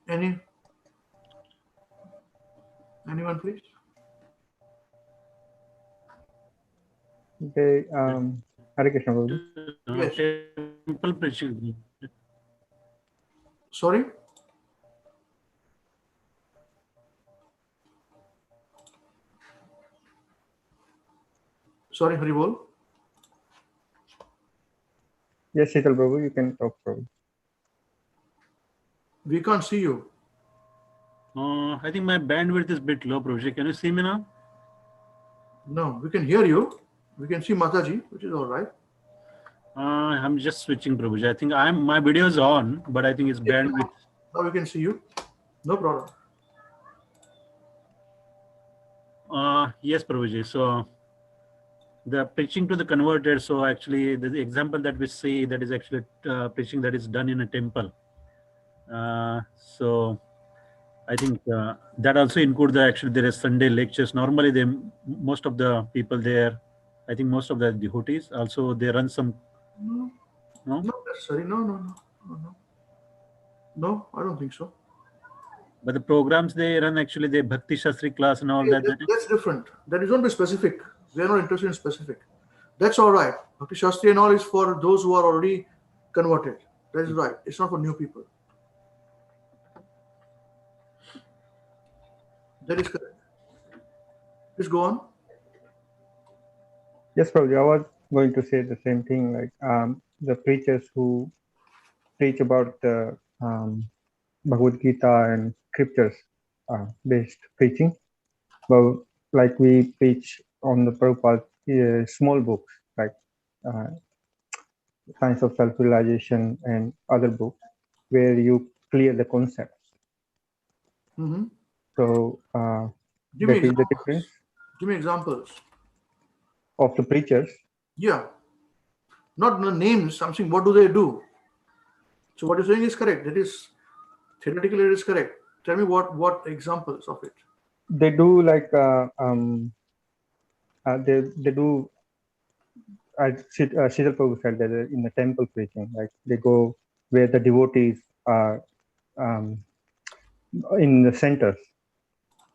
Anyone, please? Okay, Hare Krishna, Prabhuji. Yes. Temple preaching. Sorry? Sorry, Haribol. Yes, Sheetal Prabhu, you can talk, Prabhu. We can't see you. I think my bandwidth is a bit low, Prabhuji. Can you see me now? No, we can hear you. We can see Mataji, which is all right. I'm just switching, Prabhuji. I think my video is on, but I think it's bandwidth. Now we can see you. No problem. Yes, Prabhuji. So the preaching to the converted. So actually, the example that we see, that is actually preaching that is done in a temple. So I think that also include there is Sunday lectures. Normally, most of the people there, I think most of the devotees also they run some. No, No, not necessary. No, I don't think so. but the programs they run actually the Bhakti Shastri class and all Yeah, that. that's different. That is not be specific. We are not interested in specific. That's all right. Bhakti Shastri and all is for those who are already converted. That is right. It's not for new people. That is correct. Please go on. Yes, Prabhuji, I was going to say the same thing. Like the preachers who preach about the Bhagavad Gita and scriptures based preaching. Well, like we preach on the Prabhupada small books like Science of Self-Realization and other books where you clear the concepts. Mm-hmm. So Give me that is the examples. difference Give me examples. of the preachers. Yeah. Not the names. I'm saying what do they do? So what you're saying is correct. That is theoretically it is correct. Tell me what examples of it. They do like they do. Sridhar Prabhu said that in the temple preaching, like they go where the devotees are in the centers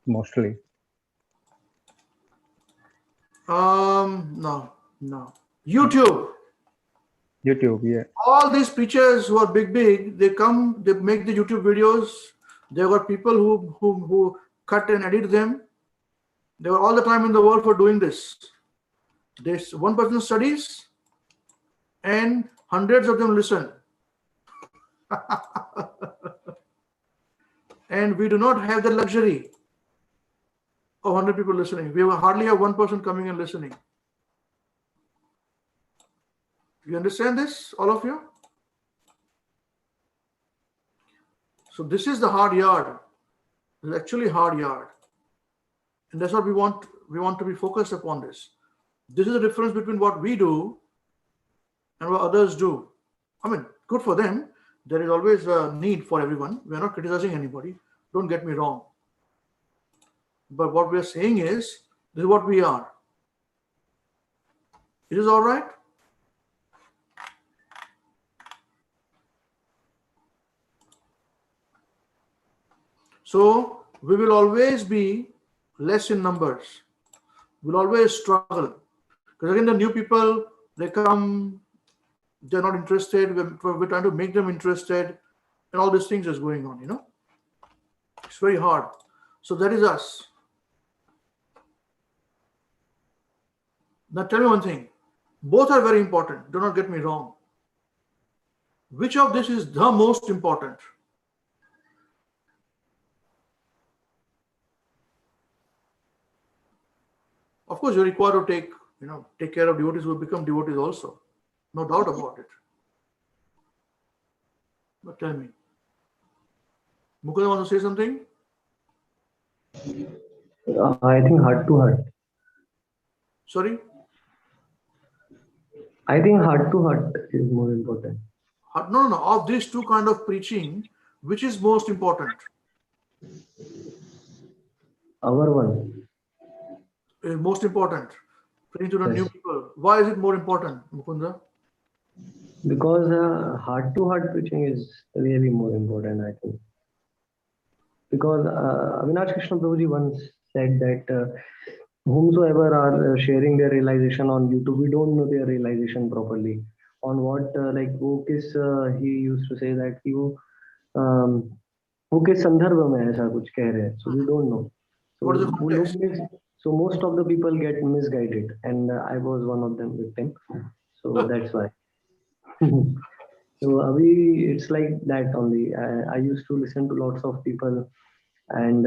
mostly. No. YouTube, yeah. all these preachers who are big, they come, they make the YouTube videos. There were people who cut and edit them. They were all the time in the world for doing this. This one person studies and hundreds of them listen. And we do not have the luxury of 100 people listening. We hardly have one person coming and listening. You understand this, all of you? So this is the hard yard. It's actually hard yard. And that's what we want. We want to be focused upon this. This is the difference between what we do and what others do. I mean, good for them. There is always a need for everyone. We are not criticizing anybody. Don't get me wrong. But what we are saying is, this is what we are. It is all right? So we will always be less in numbers. We'll always struggle. Because again, the new people, they come, they're not interested. We're trying to make them interested. And all these things is going on, It's very hard. So that is us. Now tell me one thing. Both are very important. Do not get me wrong. Which of this is the most important? Of course, you're required to take care of devotees who become devotees also. No doubt about it. But tell me. Mukunda wants to say something? I think heart to heart. Sorry? I think heart to heart is more important. No. Of these two kind of preaching, which is most important? Our one. Most important. Preaching to the new people. Why is it more important, Mukunda? Because heart to heart preaching is really more important, I think. because Avinash Krishna Prabhuji once said that whomsoever are sharing their realization on YouTube, we don't know their realization properly. On what like वो किस he used to say that कि वो किस संदर्भ में ऐसा कुछ कह रहे हैं, so we don't know. So What is the वो context? लोग so most of the people get misguided, and I was one of them victim. So that's why. So Abhi, it's like that only. I used to listen to lots of people, and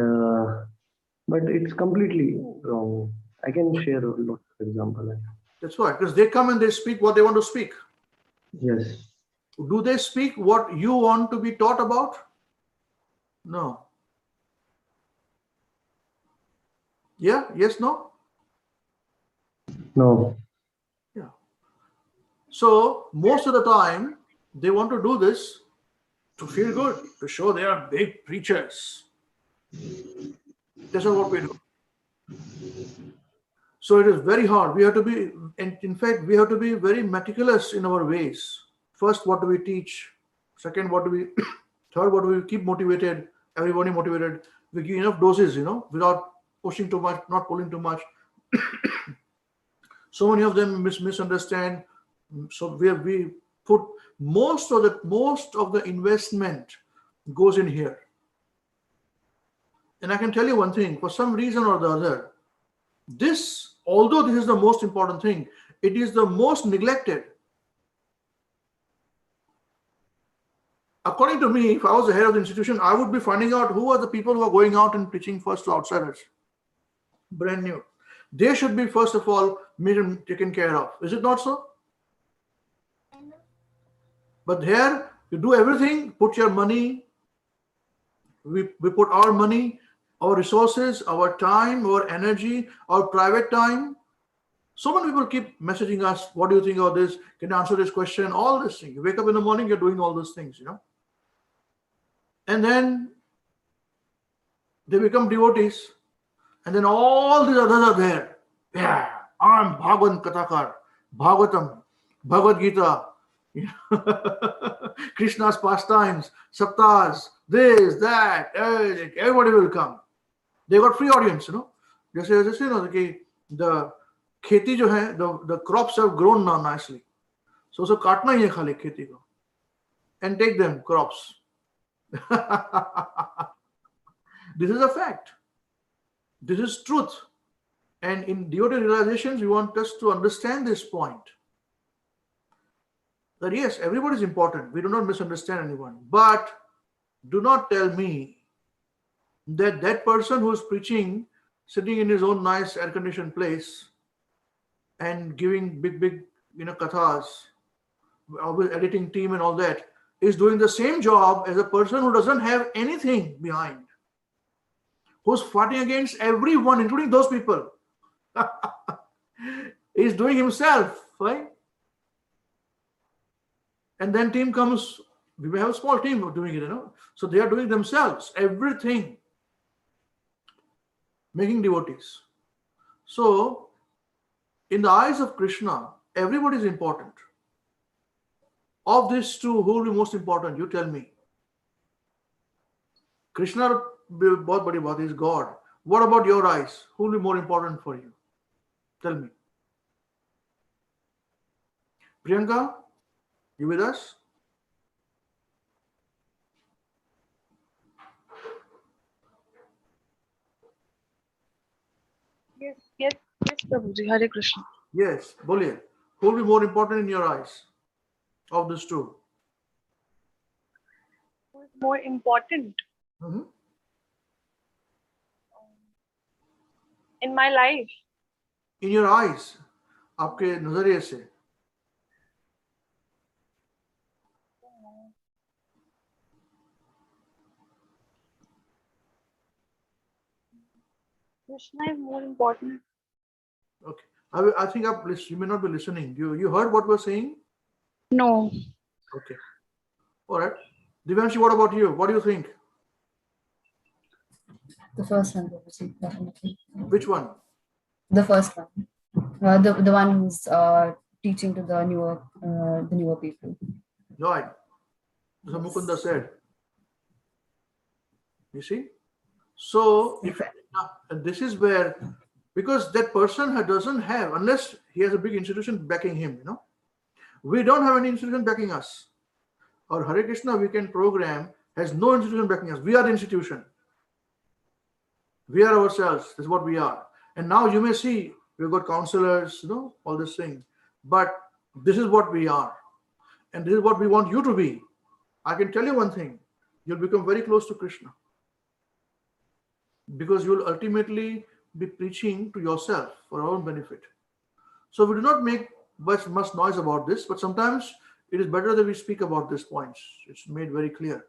but it's completely wrong. I can share a lot of example. That's right, because they come and they speak what they want to speak. Yes. Do they speak what you want to be taught about? No. Yeah? Yes, no? No. Yeah. So most of the time, they want to do this to feel good, to show they are big preachers. That's not what we do. So it is very hard. We have to be, and in fact, we have to be very meticulous in our ways. First, what do we teach? Second, what do we, third, what do we keep motivated, everybody motivated? We give enough doses, without pushing too much, not pulling too much. So many of them misunderstand. So we put most of the investment goes in here. And I can tell you one thing, for some reason or the other, this, although this is the most important thing, it is the most neglected. According to me, if I was the head of the institution, I would be finding out who are the people who are going out and preaching first to outsiders. Brand new. They should be, first of all, made and taken care of. Is it not so? But here, you do everything, put your money, we put our money, our resources, our time, our energy, our private time. So many people keep messaging us, what do you think of this? Can you answer this question? All this thing. You wake up in the morning, you're doing all those things, And then they become devotees. And then all these others are there. Yeah, I'm Bhagavan Kathakar, Bhagavatam, Bhagavad Gita, Krishna's pastimes, saptas, this, that, everybody will come. They got free audience, Just the kheti jo hai, the crops have grown now nicely. So kaatna hi hai khali kheti ko. And take them, crops. This is a fact. This is truth. And in devotee realizations, we want us to understand this point. That yes, everybody is important. We do not misunderstand anyone. But do not tell me that that person who is preaching, sitting in his own nice air-conditioned place and giving big, kathas, with editing team and all that, is doing the same job as a person who doesn't have anything behind, who's fighting against everyone, including those people. He's doing himself, right? And then team comes, we may have a small team doing it, So they are doing themselves, everything, making devotees. So, in the eyes of Krishna, everybody is important. Of these two, who will be most important? You tell me. Krishna, bahut badi baat, is God. What about your eyes? Who will be more important for you? Tell me. Priyanka, you with us? Yes, Prabhuji. Hare Krishna. Yes, boliye. Who will be more important in your eyes of these two? Who is more important in my life? In your eyes, आपके नजरिए से. Krishna is more important. Okay. I think you may not be listening. You heard what we're saying? No. Okay. All right. Divyanshi, what about you? What do you think? The first one, definitely. Which one? The first one. The one who's teaching to the newer people. Right. So Mukunda said. You see? So if and this is where, because that person doesn't have, unless he has a big institution backing him, we don't have any institution backing us. Our Hare Krishna WECAN program has no institution backing us. We are the institution. We are ourselves. This is what we are. And now you may see we've got counselors, all this thing. But this is what we are. And this is what we want you to be. I can tell you one thing. You'll become very close to Krishna. Because you'll ultimately be preaching to yourself for your own benefit. So we do not make much noise about this, but sometimes it is better that we speak about these points. It's made very clear.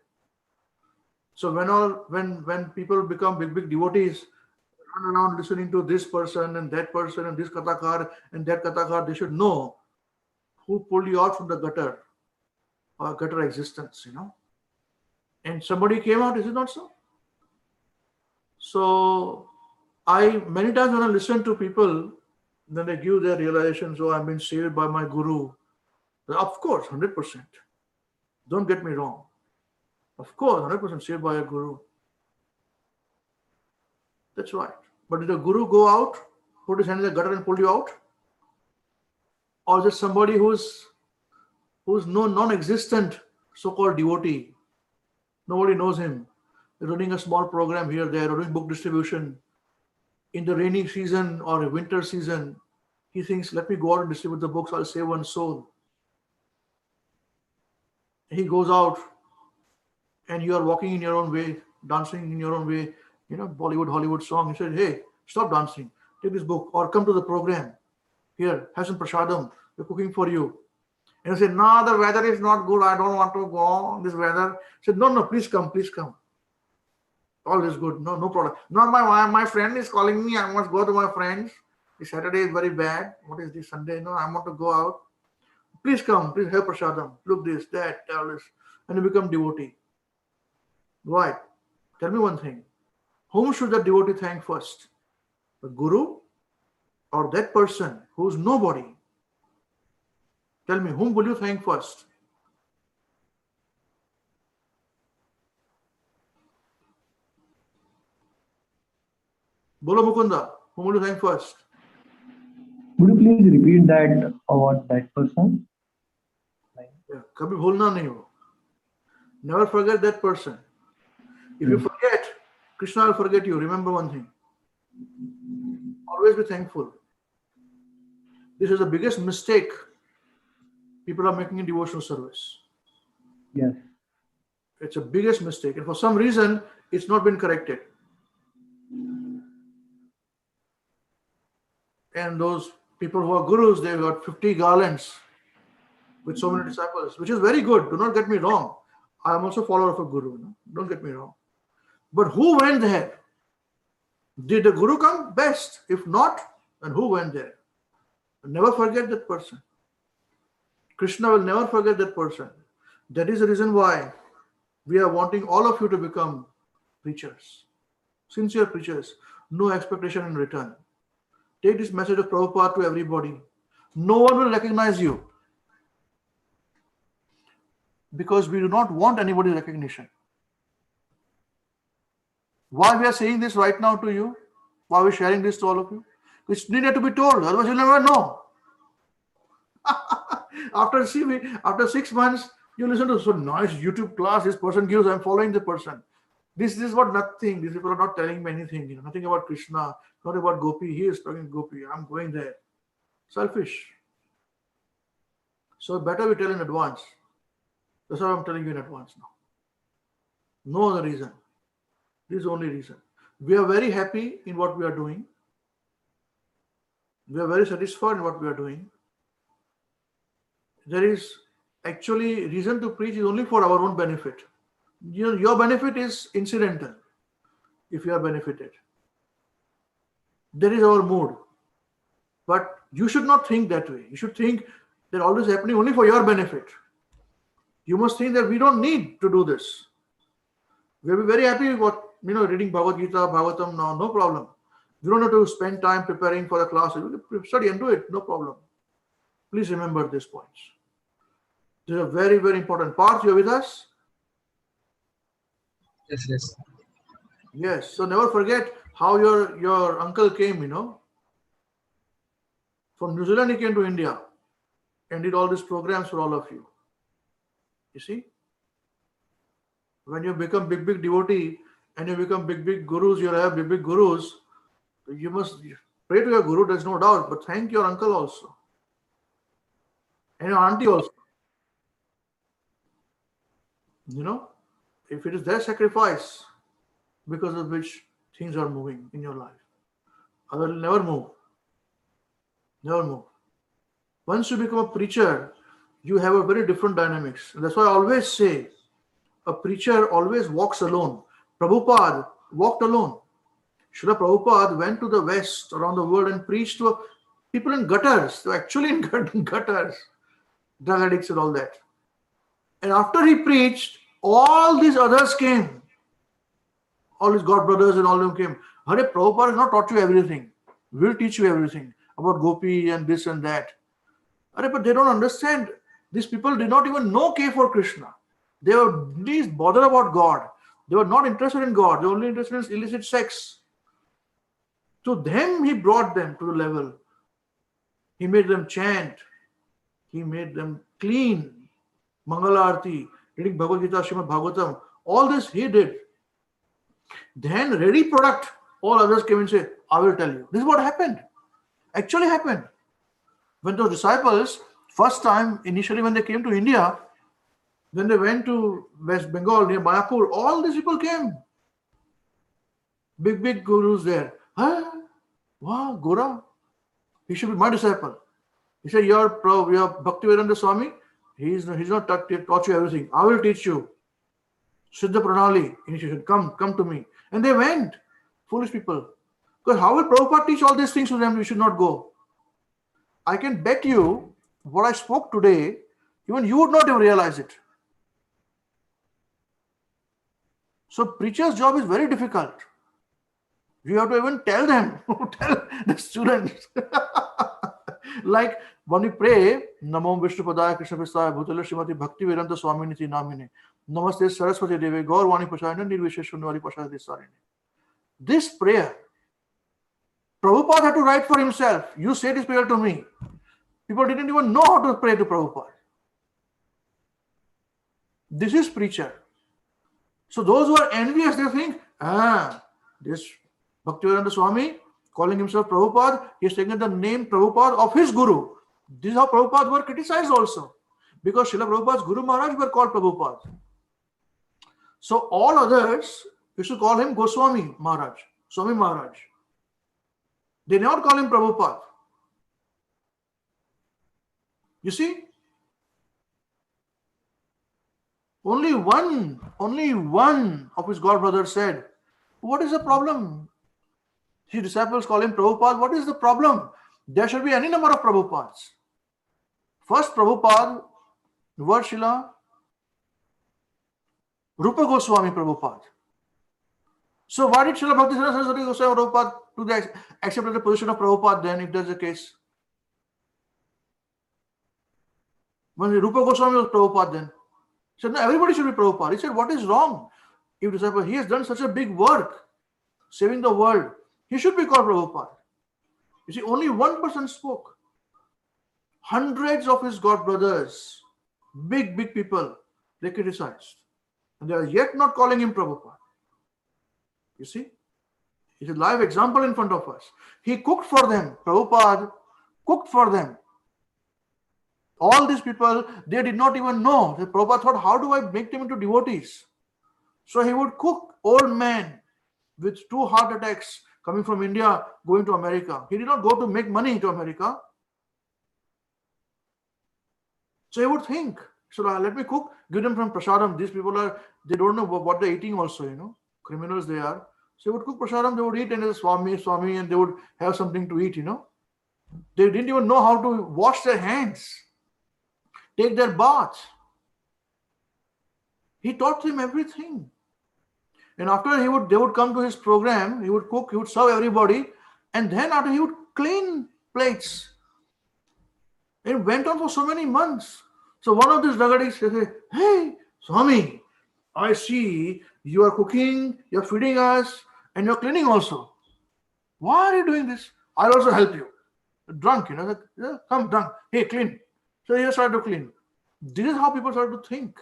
So when people become big devotees, run around listening to this person and this kathakar and that kathakar, they should know who pulled you out from the gutter or gutter existence, And somebody came out, is it not so? So many times when I listen to people, then they give their realizations, I've been saved by my guru. Of course, 100%. Don't get me wrong. Of course, 100% saved by a guru. That's right. But did a guru go out, put his hand in the gutter and pull you out? Or just somebody who's non-existent so-called devotee? Nobody knows him. They're running a small program here, there, or doing book distribution. In the rainy season or a winter season, he thinks, let me go out and distribute the books, I'll save one soul. He goes out and you are walking in your own way, dancing in your own way, Bollywood, Hollywood song. He said, hey, stop dancing, take this book or come to the program. Here, have some prasadam, we're cooking for you. And he said, no, the weather is not good, I don't want to go this weather. He said, no, please come. All is good, no problem. No, my friend is calling me, I must go to my friends. The Saturday is very bad. What is this Sunday? No, I want to go out. Please come, please have prasadam. Look this, that, all this. And you become devotee. Right. Tell me one thing. Whom should the devotee thank first? The guru or that person who's nobody? Tell me, whom will you thank first? Bolo Mukunda, whom will you thank first? Would you please repeat that about that person? Yeah, kabhi bholna nahi ho. Never forget that person. If you forget, Krishna will forget you. Remember one thing. Always be thankful. This is the biggest mistake people are making in devotional service. Yes. It's the biggest mistake. And for some reason, it's not been corrected. And those people who are gurus, they've got 50 garlands with so many disciples, which is very good. Do not get me wrong. I am also a follower of a guru. Don't get me wrong. But who went there? Did the guru come? Best. If not, then who went there? Never forget that person. Krishna will never forget that person. That is the reason why we are wanting all of you to become preachers. Sincere preachers. No expectation in return. Take this message of Prabhupada to everybody. No one will recognize you. Because we do not want anybody's recognition. Why we are saying this right now to you? Why we are sharing this to all of you? It's needed to be told, otherwise you'll never know. After 6 months, you listen to so nice YouTube class, this person gives, I'm following the person. This is what nothing, these people are not telling me anything, nothing about Krishna, not about Gopi, he is talking Gopi, I'm going there. Selfish. So better we tell in advance. That's what I'm telling you in advance now. No other reason. This is the only reason. We are very happy in what we are doing. We are very satisfied in what we are doing. There is actually reason to preach is only for our own benefit. Your benefit is incidental if you are benefited. That is our mood. But you should not think that way. You should think that all this is happening only for your benefit. You must think that we don't need to do this. We'll be very happy with what, reading Bhagavad Gita, Bhāgavatam now, no problem. You don't have to spend time preparing for the class. You study and do it, no problem. Please remember these points. These are very, very important. Parth, you're with us? Yes. Yes. So never forget how your uncle came, From New Zealand he came to India and did all these programs for all of you. You see? When you become big devotee and you become big gurus, you have big gurus, you must pray to your guru, there's no doubt, but thank your uncle also. And your auntie also. If it is their sacrifice because of which things are moving in your life. Other will never move. Never move. Once you become a preacher, you have a very different dynamics. And that's why I always say, a preacher always walks alone. Prabhupada walked alone. Srila Prabhupada went to the West, around the world, and preached to people in gutters. They were actually in gutters, drug addicts and all that. And after he preached, all these others came. All his God brothers and all of them came. Hare, Prabhupada has not taught you everything. We'll teach you everything about Gopi and this and that. Hare, but they don't understand. These people did not even know K for Krishna. They were least bothered about God. They were not interested in God. They were only interested in illicit sex. To them, he brought them to the level. He made them chant. He made them clean. Mangala Arati, reading Bhagavad Gita, Srimad Bhāgavatam. All this he did. Then ready product, all others came and say, I will tell you. This is what happened. Actually happened. When those disciples, first time, initially when they came to India, when they went to West Bengal near Mayapur, all these people came. Big gurus there. Huh? Wow, Gura. He should be my disciple. He said, you're Bhaktivedanta Swami. He's not taught you everything. I will teach you. Siddha Pranali initiation. Come to me. And they went. Foolish people. Because how will Prabhupada teach all these things to them? We should not go. I can bet you what I spoke today, even you would not even realize it. So preacher's job is very difficult. You have to even tell them, tell the students. Like when we pray, Namo Vishnu Padaya Krishna Prasthaya Bhutala Srimati Bhakti Vedanta Swaminiti Namine Namaste Saraswati Devi Gaurvani Pachayana Nirvisheshunvari Pachayati Sarine. This prayer, Prabhupada had to write for himself. You say this prayer to me. People didn't even know how to pray to Prabhupada. This is preacher. So those who are envious, they think, this Bhaktivedanta Swami calling himself Prabhupada, he has taken the name Prabhupada of his guru. This is how Prabhupada were criticized also. Because Srila Prabhupada's Guru Maharaj were called Prabhupada. So all others used to call him Goswami Maharaj, Swami Maharaj. They never call him Prabhupada. You see? Only one of his god brothers said, what is the problem? His disciples call him Prabhupada. What is the problem? There should be any number of Prabhupads. First Prabhupada, the word Srila Rupa Goswami Prabhupada. So why did Srila Bhakti Saraswati Goswami Prabhupada to accept the position of Prabhupada then, if that's the case? When Rupa Goswami was Prabhupada then, he said, no, everybody should be Prabhupada. He said, what is wrong? If disciple, he has done such a big work, saving the world, he should be called Prabhupada. You see, only one person spoke. Hundreds of his god brothers, big people, they criticized. And they are yet not calling him Prabhupada. You see? It's a live example in front of us. He cooked for them. Prabhupada cooked for them. All these people, they did not even know. The Prabhupada thought, how do I make them into devotees? So he would cook old men with 2 heart attacks coming from India, going to America. He did not go to make money to America. So he would think, so let me cook, give them from prasadam. These people they don't know what they're eating also, criminals they are. So he would cook prasadam, they would eat, and as Swami, and they would have something to eat, They didn't even know how to wash their hands, take their bath. He taught them everything. And after they would come to his program, he would cook, he would serve everybody, and then after he would clean plates. It went on for so many months. So one of these drug addicts said, hey, Swami, I see you are cooking, you're feeding us, and you're cleaning also. Why are you doing this? I'll also help you. Drunk, like, yeah, come drunk. Hey, clean. So you start to clean. This is how people start to think.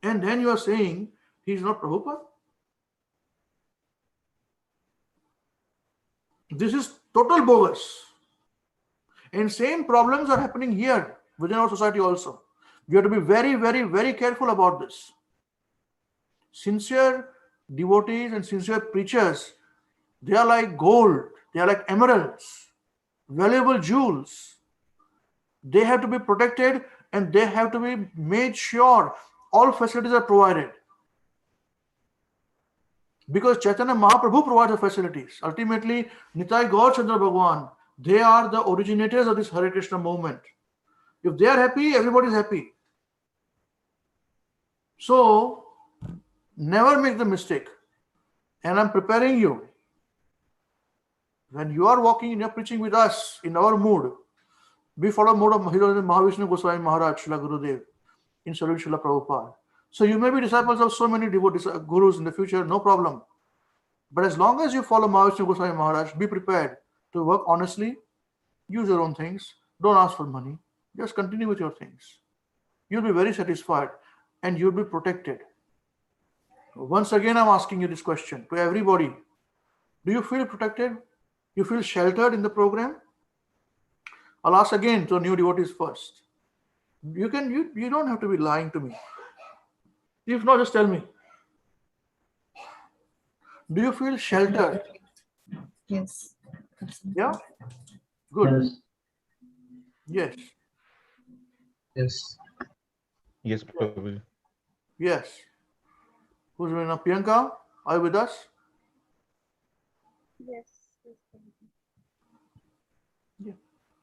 And then you are saying he's not Prabhupada. This is total bogus. And same problems are happening here within our society also. We have to be very, very, very careful about this. Sincere devotees and sincere preachers, they are like gold, they are like emeralds, valuable jewels. They have to be protected and they have to be made sure all facilities are provided. Because Chaitanya Mahaprabhu provides the facilities. Ultimately, Nitai Gaur Chandra Bhagwan, they are the originators of this Hare Krishna movement. If they are happy, everybody is happy. So, never make the mistake. And I'm preparing you. When you are walking and you're preaching with us in our mood, we follow mode of Mahavishnu Goswami Maharaj, Srila Gurudev, in Srila Prabhupada. So you may be disciples of so many devotees, gurus in the future, no problem. But as long as you follow Mahavishnu Goswami Maharaj, be prepared to work honestly, use your own things, don't ask for money, just continue with your things. You'll be very satisfied and you'll be protected. Once again, I'm asking you this question to everybody. Do you feel protected? You feel sheltered in the program? I'll ask again to new devotees first. You don't have to be lying to me. If not, just tell me. Do you feel sheltered? Yes. Yeah? Good. Yes. Yes. Yes, Prabhuji. Yes. Who's doing now? Priyanka, are you with us? Yes. Yeah.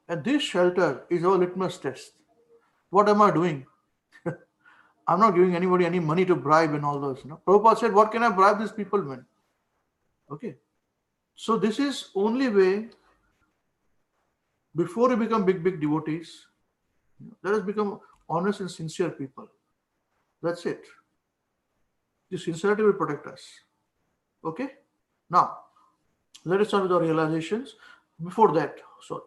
And this shelter is our litmus test. What am I doing? I'm not giving anybody any money to bribe and all those. Prabhupada said, what can I bribe these people, man? Okay. So this is only way, before you become big devotees, let us become honest and sincere people. That's it. The sincerity will protect us. Okay? Now, let us start with our realizations. Before that, sorry.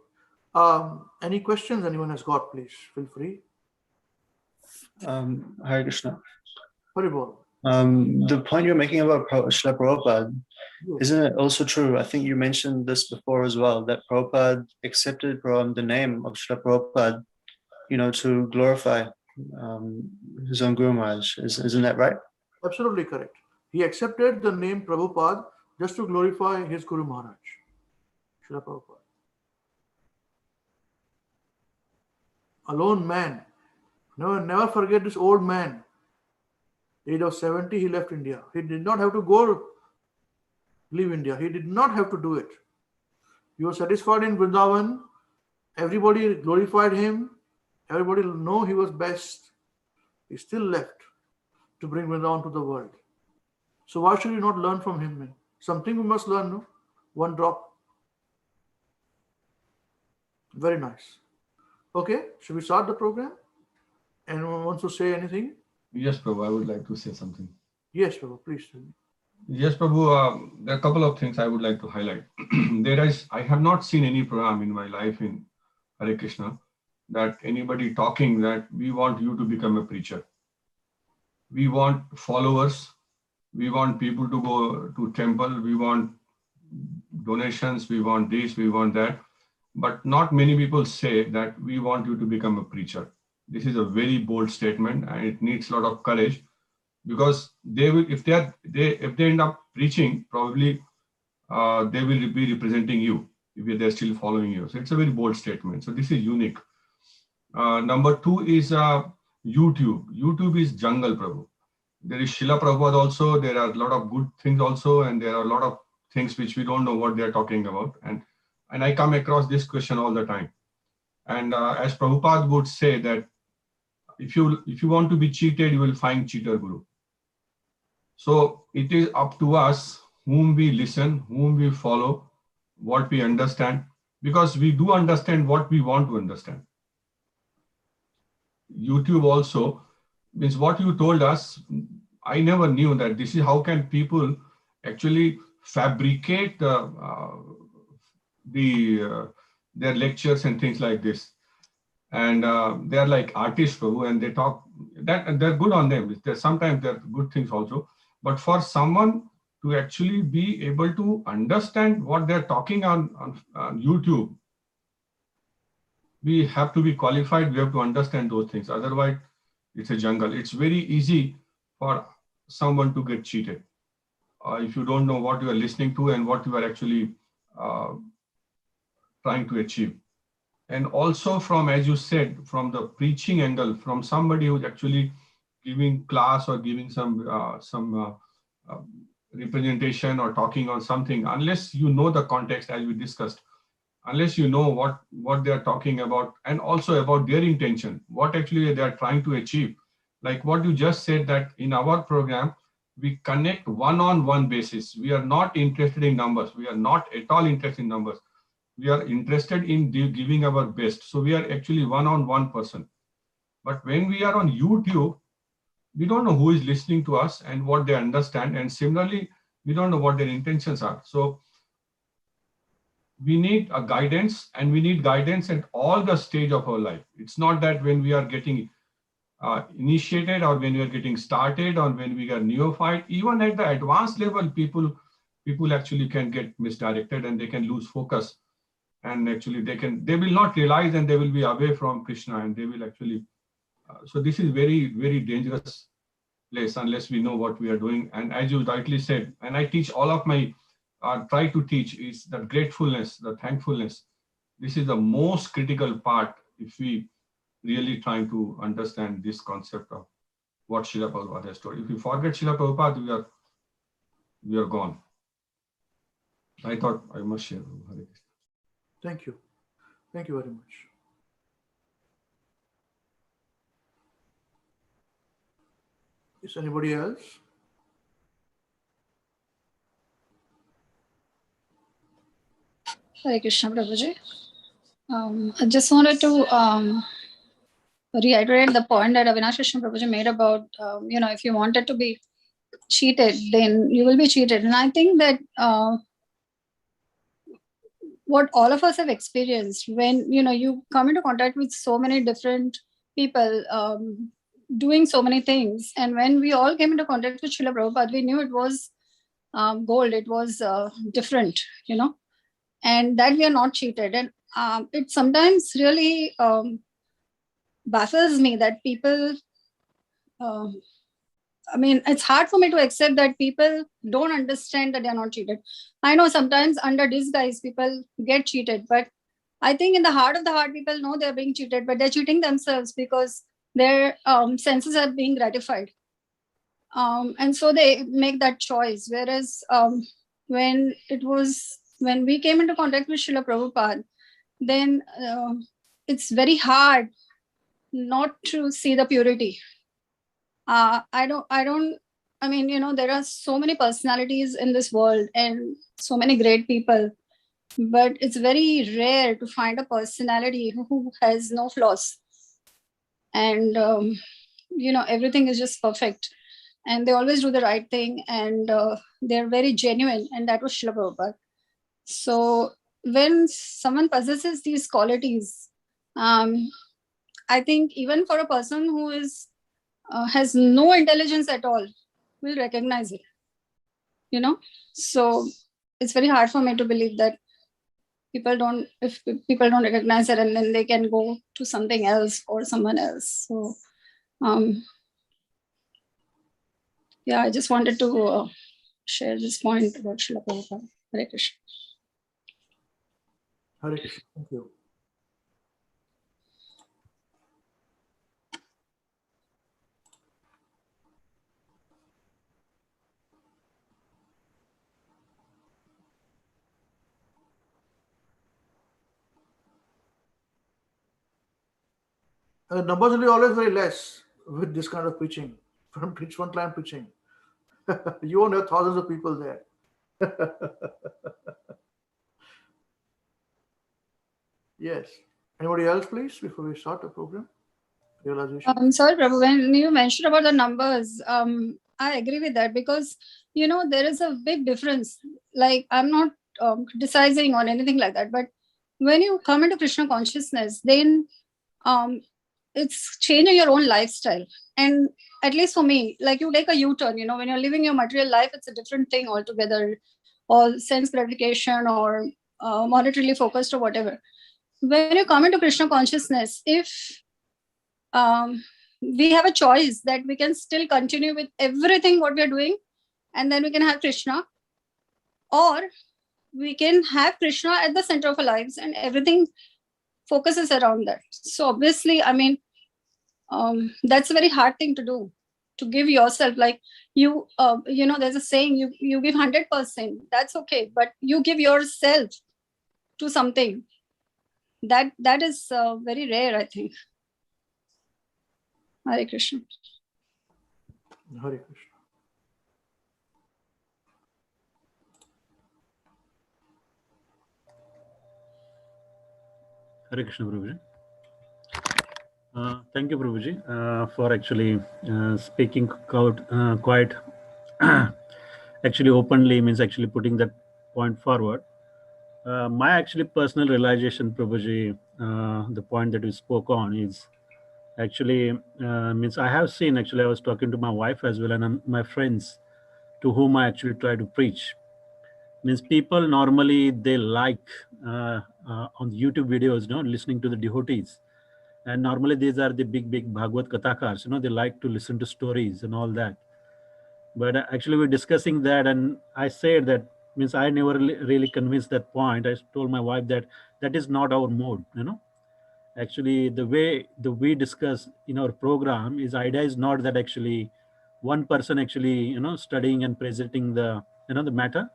Any questions anyone has got, please feel free. Hare Krishna. Haribol. The point you're making about Srila Prabhupada, Yes. isn't it also true? I think you mentioned this before as well, that Prabhupada accepted the name of Srila Prabhupada, to glorify his own Guru Maharaj. Isn't that right? Absolutely correct. He accepted the name Prabhupada just to glorify his Guru Maharaj, Srila Prabhupada. Alone man. Never forget this old man. Age of 70, he left India. He did not have to leave India. He did not have to do it. He was satisfied in Vrindavan. Everybody glorified him. Everybody know he was best. He still left to bring Vrindavan to the world. So why should we not learn from him, man? Something we must learn, no? One drop. Very nice. Okay, should we start the program? Anyone wants to say anything? Yes, Prabhu, I would like to say something. Yes, Prabhu, please tell me. Yes, Prabhu, there are a couple of things I would like to highlight. I have not seen any program in my life in Hare Krishna that anybody talking that we want you to become a preacher. We want followers. We want people to go to temple. We want donations. We want this, we want that. But not many people say that we want you to become a preacher. This is a very bold statement and it needs a lot of courage, because they will, if they end up preaching, probably they will be representing you if they're still following you. So it's a very bold statement. So this is unique. Number two is YouTube. YouTube is jungle, Prabhu. There is Srila Prabhupada also. There are a lot of good things also, and there are a lot of things which we don't know what they're talking about. And I come across this question all the time. And as Prabhupada would say that if you want to be cheated, you will find cheater guru. So it is up to us whom we listen, whom we follow, what we understand, because we do understand what we want to understand. YouTube also, means what you told us, I never knew that this is how can people actually fabricate their lectures and things like this. And they're like artists, Prabhu, and they talk, that they're good on them. Sometimes they're good things also. But for someone to actually be able to understand what they're talking on YouTube, we have to be qualified, we have to understand those things. Otherwise, it's a jungle. It's very easy for someone to get cheated. If you don't know what you are listening to and what you are actually trying to achieve. And also from, as you said, from the preaching angle, from somebody who's actually giving class or giving some representation or talking on something, unless you know the context, as we discussed, unless you know what they are talking about, and also about their intention, what actually they are trying to achieve. Like what you just said, that in our program, we connect one-on-one basis. We are not interested in numbers. We are not at all interested in numbers. We are interested in giving our best. So we are actually one-on-one person. But when we are on YouTube, we don't know who is listening to us and what they understand. And similarly, we don't know what their intentions are. So we need a guidance, and we need guidance at all the stage of our life. It's not that when we are getting initiated or when we are getting started or when we are neophyte, even at the advanced level, people actually can get misdirected and they can lose focus. And actually they will not realize, and they will be away from Krishna, and they will actually, so this is very, very dangerous place unless we know what we are doing. And as you rightly said, and I teach all of my, try to teach, is the gratefulness, the thankfulness. This is the most critical part if we really trying to understand this concept of what Srila Prabhupada has told. If we forget Srila Prabhupada, we are gone. I thought I must share. Hare Krishna. Thank you. Thank you very much. Is anybody else? Hare Krishna, Prabhuji. I just wanted to reiterate the point that Avinash Krishna Prabhuji made about, if you wanted to be cheated, then you will be cheated. And I think that what all of us have experienced when, you come into contact with so many different people doing so many things. And when we all came into contact with Srila Prabhupada, we knew it was gold, it was different, and that we are not cheated. And it sometimes really baffles me that people, it's hard for me to accept that people don't understand that they are not cheated. I know sometimes under disguise people get cheated, but I think in the heart of the heart, people know they're being cheated, but they're cheating themselves because their senses are being gratified. And so they make that choice. Whereas when we came into contact with Srila Prabhupada, then it's very hard not to see the purity. There are so many personalities in this world and so many great people, but it's very rare to find a personality who has no flaws. And, everything is just perfect. And they always do the right thing, and they're very genuine. And that was Srila Prabhupada. So when someone possesses these qualities, I think even for a person who is has no intelligence at all, will recognize it. So it's very hard for me to believe that if people don't recognize it, and then they can go to something else or someone else. So I just wanted to share this point about Srila Prabhupada. Hare Krishna. Hare Krishna. Thank you. And the numbers will be always very less with this kind of preaching, from each one client preaching. You won't have thousands of people there. Yes. Anybody else, please, before we start the program? realization? Sorry, Prabhu, when you mentioned about the numbers, I agree with that because, there is a big difference. Like, I'm not criticizing or anything like that, but when you come into Krishna consciousness, then it's changing your own lifestyle. And at least for me, like you take a U-turn, when you're living your material life, it's a different thing altogether, or sense gratification or monetarily focused or whatever. When you come into Krishna consciousness, if we have a choice that we can still continue with everything what we're doing, and then we can have Krishna, or we can have Krishna at the center of our lives and everything focuses around that. So obviously, that's a very hard thing to do, to give yourself, like there's a saying, you give 100%, that's okay, but you give yourself to something that is very rare, I think. Hare Krishna. Hare Krishna. Hare Krishna, Prabhuji. Thank you, Prabhuji, for actually speaking out quite actually openly, means actually putting that point forward. My actually personal realization, Prabhuji, the point that we spoke on is actually means I have seen, actually I was talking to my wife as well and my friends to whom I actually try to preach. Means people normally they like on YouTube videos, listening to the devotees. And normally these are the big Bhagavad Kathakars, they like to listen to stories and all that. But actually we're discussing that and I said that, means I never really convinced that point. I told my wife that that is not our mode, Actually the way we discuss in our program is idea is not that actually one person actually, studying and presenting the, the matter.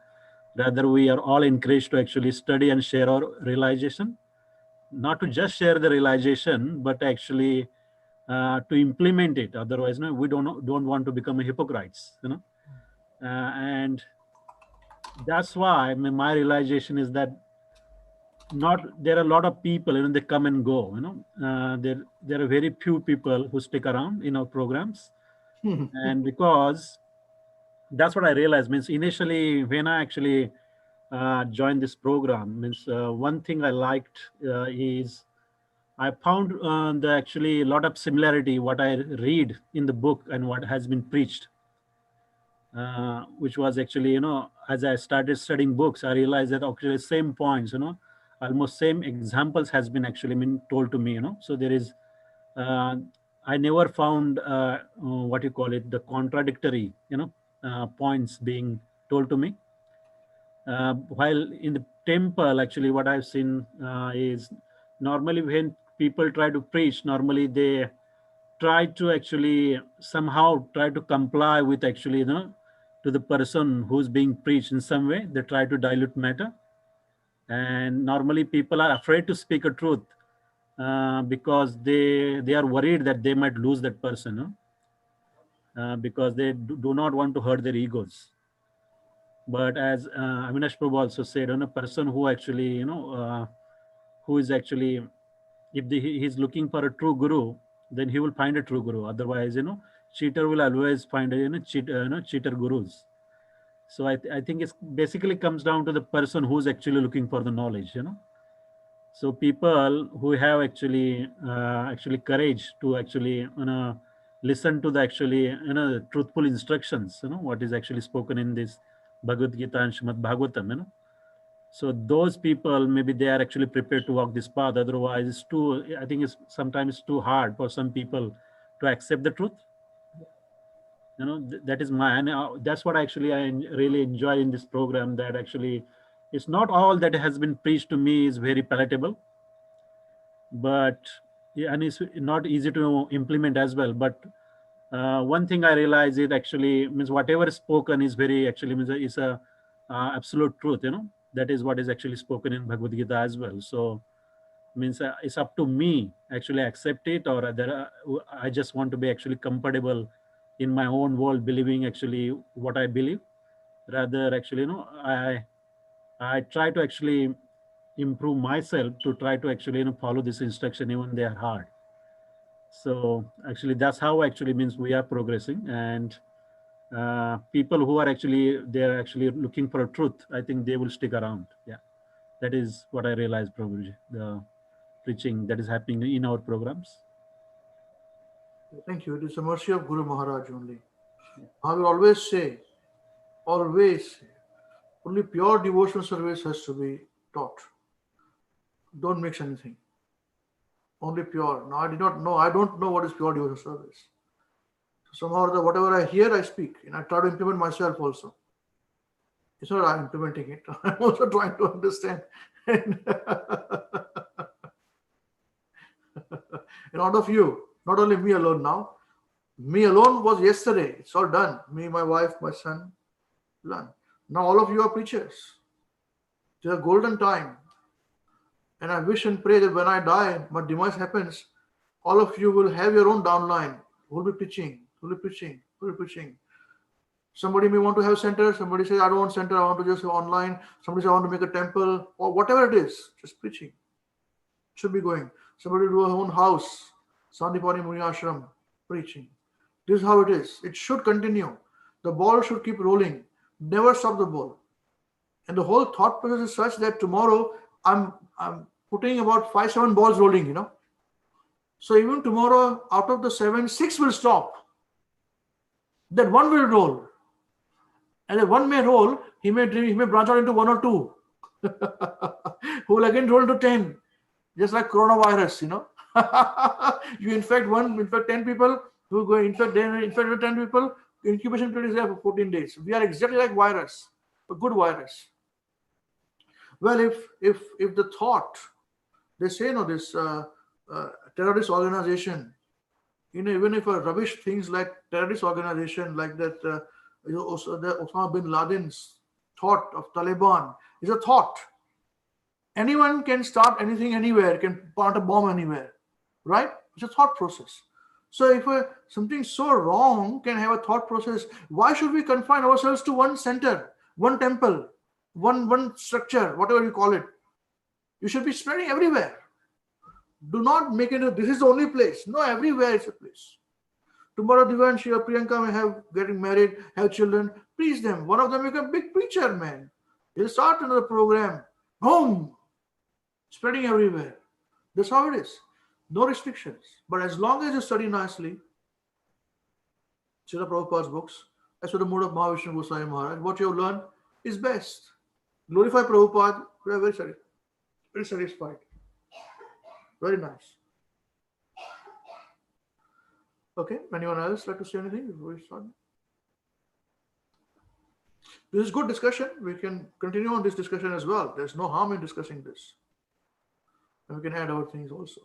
Rather we are all encouraged to actually study and share our realization. Not to just share the realization, but actually to implement it. Otherwise, we don't want to become hypocrites, and that's why my realization is that there are a lot of people, they come and go, there are very few people who stick around in our programs, and because that's what I realized. Means initially when I actually joined this program, means one thing I liked is I found actually a lot of similarity what I read in the book and what has been preached, which was actually, as I started studying books, I realized that actually same points, almost same examples has been actually been told to me, So there is, I never found what you call it, the contradictory, points being told to me. While in the temple, actually what I've seen is normally when people try to preach, normally they try to actually somehow try to comply with actually, to the person who's being preached in some way. They try to dilute matter. And normally people are afraid to speak a truth because they are worried that they might lose that person, because they do not want to hurt their egos. But as Avinash Prabhu also said, a person who actually, who is actually, if he's looking for a true guru, then he will find a true guru. Otherwise, cheater will always find cheater gurus. So I think it basically comes down to the person who's actually looking for the knowledge, So people who have actually courage to actually listen to the actually truthful instructions, what is actually spoken in this Bhagavad Gita and Srimad Bhāgavatam, So those people, maybe they are actually prepared to walk this path. Otherwise, I think it's sometimes too hard for some people to accept the truth. That is that's what actually I really enjoy in this program, that actually it's not all that has been preached to me is very palatable, but and it's not easy to implement as well. But one thing I realize, it actually means whatever is spoken is very actually means is a absolute truth, that is what is actually spoken in Bhagavad Gita as well. So means it's up to me actually accept it, or I just want to be actually comfortable in my own world believing actually what I believe. Rather actually, I try to actually improve myself to try to actually follow this instruction even they are hard. So actually, that's how actually means we are progressing, and people who are actually they're actually looking for a truth, I think they will stick around. Yeah, that is what I realized, Prabhuji. The preaching that is happening in our programs. Thank you. It is the mercy of Guru Maharaj only. I will always say, only pure devotional service has to be taught. Don't mix anything. Only pure. Now, I don't know what is pure devotional service. So somehow, whatever I hear, I speak, and I try to implement myself also. It's not I'm implementing it. I'm also trying to understand. And out of you, not only me alone now. Me alone was yesterday. It's all done. Me, my wife, my son, done. Now all of you are preachers. It's a golden time. And I wish and pray that when I die, my demise happens, all of you will have your own downline. Who will be preaching? Who will be preaching? Who will be preaching? Somebody may want to have center. Somebody says, I don't want center. I want to just have online. Somebody says, I want to make a temple. Or whatever it is, just preaching. Should be going. Somebody do a own house. Sandipani Muni Ashram, preaching. This is how it is. It should continue. The ball should keep rolling. Never stop the ball. And the whole thought process is such that tomorrow I'm putting about 5-7 balls rolling, you know. So even tomorrow, out of the 7, 6 will stop. Then 1 will roll. And if 1 may roll, he may branch out into 1 or 2. Who will again roll to 10. Just like coronavirus, you know. You infect 10 people, who go infect 10 people, incubation period is there for 14 days. We are exactly like virus, a good virus. Well, if the thought, they say, this terrorist organization, even if a rubbish things like terrorist organization like that, also the Osama bin Laden's thought of Taliban is a thought. Anyone can start anything anywhere, can plant a bomb anywhere, right? It's a thought process. So if something so wrong can have a thought process, why should we confine ourselves to one center, one temple, one structure, whatever you call it? You should be spreading everywhere. Do not make it, this is the only place. No, everywhere is a place. Tomorrow Divanshi or Priyanka may have getting married, have children. Preach them. One of them become a big preacher, man. He'll start another program. Boom! Spreading everywhere. That's how it is. No restrictions. But as long as you study nicely, Srila Prabhupada's books, as for the mode of Mahavishnu Goswami Maharaj, what you have learned is best. Glorify Prabhupada, we are very satisfied. Very nice. Okay, anyone else like to say anything before we start? This is good discussion. We can continue on this discussion as well. There's no harm in discussing this. And we can add our things also.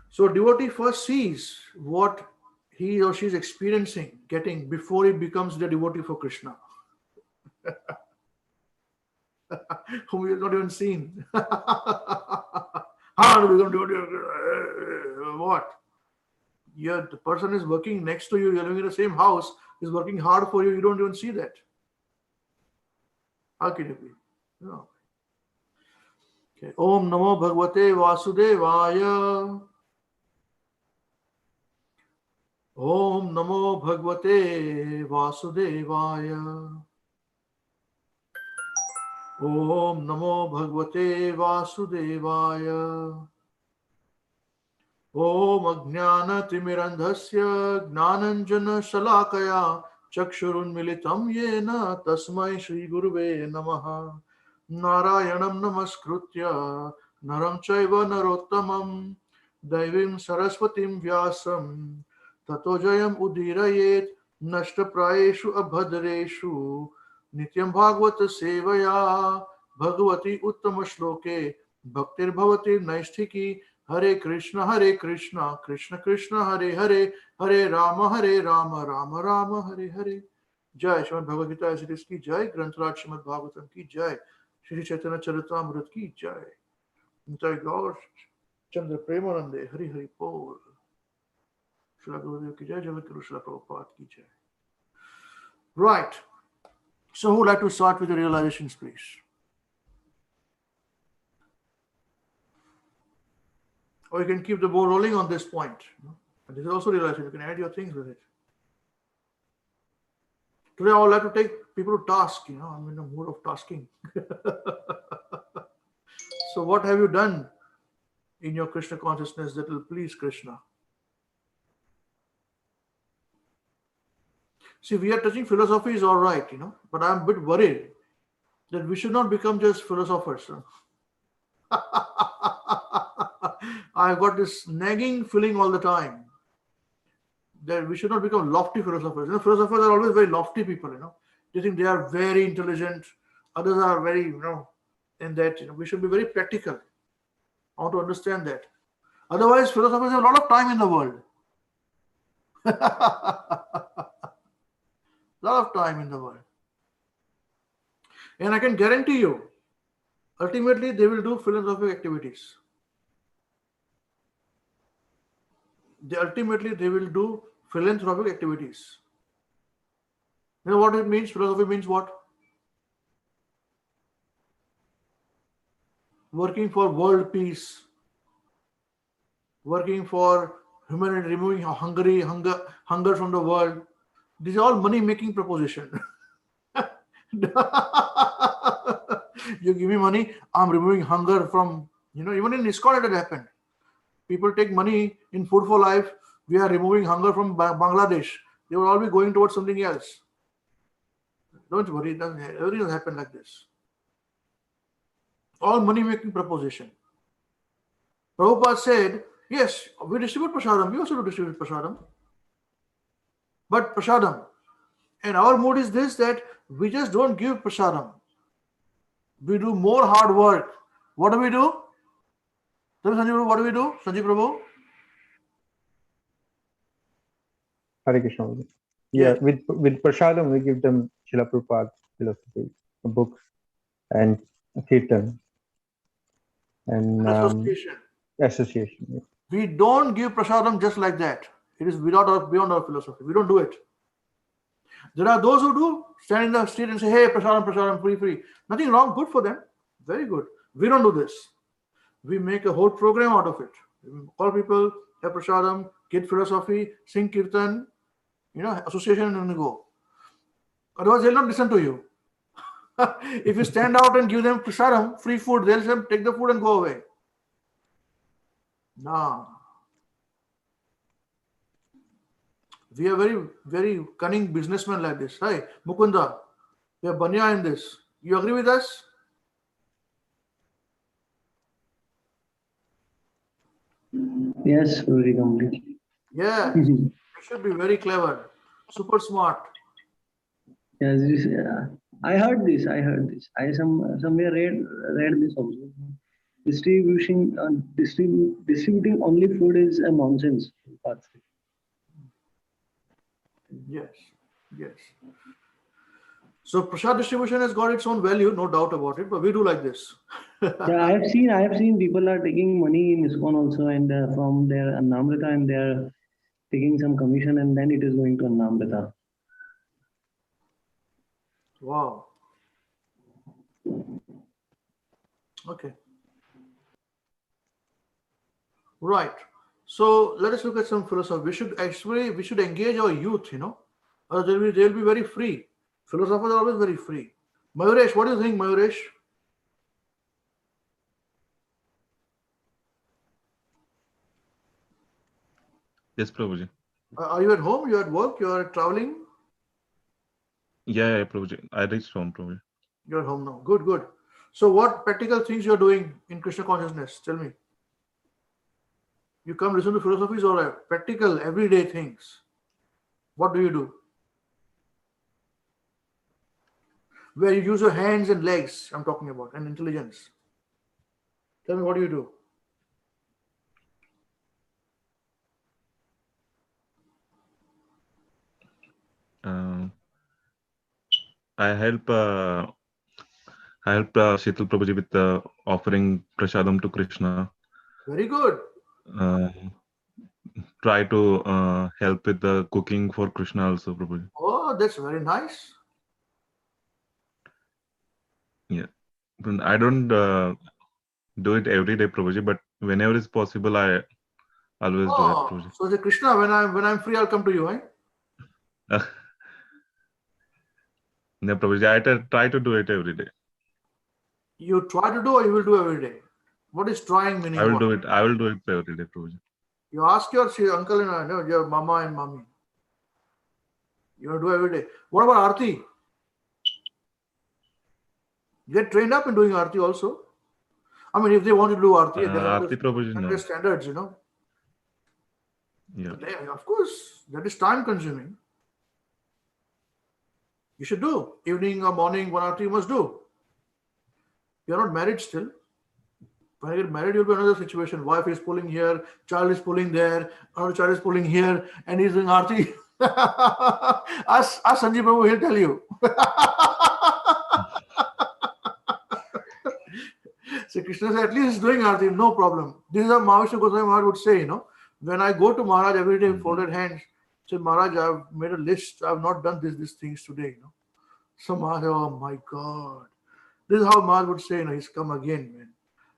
So devotee first sees what he or she is experiencing, getting before he becomes the devotee for Krishna. Whom we have not even seen. How do we become devotee? What? The person is working next to you, you're living in the same house, is working hard for you, you don't even see that. How can it be? No. Okay. Om Namo Bhagavate Vasudevaya. Om Namo Bhagavate Vasudevaya. Om Namo Bhagavate Vasudevaya. Om Ajnana Timirandhasya Gnananjana Shalakaya Chakshurun Militam Yena Tasmai Shri Guruve Namaha. Narayanam Namaskritya Naram Chaiva Narottamam Daivim Saraswatim Vyasam Tato Jayam Udirayet Nashta Praeshu Abhadreshu Nityam Bhagavata Sevaya Bhagavati Uttama Shloke Bhaktir Bhavati Naisthiki Hare Krishna, Krishna Krishna, Hare Hare, Hare Rama, Rama Rama, Hare Hare. Jai Srimad Bhagavad Gita as it is ki Jai, Grantaraj Srimad Bhagavatam ki Jai, Shri Chaitanya Charitamrita ki Jai. Jai Gaur Chandra Premanande, Hari Hari Paul. Srila Gurudev ki Jai, Jagat Guru Srila Prabhupada ki Jai. Right. So who would like to start with the realizations, please? Or you can keep the ball rolling on this point. And this is also realization. You can add your things with it. Today I would like to take people to task. I'm in a mood of tasking. So what have you done in your Krishna consciousness that will please Krishna? See, we are touching philosophy is all right, but I'm a bit worried that we should not become just philosophers. I've got this nagging feeling all the time that we should not become lofty philosophers. Philosophers are always very lofty people, They think they are very intelligent. Others are very, in that, we should be very practical. I want to understand that. Otherwise, philosophers have a lot of time in the world. Lot of time in the world. And I can guarantee you, ultimately they will do philosophic activities. Ultimately they will do philanthropic activities. You know what it means? Philosophy means what? Working for world peace, working for humanity, removing hunger from the world. These are all money-making proposition. You give me money, I'm removing hunger from, even in ISKCON it had happened. People take money in Food for Life. We are removing hunger from Bangladesh. They will all be going towards something else. Don't worry, everything will happen like this. All money-making proposition. Prabhupada said, yes, we distribute prasadam. We also do distribute prasadam. But prasadam. And our mood is this, that we just don't give prasadam. We do more hard work. What do we do? Tell me, Sanjeev Prabhu, what do we do? Sanjeev Prabhu? Hare Krishna. Yeah, Yes. with prasadam, we give them Srila Prabhupada's philosophy, books, and kirtan, and association. Yeah. We don't give prasadam just like that. It is beyond our philosophy. We don't do it. There are those who do stand in the street and say, hey, prasadam, free. Nothing wrong, good for them. Very good. We don't do this. We make a whole program out of it. We call people, have prasadam, get philosophy, sing kirtan, association, and go. Otherwise, they'll not listen to you. If you stand out and give them prasadam, free food, they'll say, take the food and go away. No. We are very, very cunning businessmen like this. Right? Mukunda, we are banya in this. You agree with us? Yes, very completely. Yeah. You should be very clever, super smart. Yes, I heard this. I somewhere read this also. Distributing only food is a nonsense. Yes. So prasad distribution has got its own value, no doubt about it, but we do like this. Yeah, I have seen people are taking money in ISKCON also, and from their Annamrita, and they are taking some commission, and then it is going to Annamrita. Wow. Okay. Right. So let us look at some philosophy. We should engage our youth, or they'll be very free. Philosophers are always very free. Mayuresh, what do you think, Mayuresh? Yes, Prabhuji. Are you at home? You are at work? You are traveling? Yeah, Prabhuji. I reached home, Prabhuji. You're at home now. Good. So what practical things you're doing in Krishna consciousness? Tell me. You come listen to philosophies or practical, everyday things. What do you do? Where you use your hands and legs, I'm talking about, and intelligence. Tell me, what do you do? I help Sheetal Prabhuji with offering prasadam to Krishna. Very good. Try to help with the cooking for Krishna also, Prabhuji. Oh, that's very nice. Yeah. I don't do it every day, Prabhuji, but whenever is possible, I always do it, Prabhuji. So say Krishna, when I'm free, I'll come to you, eh? No, Prabhuji, I try to do it every day. You try to do or you will do every day? What is trying meaning? I will do it every day, Prabhuji. You ask your uncle and your mama and mommy. You will do every day. What about Aarti? Get trained up in doing Aarti also. I mean, if they want to do Aarti, Aarti, Prabhuji, no. there's standards, Yeah. Of course, that is time consuming. You should do. Evening or morning, one Aarti you must do. You're not married still. When you get married, you'll be in another situation. Wife is pulling here, child is pulling there, another child is pulling here, and he's doing Aarti. Ask Sanjeev Prabhu, he'll tell you. So Krishna said, at least he's doing Aarti, no problem. This is how Mahavishnu Goswami Maharaj would say, when I go to Maharaj every day, folded hands, say, Maharaj, I've made a list, I've not done these things today, So Maharaj, oh my God. This is how Maharaj would say, he's come again, man.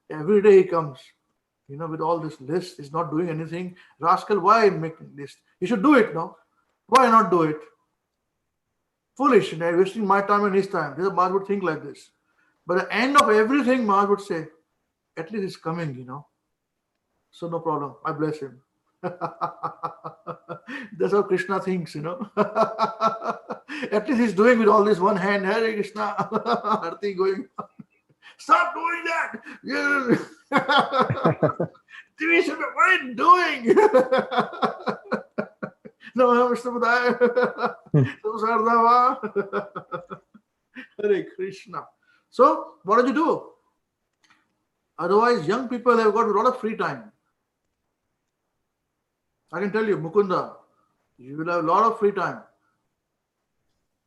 Every day he comes, with all this list, he's not doing anything. Rascal, why making list? He should do it, no? Why not do it? Foolish, wasting my time and his time. This is Maharaj would think like this. But at the end of everything, Maharaj would say, at least he's coming, So no problem. I bless him. That's how Krishna thinks, At least he's doing with all this one hand, Hare Krishna, Aarti going on. Stop doing that! What are you doing? No, Mr. Hare Krishna. So, what did you do? Otherwise, young people have got a lot of free time. I can tell you, Mukunda, you will have a lot of free time.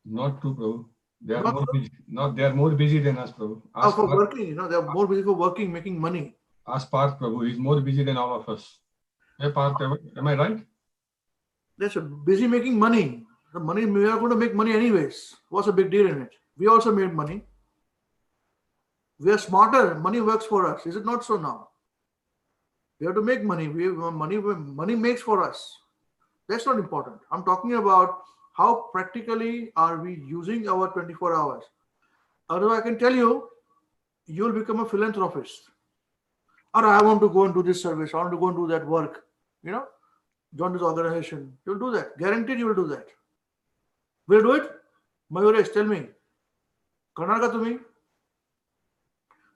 Not true, Prabhu. They are more busy. They are more busy than us, Prabhu. For working, they are more busy for working, making money. Ask Parth, Prabhu. He's more busy than all of us. Hey, Parth, am I right? That's busy making money. The money, we are going to make money anyways. What's the big deal in it? We also made money. We are smarter. Money works for us. Is it not so now? We have to make money. Money makes for us. That's not important. I'm talking about how practically are we using our 24 hours. Otherwise, I can tell you, you'll become a philanthropist. Or I want to go and do this service. I want to go and do that work. Join this organization. You'll do that. Guaranteed you will do that. Will you do it? Mayuresh, tell me. Karnataka to me.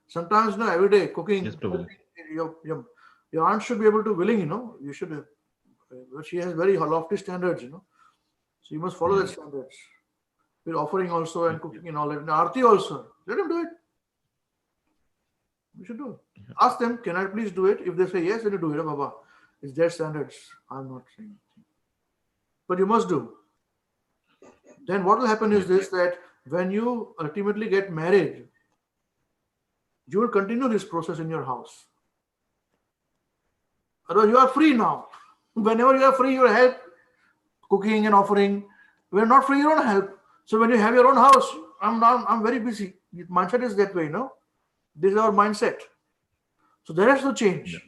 Sometimes, every day cooking. Yes, Prabhu. Your aunt should be able to willing, You should. She has very lofty standards, So you must follow the standards. With offering also and cooking and all that. And Aarti also. Let them do it. You should do it. Ask them, can I please do it? If they say yes, then you do it. Baba. It's their standards. I'm not saying anything. But you must do. Then what will happen is this, that when you ultimately get married, you will continue this process in your house. Otherwise, you are free now. Whenever you are free, you help cooking and offering. When you're not free, you don't help. So when you have your own house, I'm very busy. Mindset is that way, This is our mindset. So there has to change.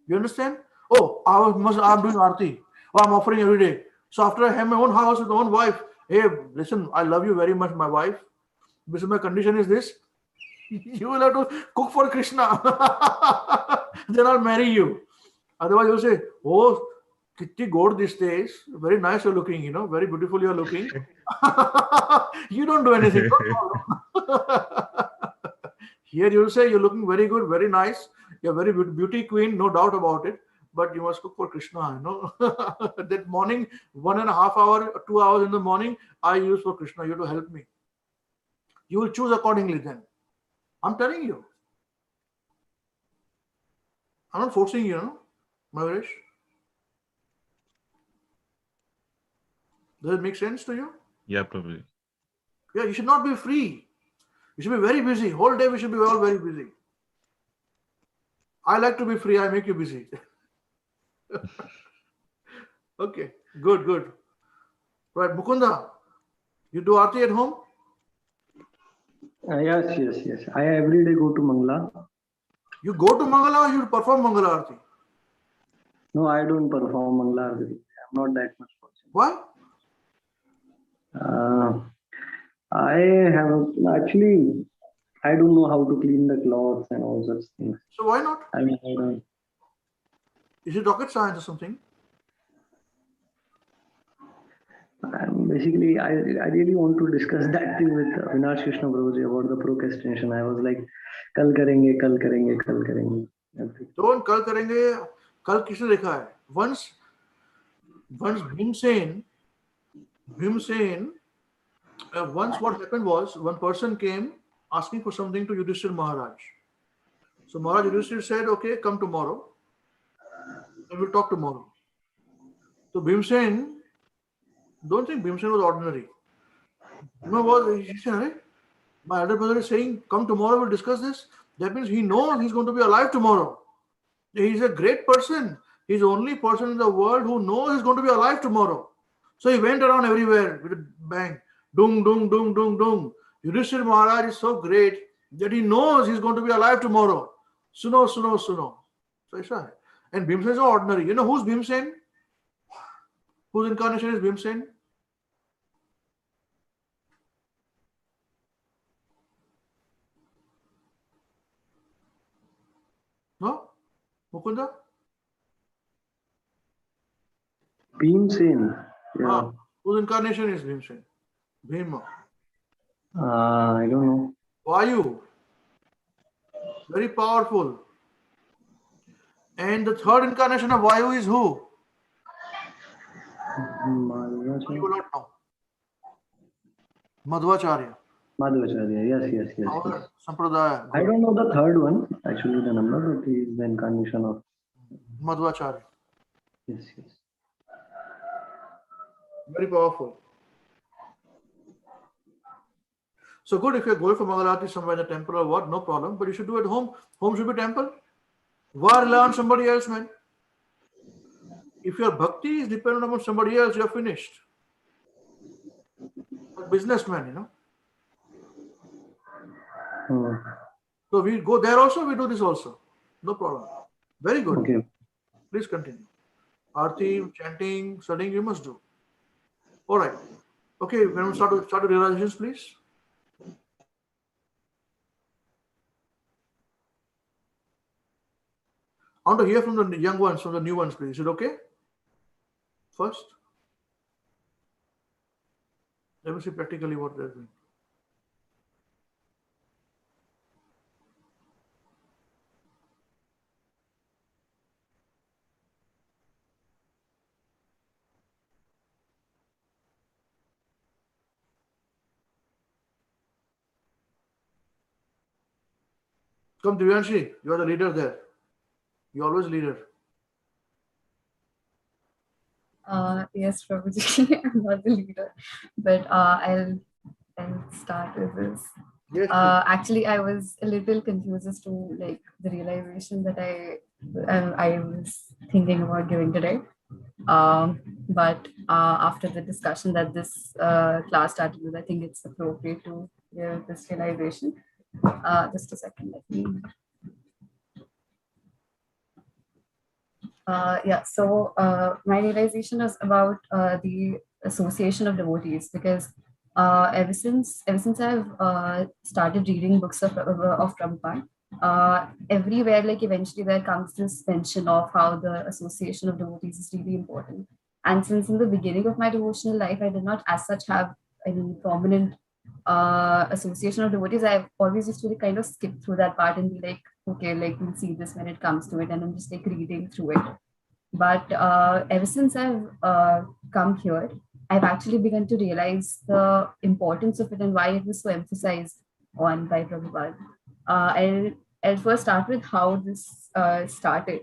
You understand? Oh, I'm doing Aarti. Oh, I'm offering every day. So after I have my own house with my own wife, hey, listen, I love you very much, my wife. This is my condition is this. You will have to cook for Krishna. Then I'll marry you. Otherwise, you'll say, oh, kitty god these days. Very nice you're looking, very beautiful you're looking. You don't do anything. Here you'll say you're looking very good, very nice. You're very beauty queen, no doubt about it. But you must cook for Krishna, That morning, 1.5 hours, 2 hours in the morning, I use for Krishna. You have to help me. You will choose accordingly then. I'm telling you. I'm not forcing you, Mayuresh. Does it make sense to you? Yeah, probably. Yeah, you should not be free. You should be very busy. Whole day we should be all very busy. I like to be free. I make you busy. Okay, good. Right, Mukunda, you do Aarti at home? Yes. I every day go to Mangla You go to Mangala, you perform Mangala Arati. No, I don't perform Mangala Arati. I'm not that much fortunate. Why? I have actually, I don't know how to clean the clothes and all such things. So why not? I mean, I don't. Is it rocket science or something? Basically, I really want to discuss that thing with Avinash Krishna Prabhuji about the procrastination. I was like, kal karenge, kal karenge, kal karenge. Don't kal karenge, kal kisne likha hai? Once Bhimsen, once what happened was, one person came asking for something to Yudhishthira Maharaj. So Maharaj Yudhishthira said, okay, come tomorrow and we'll talk tomorrow. So Bhimsen, don't think Bhimsen was ordinary. He said, my elder brother is saying, come tomorrow, we'll discuss this. That means he knows he's going to be alive tomorrow. He's a great person. He's the only person in the world who knows he's going to be alive tomorrow. So he went around everywhere with a bang. Dung, dung, dung, dung, dung. Yudhishthira Maharaj is so great that he knows he's going to be alive tomorrow. Suno, suno, suno. So it's right. And Bhimsen is ordinary. You know who's Bhimsen? Whose incarnation is Bhimsen? No? Mukunda? Bhimsen. Yeah. Whose incarnation is Bhimsen? Bhima. I don't know. Vayu. Very powerful. And the third incarnation of Vayu is who? You will not know. Madhvacharya. Madhvacharya, yes. Our Sampradaya. I don't know the third one, actually, the number, but he is the incarnation of Madhvacharya. Yes. Very powerful. So good, if you're going for Mangalati somewhere in the temple or what, no problem, but you should do it at home. Home should be temple. Why rely on somebody else, man? If your bhakti is dependent upon somebody else, you're finished. A businessman, you know. So we go there also, we do this also. No problem. Very good. Okay. Please continue. Aarti, chanting, studying, you must do. All right. Okay, when we start with realizations, please. I want to hear from the young ones, from the new ones, please. Is it okay? First. Let me see practically what they're doing. Come, Divyanshi, you are the leader there. You're always leader. Yes, Prabhuji, I'm not the leader, but I'll start with this. Yes, actually, I was a little confused as to like the realization that I was thinking about giving today. But after the discussion that this class started with, I think it's appropriate to give this realization. Just a second, let me. So my realization is about the association of devotees, because ever since I've started reading books of Prabhupada, everywhere, like eventually there comes this mention of how the association of devotees is really important. And since in the beginning of my devotional life, I did not as such have any prominent association of devotees, I've always used to kind of skip through that part and be like, okay, like we'll see this when it comes to it, and I'm just like reading through it. But ever since I've come here, I've actually begun to realize the importance of it and why it was so emphasized on by Prabhupada. I'll first start with how this started.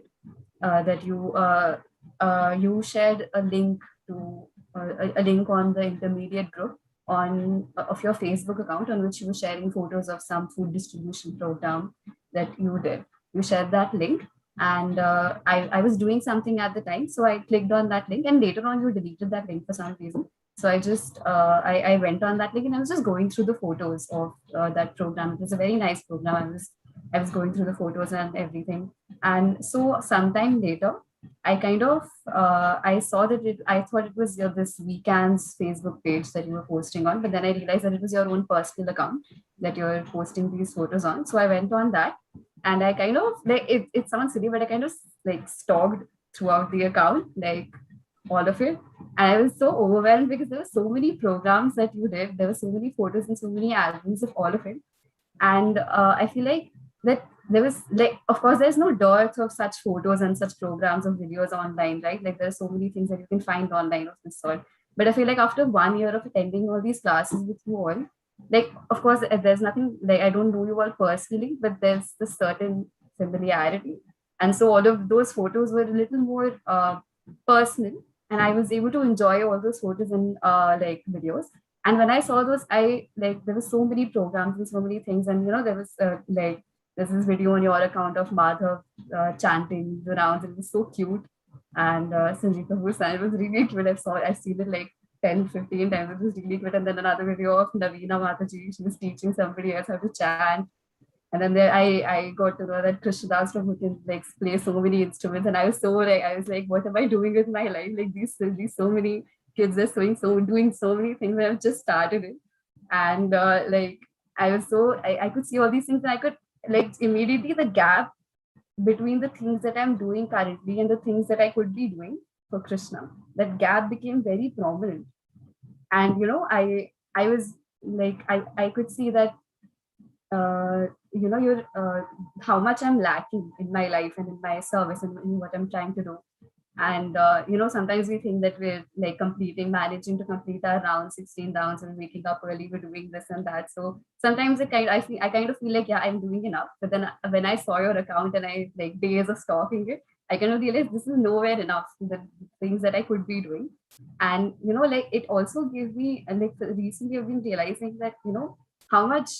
That you shared a link to a link on the intermediate group of your Facebook account, on which you were sharing photos of some food distribution program that you did. You shared that link, and I was doing something at the time, so I clicked on that link, and later on you deleted that link for some reason. So I just I went on that link and I was just going through the photos of that program. It was a very nice program. I was I was going through the photos and everything. And so sometime later, I kind of I saw that I thought it was this WECAN's Facebook page that you were posting on, but then I realized that it was your own personal account that you're posting these photos on. So I went on that, and I kind of like it sounds silly, but I kind of like stalked throughout the account, like all of it. And I was so overwhelmed because there were so many programs that you did. There were so many photos and so many albums of all of it. And I feel like that there was like, of course, there's no dearth of such photos and such programs or videos online, right? Like there are so many things that you can find online of this sort. But I feel like after 1 year of attending all these classes with you all, like, of course, there's nothing, like, I don't know you all personally, but there's this certain familiarity. And so all of those photos were a little more personal. And I was able to enjoy all those photos and like videos. And when I saw those, I like there were so many programs and so many things. And you know, there was like there's this video on your account of Madhav chanting the rounds. It was so cute. And Sanjeev Kapoor's son, it was really cute. I've seen it like 10, 15 times. It was really cute. And then another video of Navina Mataji. She was teaching somebody else how to chant. And then there I got to know that Krishnadas Prabhu can like play so many instruments. And I was like, what am I doing with my life? Like these so many kids are doing so many things, and I've just started it. And like I could see all these things, and I could like immediately the gap between the things that I'm doing currently and the things that I could be doing for Krishna. That gap became very prominent. And you know, I was like I could see that you know, you're how much I'm lacking in my life and in my service and in what I'm trying to do. And you know, sometimes we think that we're like managing to complete our rounds, 16 rounds, and waking up early, we're doing this and that. So sometimes I kind of feel like, yeah, I'm doing enough. But then when I saw your account and I like days of stalking it, I kind of realized this is nowhere enough, the things that I could be doing. And you know, like it also gave me, and like recently I've been realizing that, you know, how much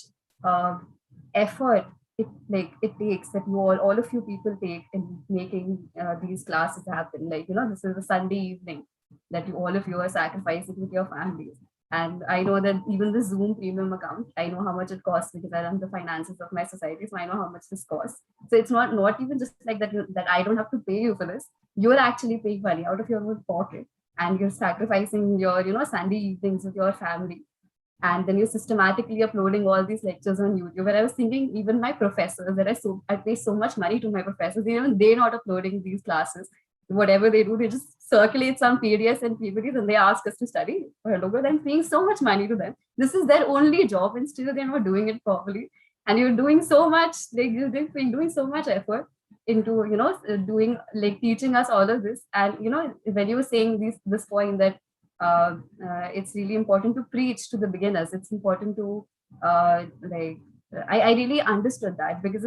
effort it takes that all of you people take in making these classes happen. Like, you know, this is a Sunday evening that all of you are sacrificing with your families. And I know that even the Zoom premium account, I know how much it costs because I run the finances of my society, so I know how much this costs. So it's not even just like that that I don't have to pay you for this. You're actually paying money out of your own pocket, and you're sacrificing your, you know, Sunday evenings with your family. And then you're systematically uploading all these lectures on YouTube. Where I was thinking, even my professors, I pay so much money to my professors, even they're not uploading these classes. Whatever they do, they just circulate some PDFs and PPTs and they ask us to study. But I'm paying so much money to them. This is their only job, and still they're not doing it properly. And you're doing so much, like you're doing so much effort into, you know, doing like teaching us all of this. And you know, when you were saying this point that it's really important to preach to the beginners. It's important to I really understood that, because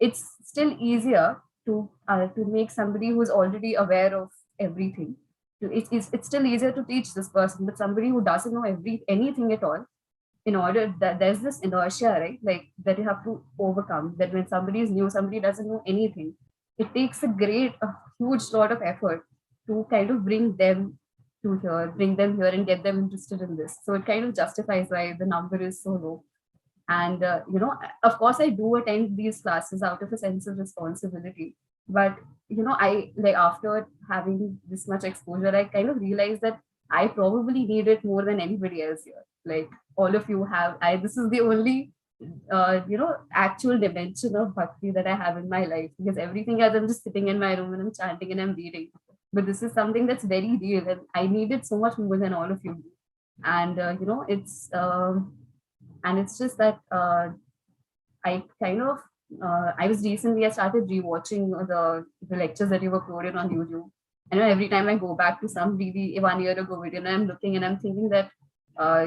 it's still easier to make somebody who's already aware of everything. It's still easier to teach this person, but somebody who doesn't know anything at all, in order that there's this inertia, right? Like that you have to overcome. That when somebody is new, somebody doesn't know anything, it takes a huge lot of effort to kind of bring them here and get them interested in this. So it kind of justifies why the number is so low. And you know, of course, I do attend these classes out of a sense of responsibility. But you know, I like after having this much exposure, I kind of realized that I probably need it more than anybody else here. Like all of you have. This is the only you know, actual dimension of bhakti that I have in my life, because everything else I'm just sitting in my room and I'm chanting and I'm reading. But this is something that's very real, and I need it so much more than all of you. And you know, it's just that I kind of I started rewatching the lectures that you've uploaded on YouTube. And every time I go back to some really 1 year ago video, and I'm looking and I'm thinking that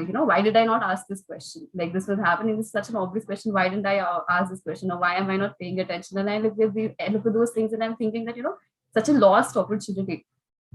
you know, why did I not ask this question? Like this was happening, this is such an obvious question. Why didn't I ask this question? Or why am I not paying attention? And I look at those things and I'm thinking that, you know, such a lost opportunity.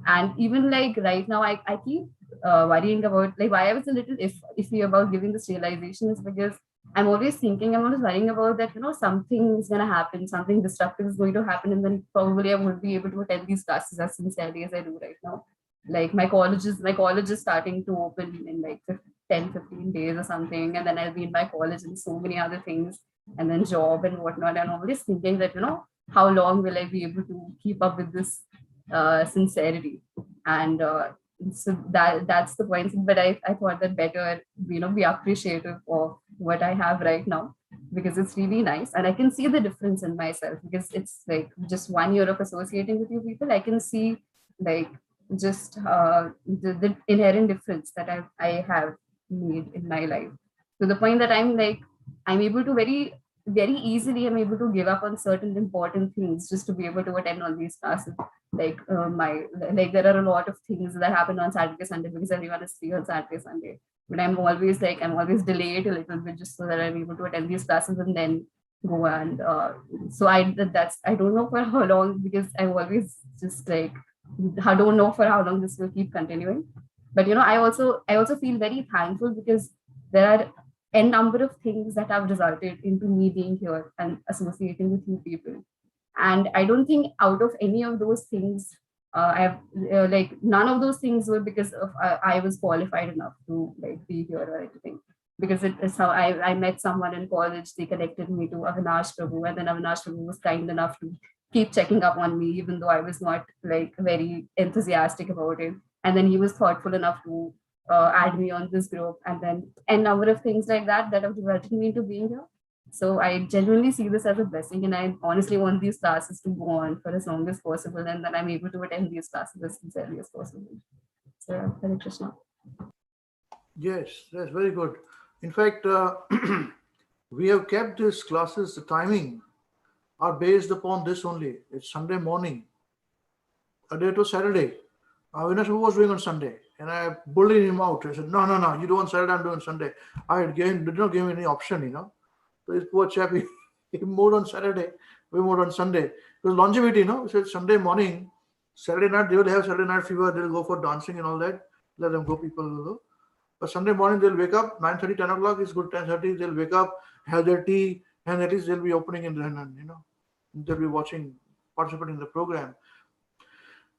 And even like right now, I keep worrying about like why I was a little iffy about giving this realization is because I'm always worrying about that, you know, something is going to happen, something disruptive is going to happen, and then probably I won't be able to attend these classes as sincerely as I do right now. Like my college is starting to open in like 10-15 days or something, and then I'll be in my college and so many other things. and then job and whatnot. And always thinking that, how long will I be able to keep up with this sincerity? And so that's the point. But I thought that better, be appreciative of what I have right now, because it's really nice. And I can see the difference in myself, because it's like just 1 year of associating with you people. I can see like just the inherent difference that I have made in my life, to the point that I'm able to very easily, I'm able to give up on certain important things just to be able to attend all these classes. There are a lot of things that happen on Saturday, Sunday, because everyone is free on Saturday, Sunday. But I'm always delayed a little bit just so that I'm able to attend these classes and then go. And so I don't know for how long, because I'm always just I don't know for how long this will keep continuing. But I also feel very thankful, because there are a number of things that have resulted into me being here and associating with you people. And I don't think out of any of those things, none of those things were because of I was qualified enough to be here or anything. Because it is how I met someone in college. They connected me to Avinash Prabhu, and then Avinash Prabhu was kind enough to keep checking up on me, even though I was not very enthusiastic about it. And then he was thoughtful enough to add me on this group, and then a number of things like that have resulted me into being here. So I genuinely see this as a blessing, and I honestly want these classes to go on for as long as possible, and then I'm able to attend these classes as sincerely as possible. So Hare Krishna. Yes, that's very good. In fact, we have kept these classes, the timing are based upon this only. It's Sunday morning. A day to Saturday. Avinash was doing on Sunday, and I bullied him out. I said, no, you do on Saturday, I'm doing Sunday. Did not give him any option, So this poor chap, he moved on Saturday, we moved on Sunday. It was longevity, He said Sunday morning, Saturday night, they will have Saturday night fever, they'll go for dancing and all that. Let them go, people will go. But Sunday morning, they'll wake up, 9:30, 10 o'clock, it's good, 10:30, they'll wake up, have their tea, and at least they'll be opening and they'll be watching, participating in the program.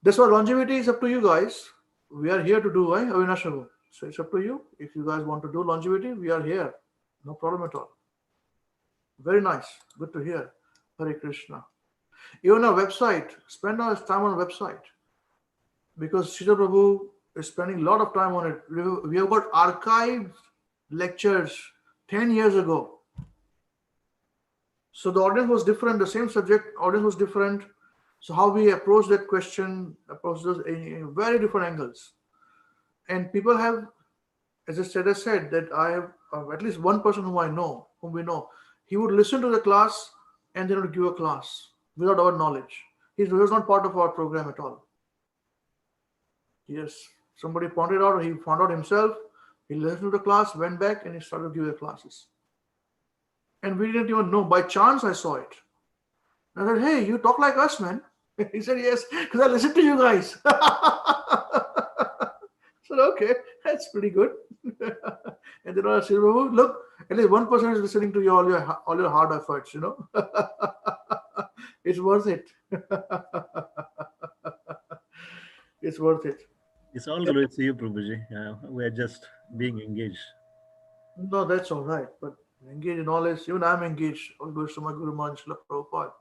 That's why longevity is up to you guys. We are here to do, Avinash Prabhu. So it's up to you. If you guys want to do longevity, we are here. No problem at all. Very nice. Good to hear. Hare Krishna. Even our website, spend our time on our website. Because Srila Prabhu is spending a lot of time on it. We have got archived lectures 10 years ago. So the audience was different, the same subject, audience was different. So how we approach that question, approach those in very different angles. And people have, as I said, that I have at least one person whom we know, he would listen to the class and then would give a class without our knowledge. He was not part of our program at all. Yes, somebody pointed out, he found out himself, he listened to the class, went back, and he started giving the classes. And we didn't even know. By chance, I saw it. I said, hey, you talk like us, man. He said, yes, because I listened to you guys. I said, okay, that's pretty good. And then I said, look, at least one person is listening to all your hard efforts, It's worth it. It's worth it. It's all good to see you, Prabhuji. We are just being engaged. No, that's all right. But engaged in all this, even I'm engaged. All goes to my Guru Maharaj Srila Prabhupada.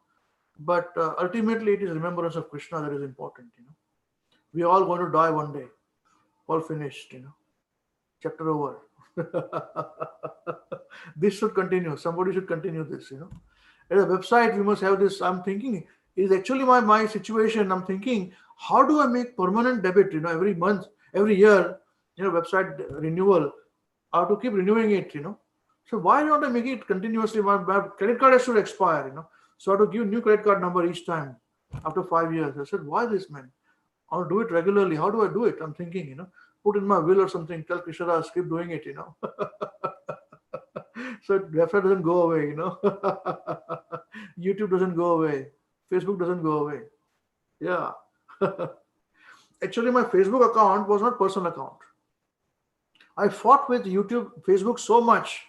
But ultimately, it is remembrance of Krishna that is important. We are all going to die one day. All finished. Chapter over. This should continue. Somebody should continue this. At a website, we must have this. I'm thinking, is actually my situation. I'm thinking, how do I make permanent debit? Every month, every year, website renewal. I have to keep renewing it. So why not I make it continuously? My credit card has to expire. So I have to give new credit card number each time after 5 years. I said, why this, man? I'll do it regularly. How do I do it? I'm thinking, put in my will or something. Tell Krishna, keep doing it. So website doesn't go away. YouTube doesn't go away. Facebook doesn't go away. Yeah. Actually, my Facebook account was not personal account. I fought with YouTube, Facebook so much.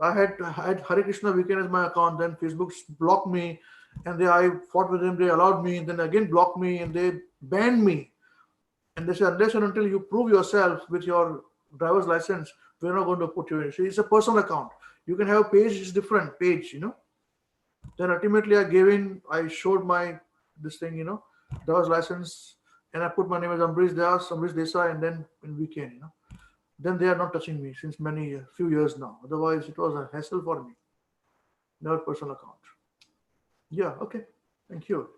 I had Hare Krishna WECAN as my account, then Facebook blocked me, and I fought with them, they allowed me, and then again blocked me, and they banned me. And they said, unless and until you prove yourself with your driver's license, we're not going to put you in. So it's a personal account. You can have a page is different page, Then ultimately I showed my this thing, that was license, and I put my name as Ambrish Das, Ambrish Desai, and then in WECAN, Then they are not touching me since few years now. Otherwise, it was a hassle for me. Never personal account. Yeah, okay. Thank you.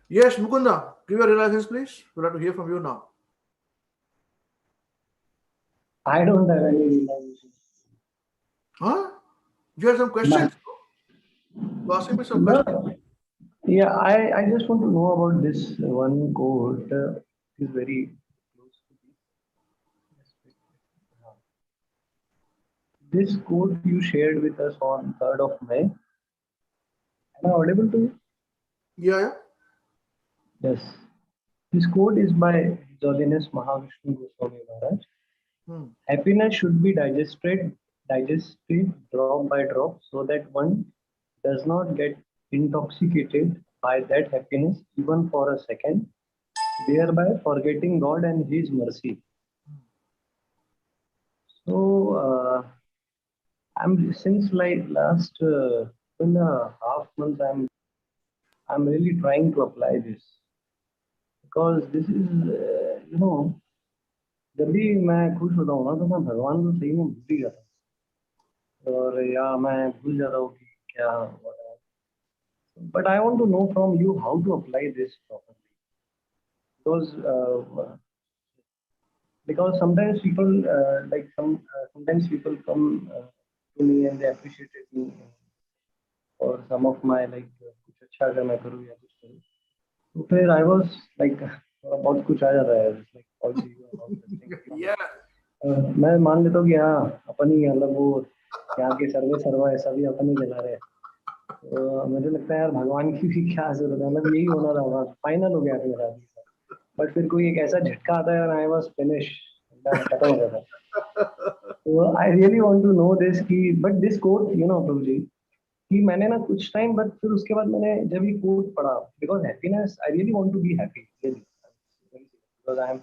Yes, Mukunda, give your realizations, please. We'd like to hear from you now. I don't have any realization. Huh? You have some questions? You asking me some questions? No. Yeah, I just want to know about this one quote. Is very close to this quote you shared with us on 3rd of May. Am I audible to you? Yeah. Yes. This quote is by His Holiness Mahavishnu Goswami Maharaj. Happiness should be digested drop by drop so that one does not get intoxicated by that happiness even for a second, thereby forgetting God and His mercy. So I'm since like last 2.5 months I'm really trying to apply this because this is जब भी मैं खुश होता हूँ ना तो मैं भगवान को सही में भूल ही जाता हूँ और या मैं भूल जाता हूँ कि क्या but I want to know from you how to apply this properly because sometimes people sometimes people come to me and they appreciated me or some of my कुछ अच्छा अगर मैं करूँ या कुछ करूँ तो फिर I was like बहुत कुछ आ जाता है like all yeah. मैं मान लेता हूँ कि हाँ अपन ही मतलब वो यहाँ के सर्वे ऐसा भी अपन ही चला रहे हैं तो मुझे लगता है यार भगवान की भी क्या जरूरत है मतलब यही होना था फाइनल हो गया मेरा बट फिर कोई एक ऐसा झटका आता है और आई वाज फिनिश खत्म हो गया तो I really want to know this कि but this quote Prabhu ji कि मैंने ना कुछ टाइम बट फिर उसके बाद मैंने जब ये कोट पढ़ा because happiness I really want to be happy because I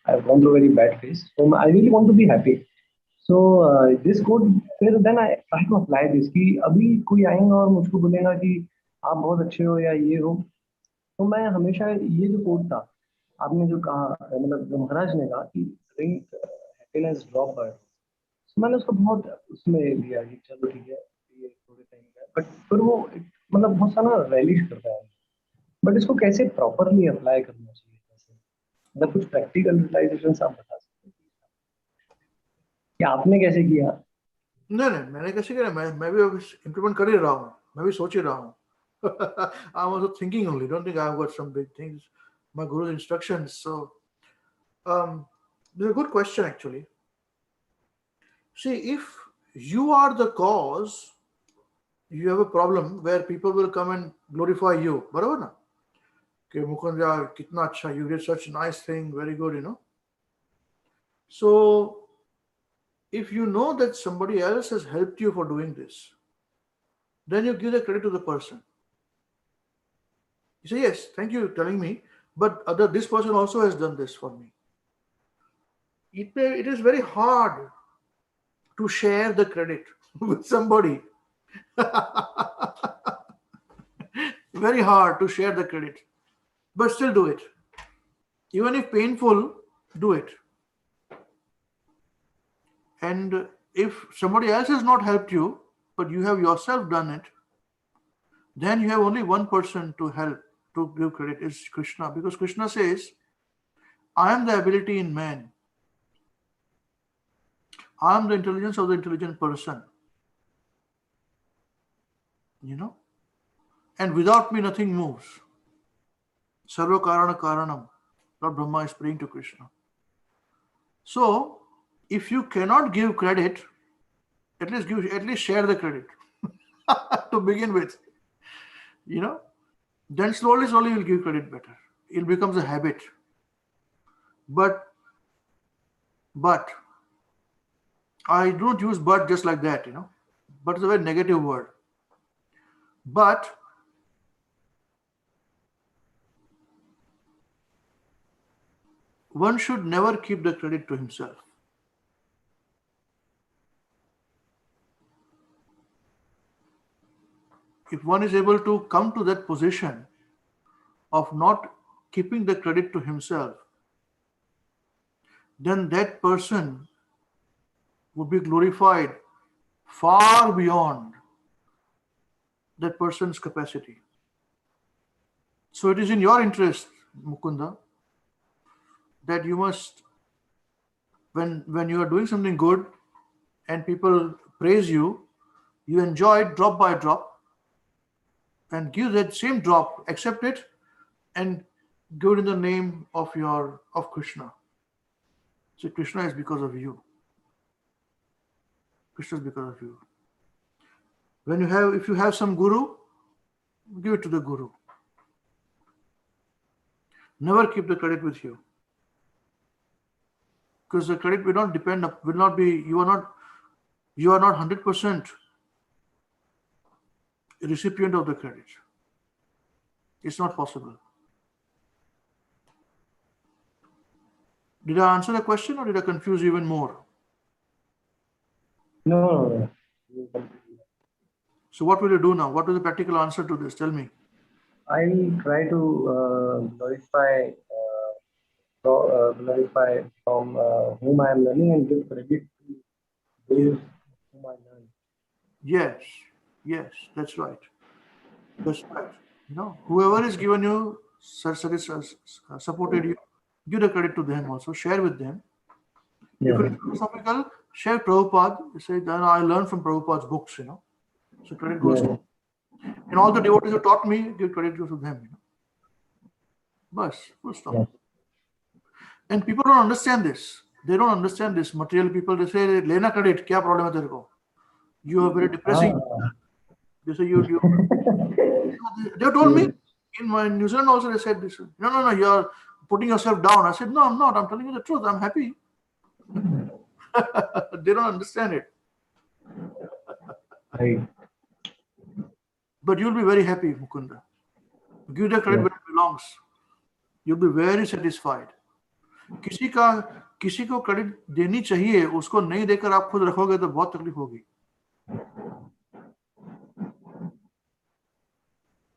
have gone through very bad phase so I really want to be happy so this quote फिर then I try to apply this कि अभी कोई आएगा और मुझको बोलेगा कि आप बहुत अच्छे हो या ये हो तो मैं हमेशा ये जो कोट था आपने जो कहा मतलब जो महाराज ने कहा कि ड्रिंक हैप्पीनेस ड्रॉप बाय मैंने उसको बहुत उसमें लिया कि चलो ठीक है ये थोड़े टाइम का बट फिर वो मतलब बहुत सारा रैलिश करता है बट इसको कैसे प्रॉपरली अप्लाई करना चाहिए मतलब कुछ प्रैक्टिकल रियलाइजेशंस आप बता सकते हैं कि आपने कैसे किया नहीं मैंने कैसे किया मैं भी इम्प्लीमेंट कर ही रहा हूँ मैं भी सोच ही रहा हूँ I'm also thinking only. Don't think I've got some big things. My guru's instructions. So, this is a good question actually. See, if you are the cause, you have a problem where people will come and glorify you. बराबर ना? कि मुकुंद यार कितना अच्छा, you did such a nice thing, very good, So, if you know that somebody else has helped you for doing this, then you give the credit to the person. You say, yes, thank you for telling me, but this person also has done this for me. It is very hard to share the credit with somebody. Very hard to share the credit, but still do it. Even if painful, do it. And if somebody else has not helped you, but you have yourself done it, then you have only one person to help, to give credit, is Krishna. Because Krishna says, I am the ability in man. I am the intelligence of the intelligent person. And without me, nothing moves. Sarva Karana Karanam. Lord Brahma is praying to Krishna. So, if you cannot give credit, at least share the credit to begin with. Then slowly you'll give credit better. It becomes a habit. But I don't use but just like that, But it's a very negative word. But one should never keep the credit to himself. if one is able to come to that position of not keeping the credit to himself, then that person would be glorified far beyond that person's capacity. So it is in your interest, Mukunda, that you must, when you are doing something good and people praise you, you enjoy it drop by drop and give that same drop, accept it and give it in the name of Krishna. So Krishna is because of you. Krishna is because of you. If you have some guru, give it to the guru. Never keep the credit with you. Because the credit will not be, you are not 100% recipient of the credit. It's not possible. Did I answer the question or did I confuse you even more? No. So what will you do now? What is the practical answer to this? Tell me. I will try to glorify from whom I am learning and give credit to those whom I learn. Yes, that's right. That's right. Whoever has given you, supported you, give the credit to them also. Share with them. Yeah. If it is philosophical, share Prabhupada. You say, then I learned from Prabhupada's books, So credit goes to them. And all the devotees who taught me, give credit to them, Bas, full stop. Yeah. And people don't understand this. They don't understand this. Material people, they say, Lena credit, kya problem hai tere ko? You are very depressing. They say, they told me in New Zealand also, they said this. No, you are putting yourself down. I said, no, I'm not. I'm telling you the truth. I'm happy. They don't understand it. Right. But you'll be very happy, Mukunda. Give the credit where it belongs. You'll be very satisfied. किसी को credit देनी चाहिए, उसको नहीं देकर आप खुद रखोगे तो बहुत तकलीफ होगी.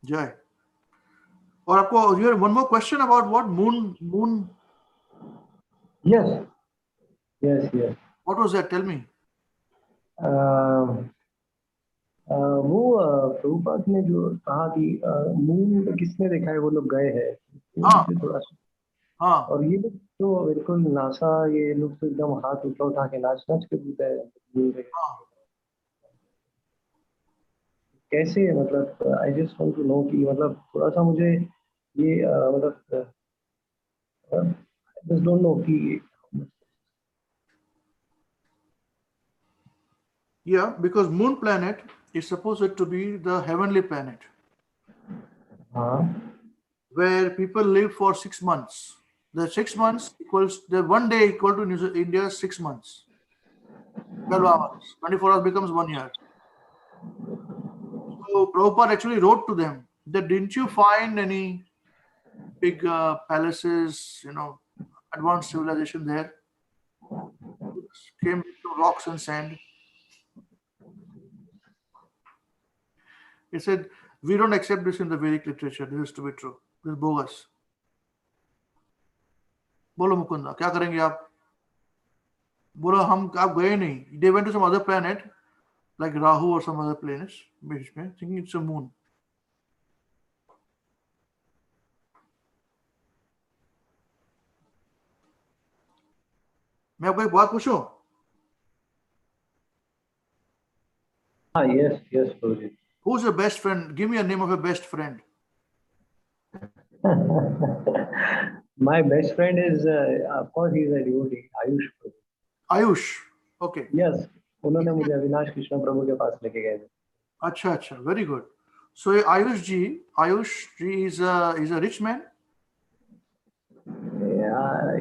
जय. और आपको, you have one more question about what? Moon. Yes. What was that? Tell me. वो प्रभुपाद ने जो कहा कि मून किसने देखा है, वो लोग गए हैं. थोड़ा सा. और ये लोग तो बिल्कुल नासा, ये लोग तो एकदम हाथ उठा के नाच के पूछते हैं. कैसे, मतलब I just want to know कि मतलब थोड़ा सा मुझे ये मतलब जस्ट डोंट नो कि. Yeah, because moon planet is supposed to be the heavenly planet, where people live for 6 months. The 6 months equals, the 1 day equal to India's 6 months. 12 hours. 24 hours becomes 1 year. So Prabhupada actually wrote to them that didn't you find any big palaces, advanced civilization there? Came to rocks and sand. He said, we don't accept this in the Vedic literature. This is to be true. This is bogus. बोलो मुकुंदा, क्या करेंगे आप? बोलो आप गए नहीं. They went to some other planet, like Rahu or some other planets, thinking it's a moon. मैं आपको एक बात पूछूं? Yes, Prabhuji. Who's your best friend? Give me a name of your best friend. My best friend is, of course, he's a devotee, Ayush. Ayush, okay. Yes, उन्होंने मुझे अविनाश कृष्ण प्रभु के पास लेके गए थे. अच्छा, very good. So Ayush ji is a rich man?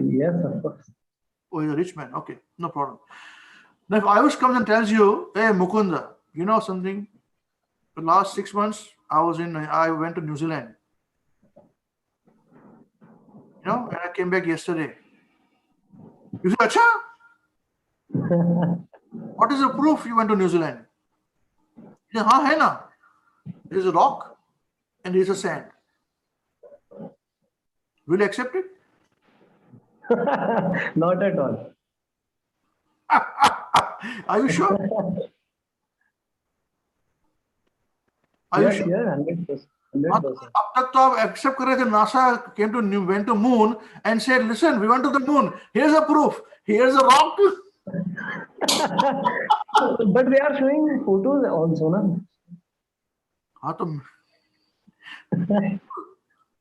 Yes, of course. Oh, he's a rich man. Okay, no problem. Now, if Ayush comes and tells you, hey, Mukunda, you know something? The last 6 months, I went to New Zealand. And I came back yesterday. You say, Acha? What is the proof you went to New Zealand? You say, हाँ है ना. There is a rock and there is a sand. Will you accept it? Not at all. Are you sure? Are you Yes, sure? yeah, 100%. 100%. अब तक तो आप accept कर रहे थे. NASA went to moon and said, listen, we went to the moon. Here's a proof. Here's a rock. But they are showing photos also, na? हाँ तो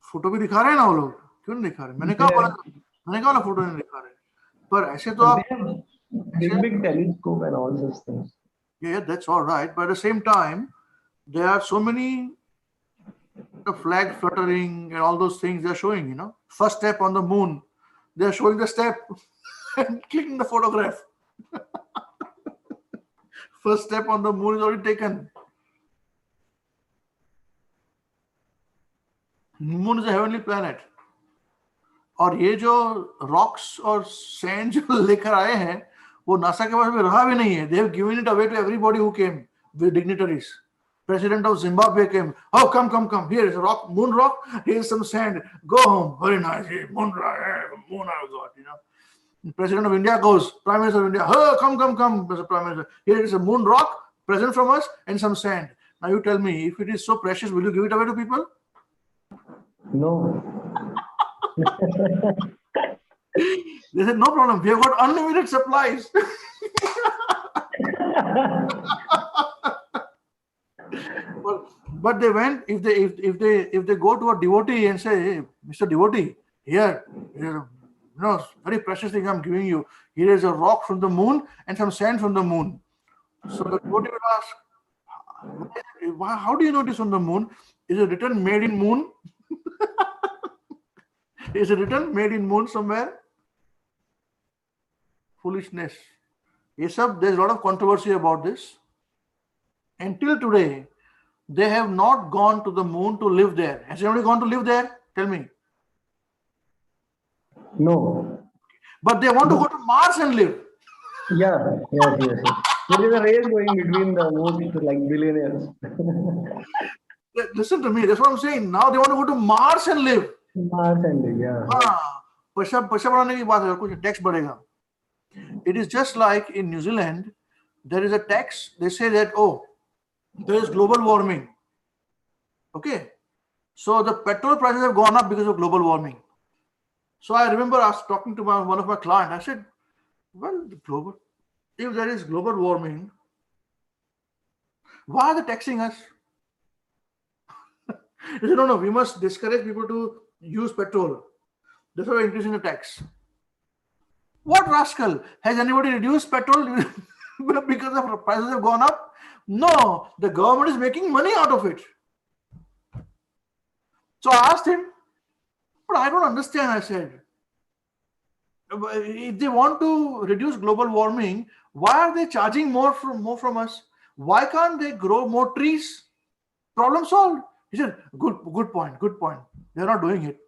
photo भी दिखा रहे हैं ना वो लोग. क्यों नहीं दिखा रहे? मैंने कहा फोटो नहीं दिखा रहे. पर ऐसे तो आप They have big telescope and all those things. Yeah, that's all right. But at the same time, there are so many flag fluttering and all those things they're showing, you know. First step on the moon, they're showing the step and clicking the photograph. First step on the moon is already taken. Moon is a heavenly planet. और ये जो rocks और sand जो लेकर आए हैं वो NASA के पास में रहा भी नहीं है. They have given it away to everybody who came with dignitaries. President of Zimbabwe came. Oh, come. Here is a rock, moon rock. Here is some sand. Go home. Very nice. Here, moon rock. Moon I've got, you know. President of India goes. Prime Minister of India. Oh, come, Mr. Prime Minister. Here is a moon rock, present from us, and some sand. Now you tell me, if it is so precious, will you give it away to people? No. They said, no problem. We have got unlimited supplies. But they went, if they go to a devotee and say, hey, Mr. Devotee, here, very precious thing I'm giving you. Here is a rock from the moon and some sand from the moon. So the devotee will ask, how do you know it is from the moon? Is it written made in moon? Is it written made in moon somewhere? Foolishness. Yes, sir, there's a lot of controversy about this. Until today, they have not gone to the moon to live there. Has anybody gone to live there? Tell me. No. But they want to go to Mars and live. Yeah, yes. There is a race going between the most like billionaires. Listen to me. That's what I'm saying. Now they want to go to Mars and live. Mars and live, yeah. पैसा बढ़ाने की बात है. कुछ tax बढ़ेगा. It is just like in New Zealand, there is a tax. They say that, oh, there is global warming. Okay. So the petrol prices have gone up because of global warming. So I remember I was talking to one of my clients. I said, well, if there is global warming, why are they taxing us? They said, no, we must discourage people to use petrol. That's why we're increasing the tax. What rascal? Has anybody reduced petrol because the prices have gone up? No, the government is making money out of it. So I asked him, but I don't understand, I said. If they want to reduce global warming, why are they charging more from us? Why can't they grow more trees? Problem solved. He said, good point. They're not doing it.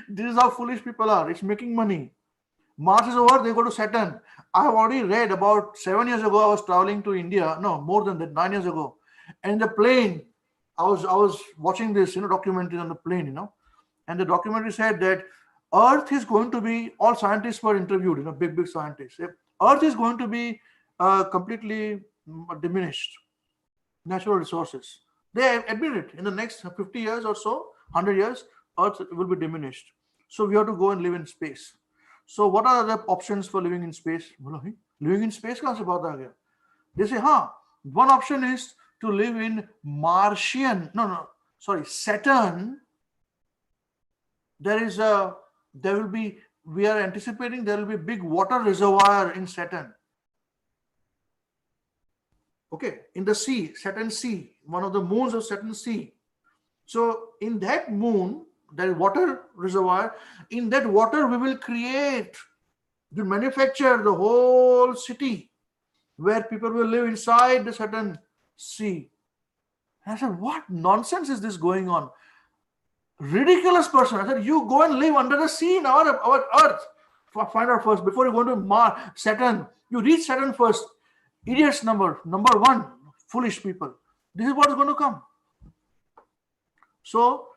This is how foolish people are. It's making money. Mars is over, they go to Saturn. I have already read about 7 years ago, I was traveling to India. No, more than that, 9 years ago. And the plane, I was watching this, documentary on the plane, and the documentary said that Earth is going to be, all scientists were interviewed, big scientists. Earth is going to be completely diminished. Natural resources. They admit it. In the next 50 years or so, 100 years, Earth will be diminished. So we have to go and live in space. So what are the options for living in space? Living in space, kahan se baat aa gaya? They say, one option is to live in Saturn. We are anticipating there will be big water reservoir in Saturn. Okay, in the sea, Saturn Sea, one of the moons of Saturn Sea. So in that moon, there is water reservoir. In that water, we will manufacture the whole city where people will live inside the Saturn Sea. And I said, what nonsense is this going on? Ridiculous person. I said, you go and live under the sea in our Earth. Find out first before you go to Mars, Saturn. You reach Saturn first. Idiots number one. Foolish people. This is what is going to come. So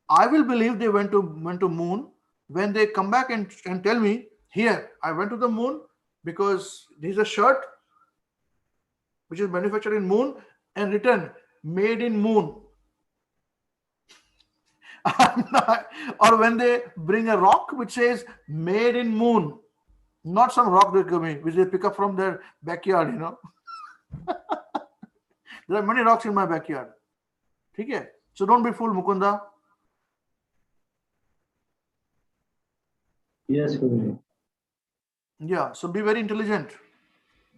I will believe they went to moon when they come back and tell me, here, I went to the moon because this is a shirt which is manufactured in moon and written made in moon. Or when they bring a rock which says made in moon, not some rock which they pick up from their backyard, you know. There are many rocks in my backyard. Okay? So don't be fooled, Mukunda. Yes, Guruji. Yeah, so be very intelligent.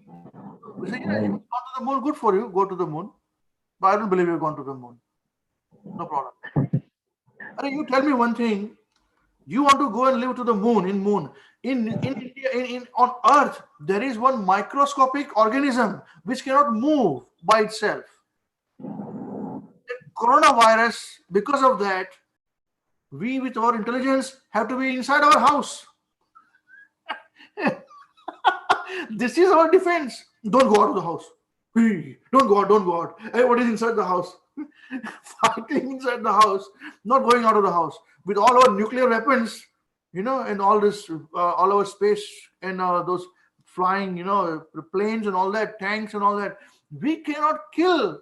You say, yeah, if you've gone to the moon, good for you, go to the moon. But I don't believe you've gone to the moon. No problem. You tell me one thing. You want to go and live to the moon, in India, on Earth, there is one microscopic organism which cannot move by itself. The coronavirus, because of that, we with our intelligence have to be inside our house. This is our defense. Don't go out of the house. Don't go out. Everybody is inside the house. Fighting inside the house, not going out of the house. With all our nuclear weapons, you know, and all this, all our space and those flying, you know, planes and all that, tanks and all that, we cannot kill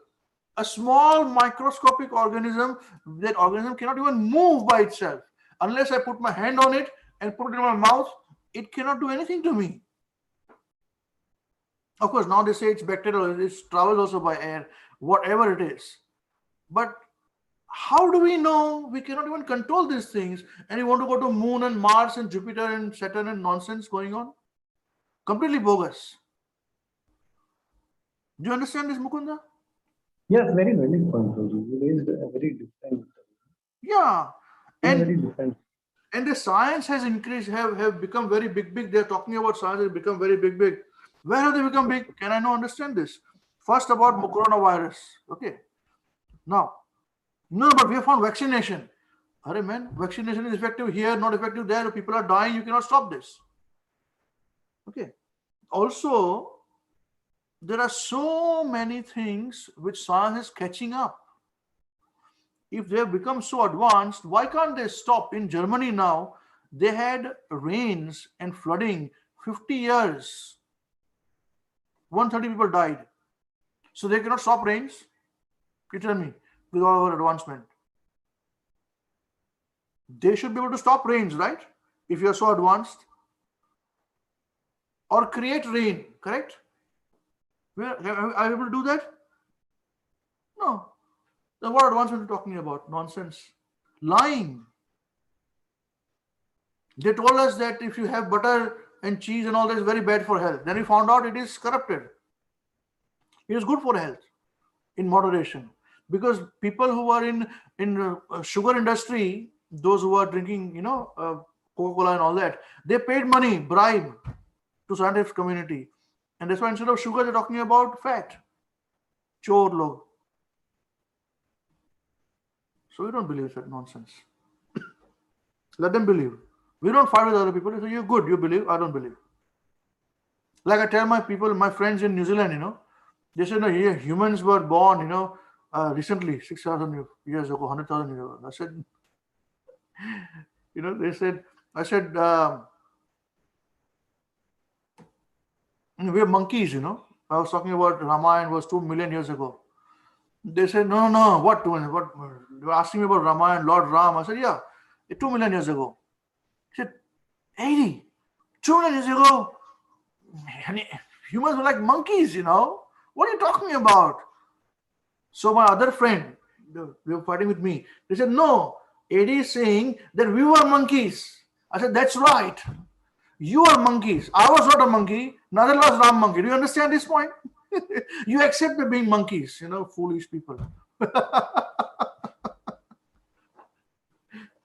a small microscopic organism. That organism cannot even move by itself. Unless I put my hand on it and put it in my mouth, it cannot do anything to me. Of course, now they say it's bacterial, it travels also by air, whatever it is. But how do we know? We cannot even control these things. And you want to go to moon and Mars and Jupiter and Saturn and nonsense going on? Completely bogus. Do you understand this, Mukunda? Yes, very valid point, Guruji. You raised a very different. Yeah. Very different. And the science has increased, have become very big. They're talking about science has become very big. Where have they become big? Can I now understand this? First about coronavirus. Okay. Now, no, but we have found vaccination. Hare man, vaccination is effective here, not effective there. People are dying. You cannot stop this. Okay. Also, there are so many things which science is catching up. If they have become so advanced, why can't they stop? In Germany now, they had rains and flooding 50 years. 130 people died. So they cannot stop rains? You tell me, with all our advancement. They should be able to stop rains, right? If you are so advanced. Or create rain, correct? Are you able to do that? No. Then what advancement are you talking about? Nonsense. Lying. They told us that if you have butter and cheese and all that is very bad for health. Then we found out it is corrupted. It is good for health in moderation. Because people who are in sugar industry, those who are drinking, you know, Coca-Cola and all that, they paid money, bribe to scientific community. And that's why instead of sugar, they're talking about fat. Chor log. So we don't believe that nonsense. Let them believe. We don't fight with other people. They say, you're good, you believe, I don't believe. Like I tell my people, my friends in New Zealand, you know, they say, no, humans were born, you know, recently, 6,000 years ago, 100,000 years ago. I said, you know, they said, I said, we are monkeys, you know. I was talking about Ramayana was 2 million years ago. They said, no, what 2 million? What? They were asking me about Ramayana, Lord Ram. I said, yeah, 2 million years ago. He said, 80, 2 million years ago. Humans were like monkeys, you know. What are you talking about? So my other friend, they were fighting with me. They said, no, Eddie is saying that we were monkeys. I said, that's right. You are monkeys. I was not a monkey. Neither was Ram monkey. Do you understand this point? You accept being monkeys, you know, foolish people.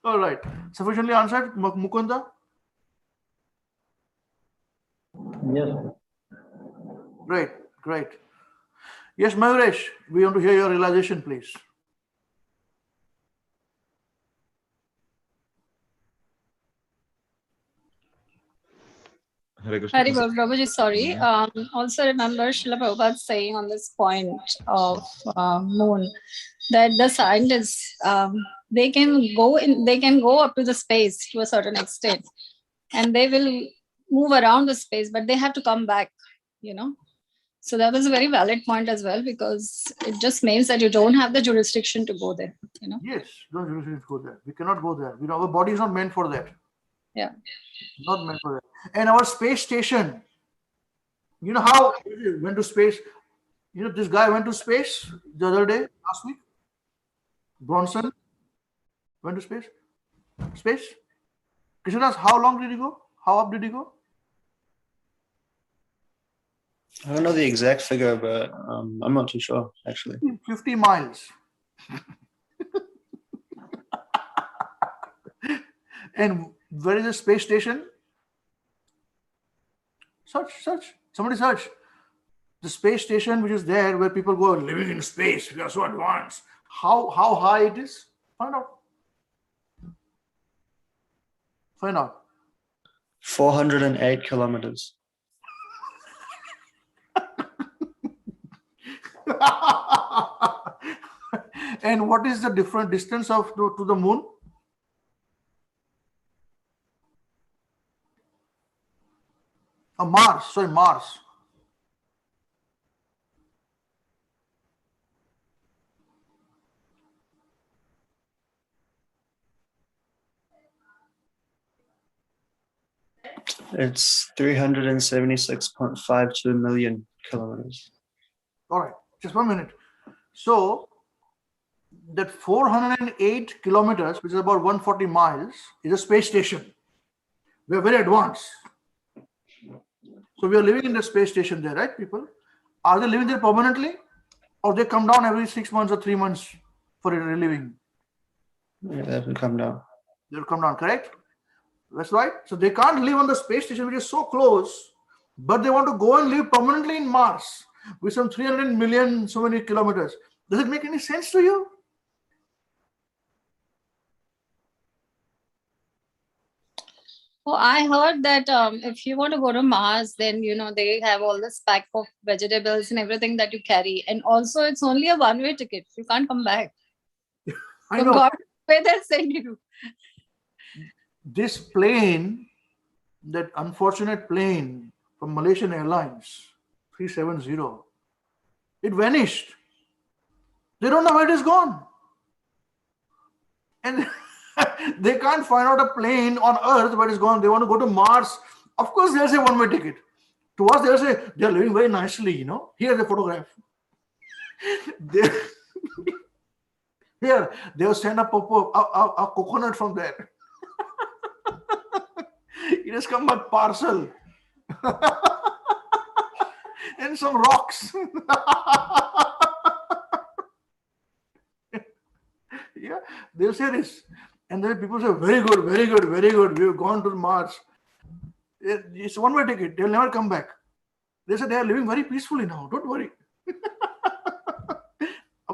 All right. Sufficiently answered, Mukunda? Yes. Great. Yes, Mayuresh, we want to hear your realization, please. Hare Krishna. Haribol, Prabhuji, sorry. Also remember Srila Prabhupada saying on this point of moon that the scientists they can go up to the space to a certain extent, and they will move around the space, but they have to come back. So that was a very valid point as well, because it just means that you don't have the jurisdiction to go there. Yes, don't jurisdiction to go there. We cannot go there. Our body is not meant for that. Yeah. Not meant for that. And our space station, how we went to space? This guy went to space the other day, last week. Bronson went to space. Krishnadas, how long did he go? How up did he go? I don't know the exact figure, but I'm not too sure, actually. 50 miles. And where is the space station? Search. Somebody search. The space station which is there where people go living in space. We are so advanced. How high it is? Find out. 408 kilometers. And what is the different distance to the moon? Mars. It's 376.52 million kilometers. All right, just 1 minute. So that 408 kilometers, which is about 140 miles, is a space station. We are very advanced. So we are living in the space station there, right, people? Are they living there permanently? Or they come down every 6 months or 3 months for a living? Yeah, they have to come down. They'll come down, correct? That's right. So they can't live on the space station, which is so close, but they want to go and live permanently in Mars with some 300 million, so many kilometers. Does it make any sense to you? Oh, I heard that if you want to go to Mars, then they have all this pack of vegetables and everything that you carry, and also it's only a one-way ticket. You can't come back. I know. God, where they'll send you. This plane, that unfortunate plane from Malaysian Airlines, 370, it vanished. They don't know where it is gone. And they can't find out a plane on Earth where it's gone. They want to go to Mars. Of course, they'll say one-way ticket. To us, they'll say they're living very nicely, Here's the photograph. Here, they'll send a coconut from there. It has come by parcel. And some rocks. Yeah, they'll say this. And then people say, very good. We've gone to Mars. It's one-way ticket. They'll never come back. They said they are living very peacefully now. Don't worry.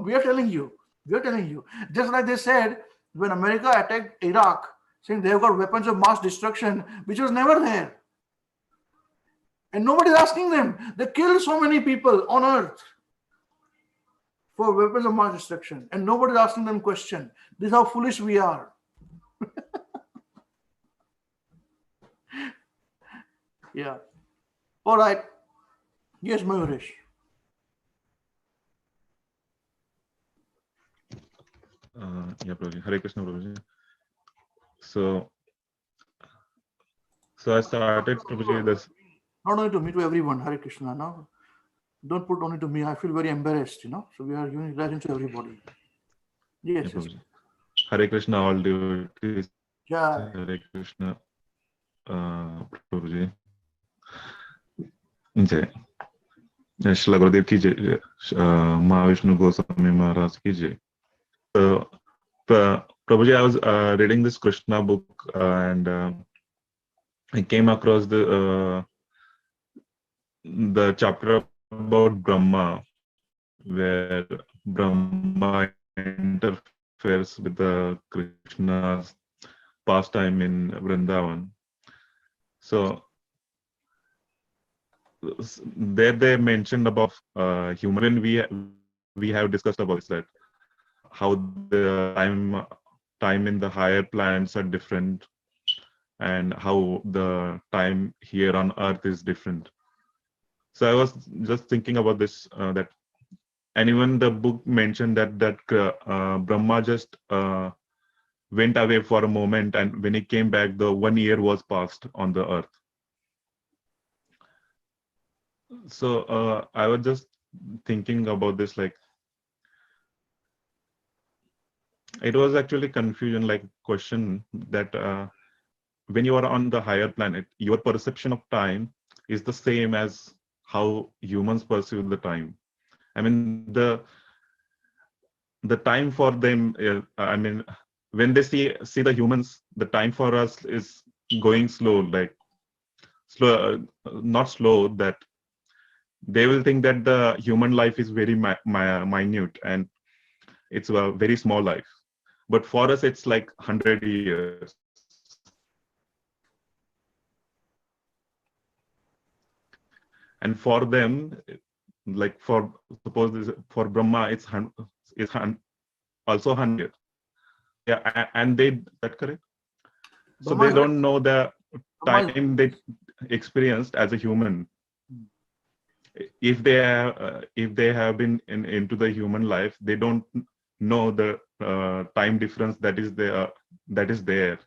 We are telling you. Just like they said when America attacked Iraq, saying they've got weapons of mass destruction, which was never there. And nobody's asking them. They killed so many people on Earth for weapons of mass destruction. And nobody's asking them question. This is how foolish we are. Yeah. All right. Yes, Mayuresh. Yeah, Prabhuji. Hare Krishna, Prabhuji. So I started, Prabhuji, this. Not only to me, to everyone. Hare Krishna. No, don't put only to me. I feel very embarrassed, So we are giving guidance to everybody. Yes. Yeah, Hare Krishna, all devotees. Yeah. Hare Krishna, Prabhuji. Jai. Shri Gurudev ki jai. Mahavishnu Goswami Maharaj ki jai. So, Prabhuji, I was reading this Krishna book and I came across the chapter about Brahma, where Brahma interferes with the Krishna's pastime in Vrindavan. So there they mentioned about human. We have discussed about this, that how the time in the higher planets are different, and how the time here on Earth is different. So I was just thinking about this, that, and even the book mentioned that Brahma just went away for a moment, and when he came back, the 1 year was passed on the Earth. So I was just thinking about this, like, it was actually confusion, like question that when you are on the higher planet, your perception of time is the same as how humans perceive the time. I mean, the time for them, I mean, when they see the humans, the time for us is going slow, like slow, not slow, that they will think that the human life is very minute and it's a very small life. But for us, it's like 100 years. And for them, like for suppose for Brahma, it's also 100. Yeah, and that correct? So Brahma they is don't know the Brahma is- time they experienced as a human. If they have been into the human life, they don't know the time difference that is there.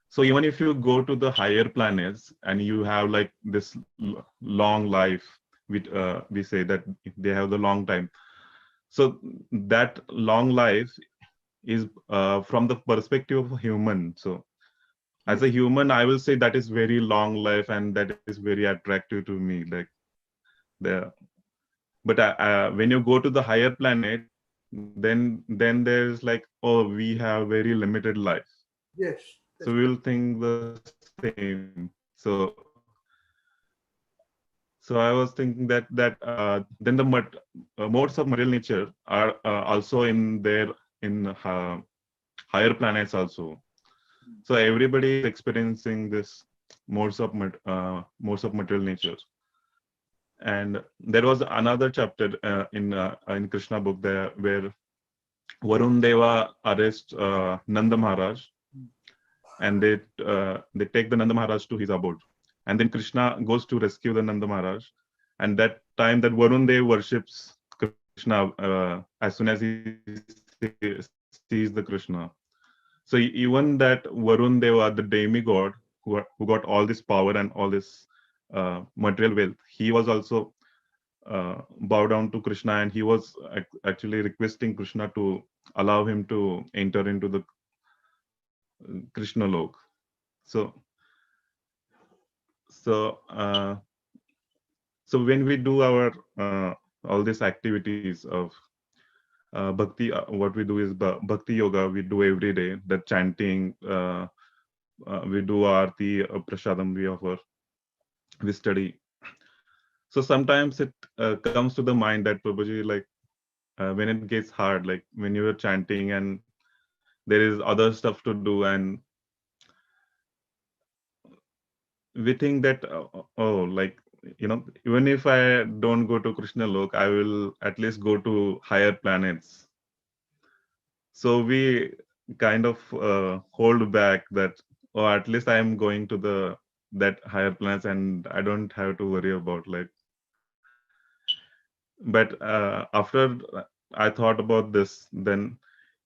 So even if you go to the higher planets and you have like this long life, we say that they have the long time. So that long life is from the perspective of a human. So as a human, I will say that is very long life, and that is very attractive to me. Like but when you go to the higher planet, then there's like, oh, we have very limited life. yes. So we will think the same. So I was thinking that then the modes of material nature are also in there in higher planets also. So everybody is experiencing this modes of material nature. And there was another chapter in Krishna book there where Varun Deva arrests Nanda Maharaj, and they take the Nanda Maharaj to his abode, and then Krishna goes to rescue the Nanda Maharaj, and that time that Varun Dev worships Krishna as soon as he sees the Krishna. So even that Varun Deva, the demigod who got all this power and all this material wealth, he was also bow down to Krishna, and he was actually requesting Krishna to allow him to enter into the Krishna lok. So when we do our all these activities of bhakti, what we do is bhakti yoga. We do every day, the chanting, we do aarti, prasadam we offer, we study. So sometimes it comes to the mind that Prabhuji, like when it gets hard, like when you are chanting and there is other stuff to do, and we think that like, you know, even if I don't go to Krishna lok, I will at least go to higher planets. So we kind of hold back that, or at least I am going to that higher planets, and I don't have to worry about like. But after I thought about this, then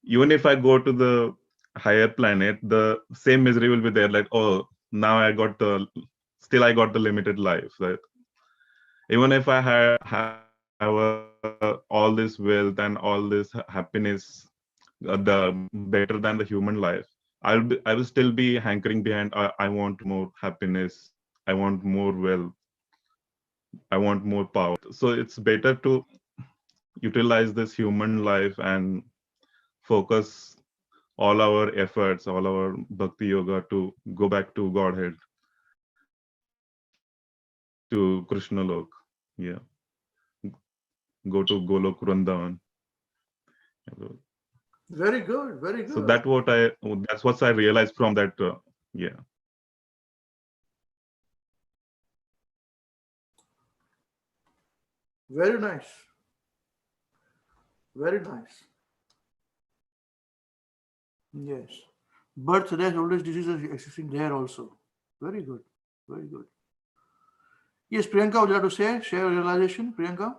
even if I go to the higher planet, the same misery will be there. Like, oh, now I got the limited life. Right? Even if I have all this wealth and all this happiness, the better than the human life, I will still be hankering behind. I want more happiness. I want more wealth. I want more power. So it's better to utilize this human life and focus all our efforts, all our bhakti yoga to go back to Godhead, to Krishna lok. Yeah. Go to Golok Vrindavan. Very good, very good. So that's what I realized from that. Yeah. Very nice. Very nice. Yes. Birth, death, old age diseases existing there also. Very good. Very good. Yes, Priyanka, would you like to share your realization, Priyanka?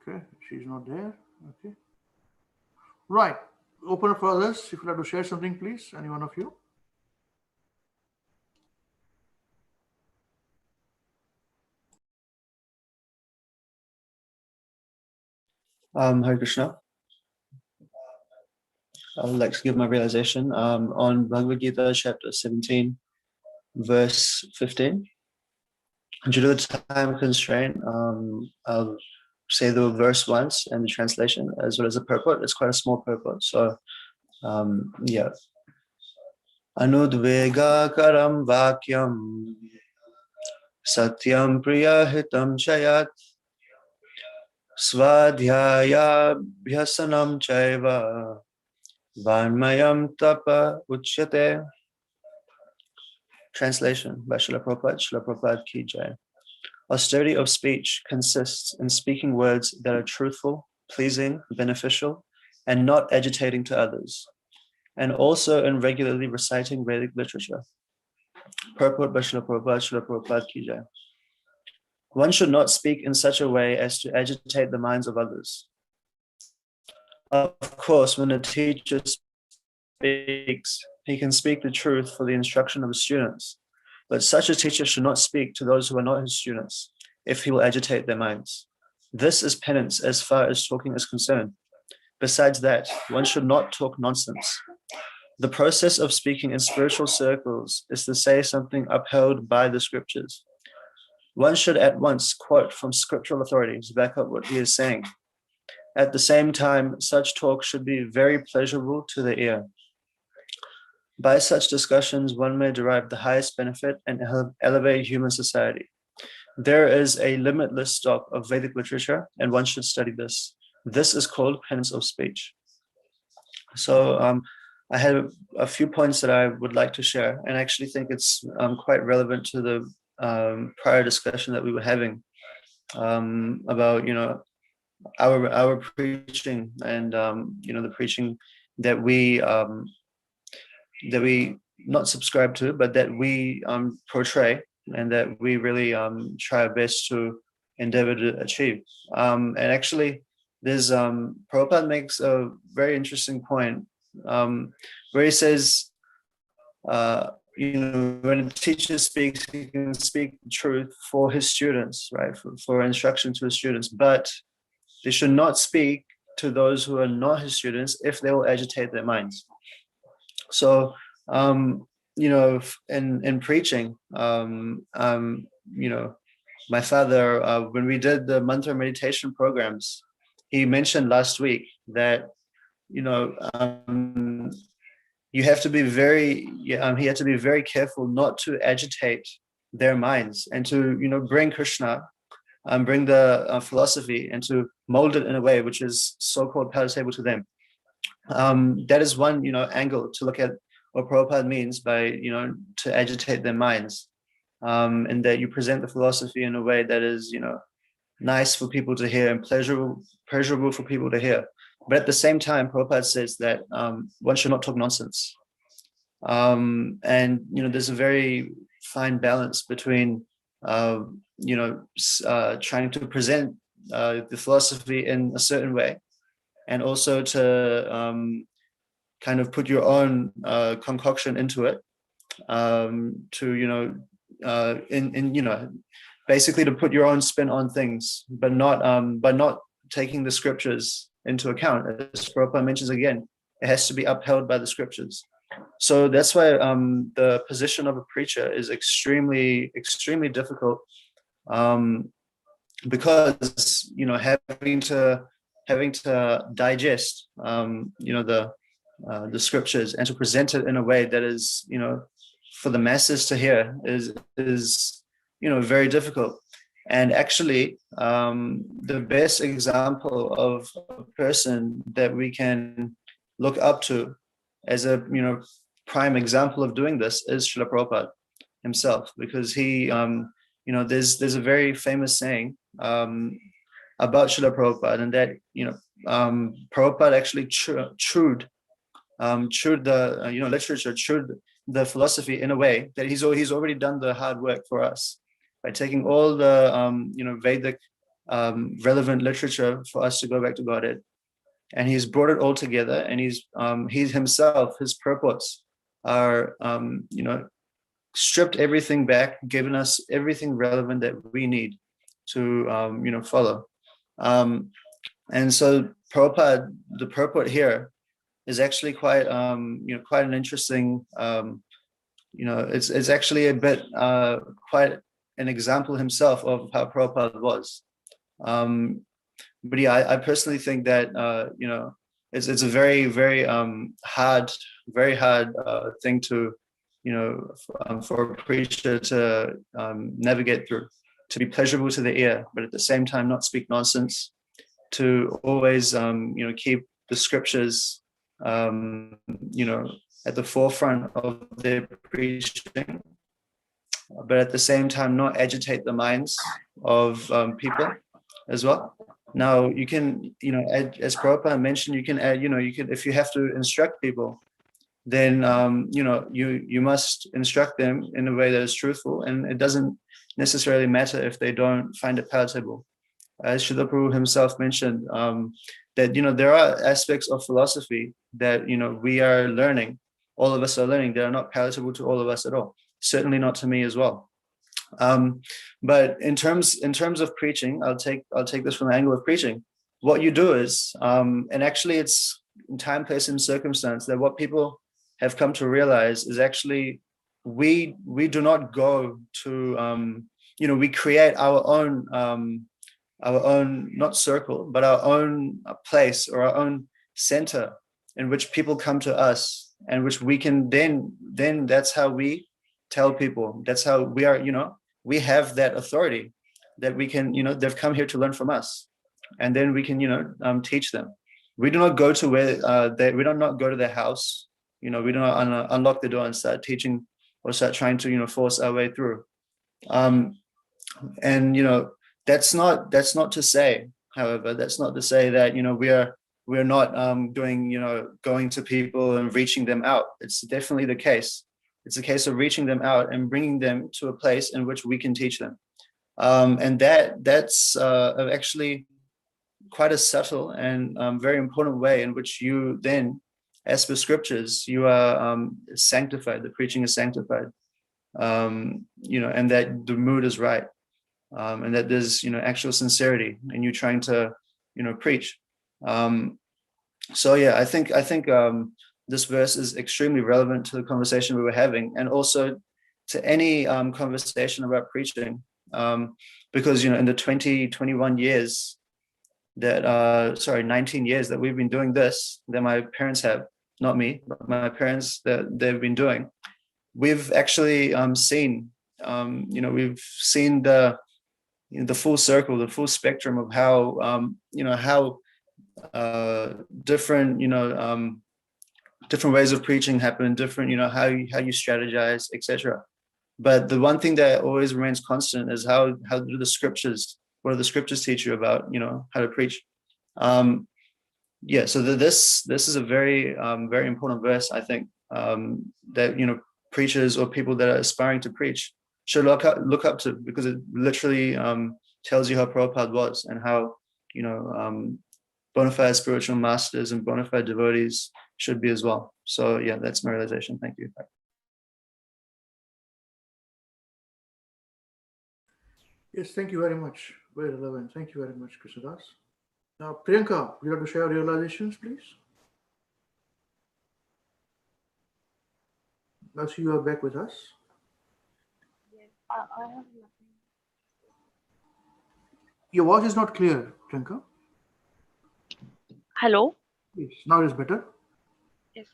Okay, she's not there. Okay. Right. Open up for others. If you'd like to share something, please, any one of you. Hare Krishna. I would like to give my realization on Bhagavad Gita, chapter 17, verse 15. Due to the time constraint, I'll say the verse once and the translation as well as the purport. It's quite a small purport. So, yeah. Anudvega karam vakyam satyam priyahitam chayat svadhyaya bhyasanam chaiva vanmayam tapa uchyate. Translation by Srila Prabhupada Ki Jai. Austerity of speech consists in speaking words that are truthful, pleasing, beneficial, and not agitating to others, and also in regularly reciting Vedic literature. Purport by Srila Prabhupada Ki Jai. One should not speak in such a way as to agitate the minds of others. Of course, when a teacher speaks, he can speak the truth for the instruction of his students, but such a teacher should not speak to those who are not his students if he will agitate their minds. This is penance as far as talking is concerned. Besides that, one should not talk nonsense. The process of speaking in spiritual circles is to say something upheld by the scriptures. One should at once quote from scriptural authorities to back up what he is saying. At the same time, such talk should be very pleasurable to the ear. By such discussions, one may derive the highest benefit and elevate human society. There is a limitless stock of Vedic literature, and one should study this. This is called penance of speech. So I had a few points that I would like to share, and I actually think it's quite relevant to the prior discussion that we were having about, our preaching and, the preaching that we not subscribe to, but that we portray and that we really try our best to endeavor to achieve. And actually, there's Prabhupada makes a very interesting point where he says, when a teacher speaks, he can speak the truth for his students, right? For instruction to his students, but they should not speak to those who are not his students if they will agitate their minds. So, in preaching, my father, when we did the mantra meditation programs, he mentioned last week that, you have to be he had to be very careful not to agitate their minds and to, bring Krishna, bring the philosophy and to mold it in a way which is so-called palatable to them. That is one, angle to look at what Prabhupada means by, to agitate their minds, and that you present the philosophy in a way that is, nice for people to hear and pleasurable for people to hear. But at the same time, Prabhupada says that one should not talk nonsense. And, there's a very fine balance between, trying to present the philosophy in a certain way, and also to kind of put your own concoction into it, to, basically to put your own spin on things, but not taking the scriptures into account. As Prabhupada mentions again, it has to be upheld by the scriptures. So that's why the position of a preacher is extremely, extremely difficult, because having to digest the scriptures and to present it in a way that is, for the masses to hear is very difficult. And actually, the best example of a person that we can look up to as a prime example of doing this is Srila Prabhupada himself, because he, there's a very famous saying about Srila Prabhupada, and that Prabhupada actually chewed the literature, chewed the philosophy in a way that he's already done the hard work for us by taking all the Vedic relevant literature for us to go back to Godhead, and he's brought it all together, and he's himself, his purports are stripped everything back, given us everything relevant that we need to follow. And so Prabhupada, the purport here is actually quite quite an interesting it's actually a bit quite an example himself of how Prabhupada was. But yeah, I personally think that it's a very, very hard thing to for a preacher to navigate through, to be pleasurable to the ear, but at the same time not speak nonsense, to always keep the scriptures at the forefront of their preaching, but at the same time not agitate the minds of people as well. Now you can, as Prabhupada mentioned, you can add, you can, if you have to instruct people, then you must instruct them in a way that is truthful, and it doesn't necessarily matter if they don't find it palatable. As Srila Prabhu himself mentioned, that there are aspects of philosophy that we are learning, all of us are learning, that are not palatable to all of us at all. Certainly not to me as well. But in terms of preaching, I'll take this from the angle of preaching. What you do is, and actually it's in time, place, and circumstance, that what people have come to realize is actually we do not go to we create our own not circle, but our own place or our own center in which people come to us, and which we can then that's how we tell people, that's how we are, we have that authority that we can, they've come here to learn from us, and then we can teach them. We do not go to where we do not go to their house, we do not unlock the door and start teaching or start trying to force our way through. And that's not to say, however, that's not to say that we're not going to people and reaching them out. It's definitely the case. It's a case of reaching them out and bringing them to a place in which we can teach them. And that's actually quite a subtle and very important way in which you then, as per scriptures, you are sanctified. The preaching is sanctified, and that the mood is right, and that there's actual sincerity in you trying to preach. So yeah, I think this verse is extremely relevant to the conversation we were having, and also to any conversation about preaching, because in the 21 years that 19 years that we've been doing this, that my parents have, not me, but my parents, that they've been doing, we've actually seen we've seen the full circle, the full spectrum of how how different different ways of preaching happen, different how you strategize, etc. But the one thing that always remains constant is how do the scriptures, what do the scriptures teach you about how to preach? So this is a very very important verse, I think, that preachers or people that are aspiring to preach should look up to, because it literally tells you how Prabhupada was, and how bona fide spiritual masters and bona fide devotees should be as well. So yeah, that's my realization. Thank you. Yes, thank you very much. Very relevant. Thank you very much, Krishnadas. Now, Priyanka, would you like to share realizations, please? I see you are back with us. Yes, I have nothing. Your voice is not clear, Priyanka. Hello? Yes, now it's better. Yes.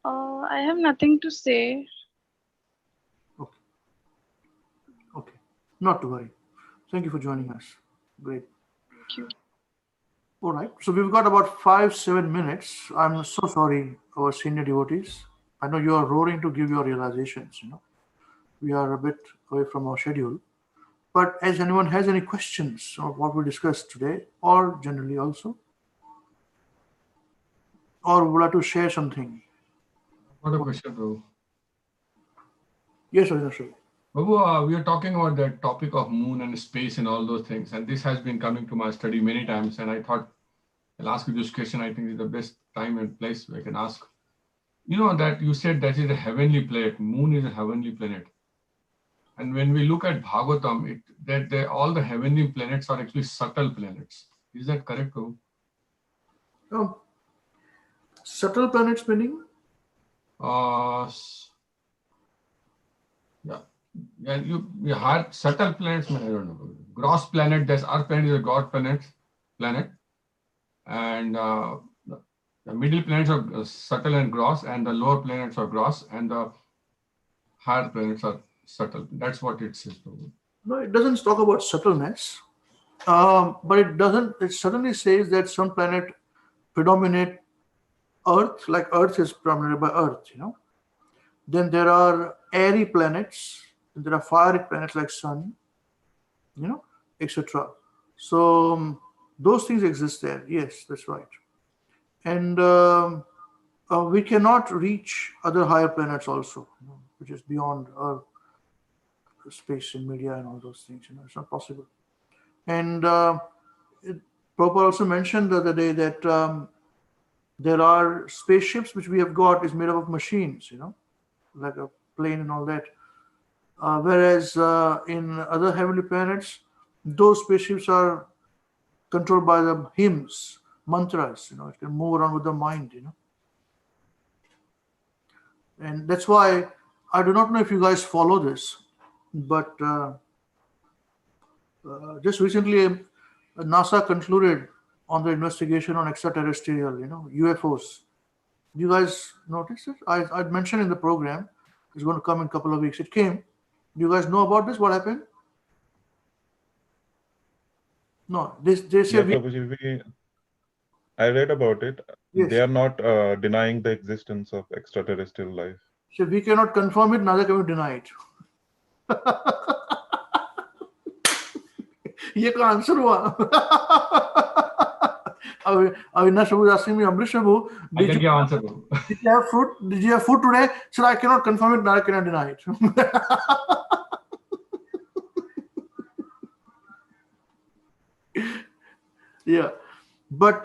I have nothing to say. Okay. Not to worry. Thank you for joining us. Great. Thank you. All right. So we've got about 5-7 minutes. I'm so sorry, our senior devotees. I know you are roaring to give your realizations. We are a bit away from our schedule. But as anyone has any questions of what we discussed today, or generally also, or would like to share something? What a question, Prabhu. Yes, Arjuna. Prabhu, we are talking about the topic of moon and space and all those things. And this has been coming to my study many times. And I thought I'll ask you this question. I think it's the best time and place where I can ask. You know that you said that is a heavenly planet. Moon is a heavenly planet. And when we look at Bhagavatam, all the heavenly planets are actually subtle planets. Is that correct, Prabhu? Subtle planets meaning? You had subtle planets, I don't know. Gross planet, there's Earth planet is a God planet. And the middle planets are subtle and gross, and the lower planets are gross, and the higher planets are subtle. That's what it says, Prabhu. No, it doesn't talk about subtleness. But it certainly says that some planet predominate Earth, like Earth is predominated by Earth, Then there are airy planets, and there are fiery planets like Sun, etc. So those things exist there. Yes, that's right. And we cannot reach other higher planets also, which is beyond Earth, space and media and all those things. It's not possible. And Prabhupada also mentioned the other day that there are spaceships which we have got is made up of machines, like a plane and all that. Whereas in other heavenly planets, those spaceships are controlled by the hymns, mantras, it can move around with the mind, And that's why I do not know if you guys follow this, but just recently NASA concluded on the investigation on extraterrestrial, UFOs. Do you guys notice it? I'd mentioned in the program, it's going to come in a couple of weeks. It came. Do you guys know about this? What happened? No, they say Prabhuji, I read about it. Yes. They are not denying the existence of extraterrestrial life. So we cannot confirm it, neither can we deny it. ये का answer हुआ. Avinash Prabhu is asking me, Amrish Prabhu, did you have food today? So I cannot confirm it, neither can I deny it. Yeah, but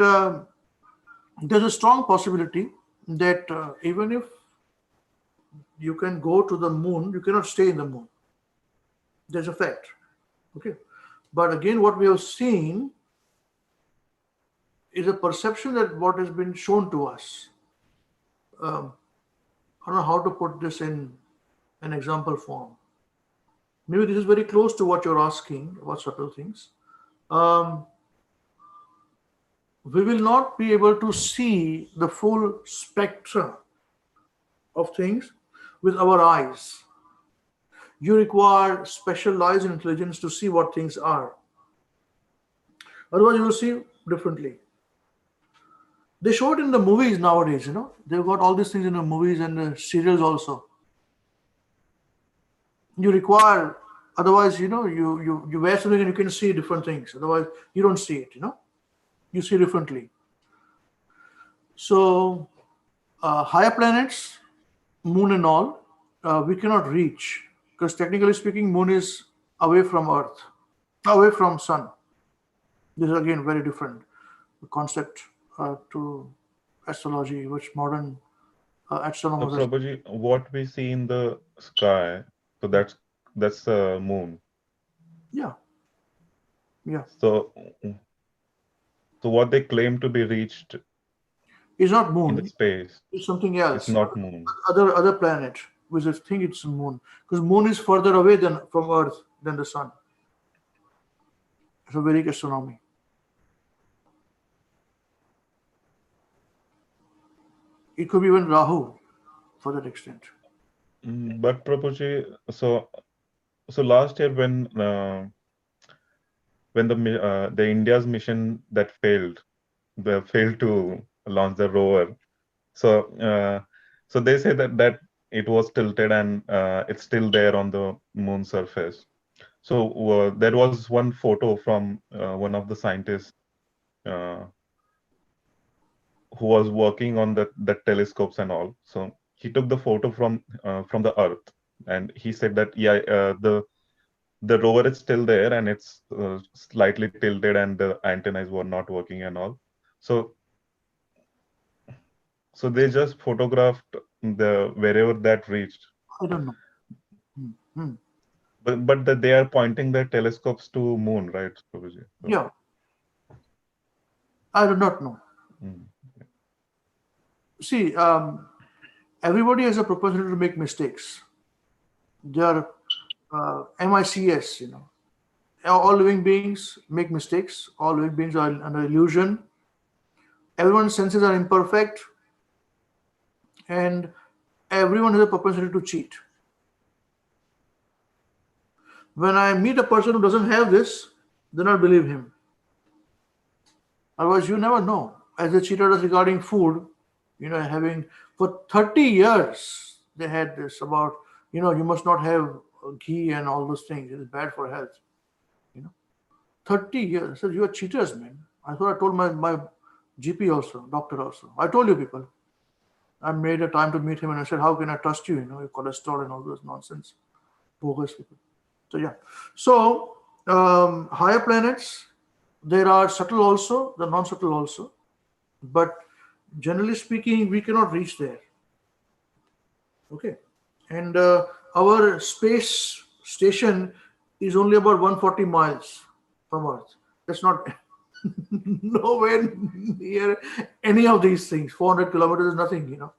there's a strong possibility that even if you can go to the moon, you cannot stay in the moon. There's a fact. Okay. But again, what we have seen is a perception that what has been shown to us. I don't know how to put this in an example form. Maybe this is very close to what you're asking about subtle things. We will not be able to see the full spectrum of things with our eyes. You require special eyes and intelligence to see what things are. Otherwise, you will see differently. They show it in the movies nowadays, They've got all these things in the movies and the serials also. You require, otherwise, you wear something and you can see different things. Otherwise, you don't see it, You see differently. So, higher planets, moon and all, we cannot reach. Because technically speaking, moon is away from Earth, away from sun. This is again very different concept to astrology, which modern astronomers. So, Prabhuji, what we see in the sky, so that's the moon. Yeah. So what they claim to be reached is not moon. In the space. It's something else. It's not moon. Other planet. Which I think it's moon, because moon is further away from Earth than the sun. It's a Vedic astronomy. It could be even Rahu, for that extent. But Prabhuji, so last year when when the India's mission that failed, they failed to launch the rover. So so they say that it was tilted and it's still there on the moon surface. So there was one photo from one of the scientists uh, who was working on the telescopes and all. So he took the photo from the Earth, and he said that the rover is still there and it's slightly tilted and the antennas were not working and all. So they just photographed the wherever that reached. I don't know. Hmm. But they are pointing their telescopes to moon, right, Prabhuji? So, Yeah. I do not know. See, everybody has a propensity to make mistakes. They are MICS, you know. All living beings make mistakes. All living beings are under illusion. Everyone's senses are imperfect. And everyone has a propensity to cheat. When I meet a person who doesn't have this, then I believe him. Otherwise, you never know. As a cheater does regarding food, you know, having for 30 years, they had this about, you know, you must not have ghee and all those things. It is bad for health. You know, 30 years. I said, you are cheaters, man. I thought I told my GP also, doctor also. I told you people. I made a time to meet him and I said, how can I trust you? You know, your cholesterol and all those nonsense. Bogus people. So, yeah. So, higher planets, there are subtle also, the non-subtle also. But generally speaking, we cannot reach there. Okay. And our space station is only about 140 miles from Earth. That's not nowhere near any of these things. 400 kilometers is nothing, you know.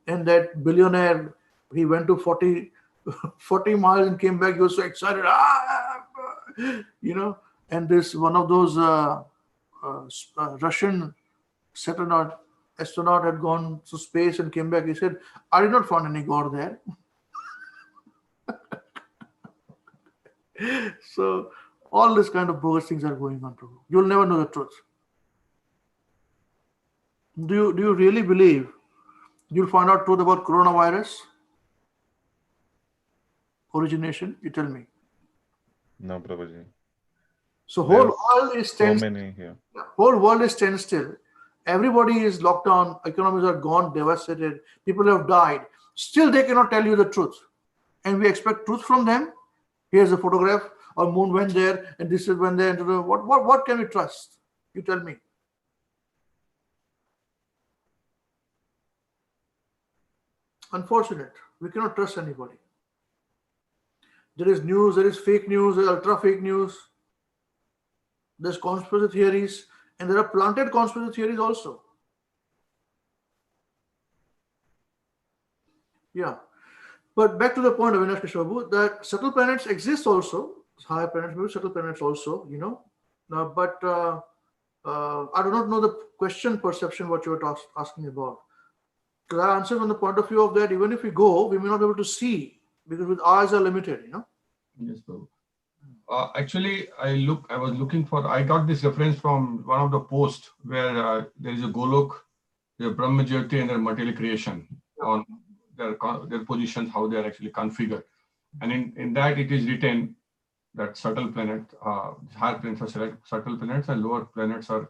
And that billionaire, he went to 40 miles and came back. He was so excited, you know. And this one of those Russian astronaut had gone to space and came back. He said, I did not find any God there. So all this kind of bogus things are going on. You'll never know the truth. Do you really believe you'll find out truth about coronavirus origination? You tell me. No, Prabhuji. So whole world is so many here. Whole world is standstill. Everybody is locked down. Economies are gone, devastated. People have died. Still, they cannot tell you the truth, and we expect truth from them. Here's a photograph. Our moon went there, and this is when they entered. What can we trust? You tell me. Unfortunate. We cannot trust anybody. There is news. There is fake news. There is ultra fake news. There's conspiracy theories, and there are planted conspiracy theories also. Yeah. But back to the point of Avinash Krishna, that subtle planets exist also, higher planets, maybe subtle planets also, you know. But I do not know the question perception what you were asking about. Because I answered from the point of view of that even if we go, we may not be able to see because with eyes are limited, you know. Yes, Prabhu. Actually, I got this reference from one of the posts where there is a Golok, the Brahma Jyoti and their material creation on their positions, how they are actually configured. And in that it is written that subtle planet, higher planets are subtle planets and lower planets are.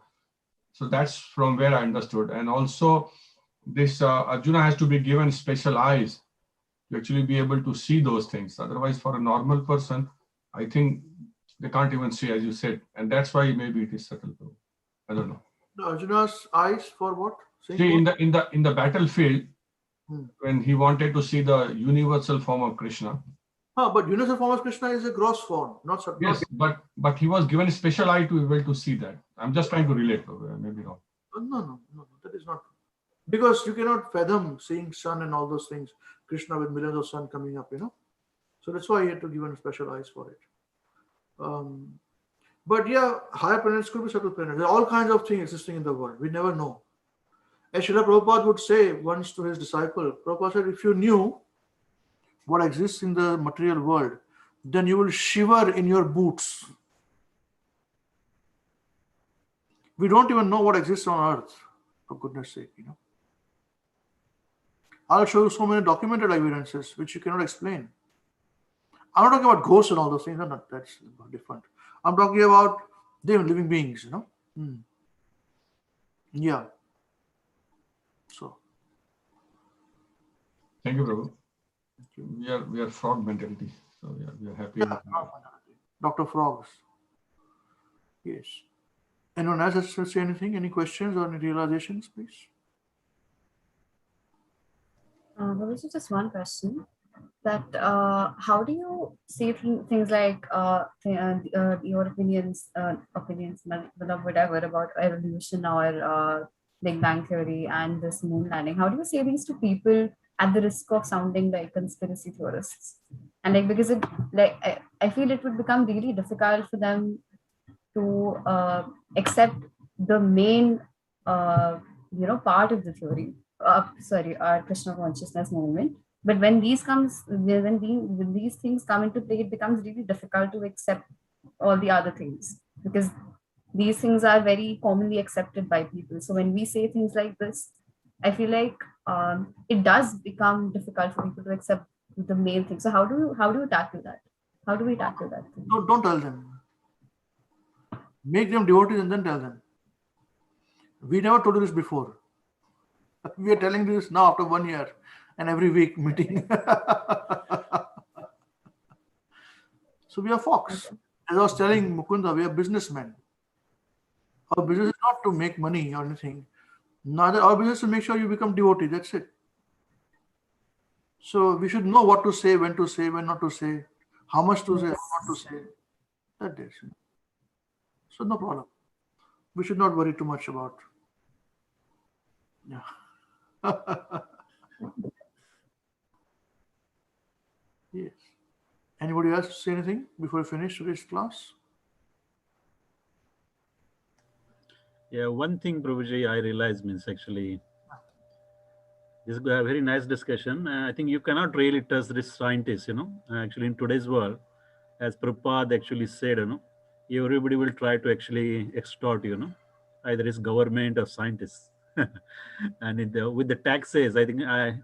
So that's from where I understood. And also this Arjuna has to be given special eyes to actually be able to see those things. Otherwise, for a normal person, I think they can't even see, as you said, and that's why maybe it is subtle. I don't know. Arjuna's eyes for what? See, in the battlefield, when he wanted to see the universal form of Krishna. But universal form of Krishna is a gross form, not subtle. Yes, but he was given a special eye to be able to see that. I'm just trying to relate. Maybe wrong. No, that is not. Because you cannot fathom seeing sun and all those things. Krishna with millions of sun coming up, you know. So that's why he had to give him special eyes for it. But yeah, higher planets could be subtle planets. There are all kinds of things existing in the world. We never know. As Srila Prabhupada would say once to his disciple, Prabhupada said, if you knew what exists in the material world, then you will shiver in your boots. We don't even know what exists on earth, for goodness sake, you know. I'll show you so many documented evidences which you cannot explain. I'm not talking about ghosts and all those things. No, that's different. I'm talking about them, living beings, you know. Yeah. So. Thank you, Prabhu. We are frog mentality, so we are happy. Yeah, Dr. Frogs. Yes. Anyone else has to say anything? Any questions or any realizations, please? There was just one question. That how do you see things like your opinions, whatever about evolution or Big Bang Theory and this moon landing? How do you say these to people at the risk of sounding like conspiracy theorists? And like because it like I feel it would become really difficult for them to accept the main part of the theory. Our Krishna consciousness movement. But when these things come into play, it becomes really difficult to accept all the other things because these things are very commonly accepted by people. So when we say things like this, I feel like it does become difficult for people to accept the main thing. So how do you tackle that? How do we tackle that? Don't tell them. Make them devotees and then tell them. We never told you this before. We are telling you this now after 1 year. And every week meeting. So we are Fox. As I was telling Mukunda, we are businessmen. Our business is not to make money or anything. Neither our business is to make sure you become devotee. That's it. So we should know what to say, when not to say, how much to say, how not to say. That is. So no problem. We should not worry too much about. Yeah. Yes. Anybody else say anything before we finish today's class? Yeah, one thing, Prabhuji, I realize means actually, this is a very nice discussion. I think you cannot really trust this scientist, actually in today's world, as Prabhupada actually said, everybody will try to actually extort, either it's government or scientists. And with the taxes, I think I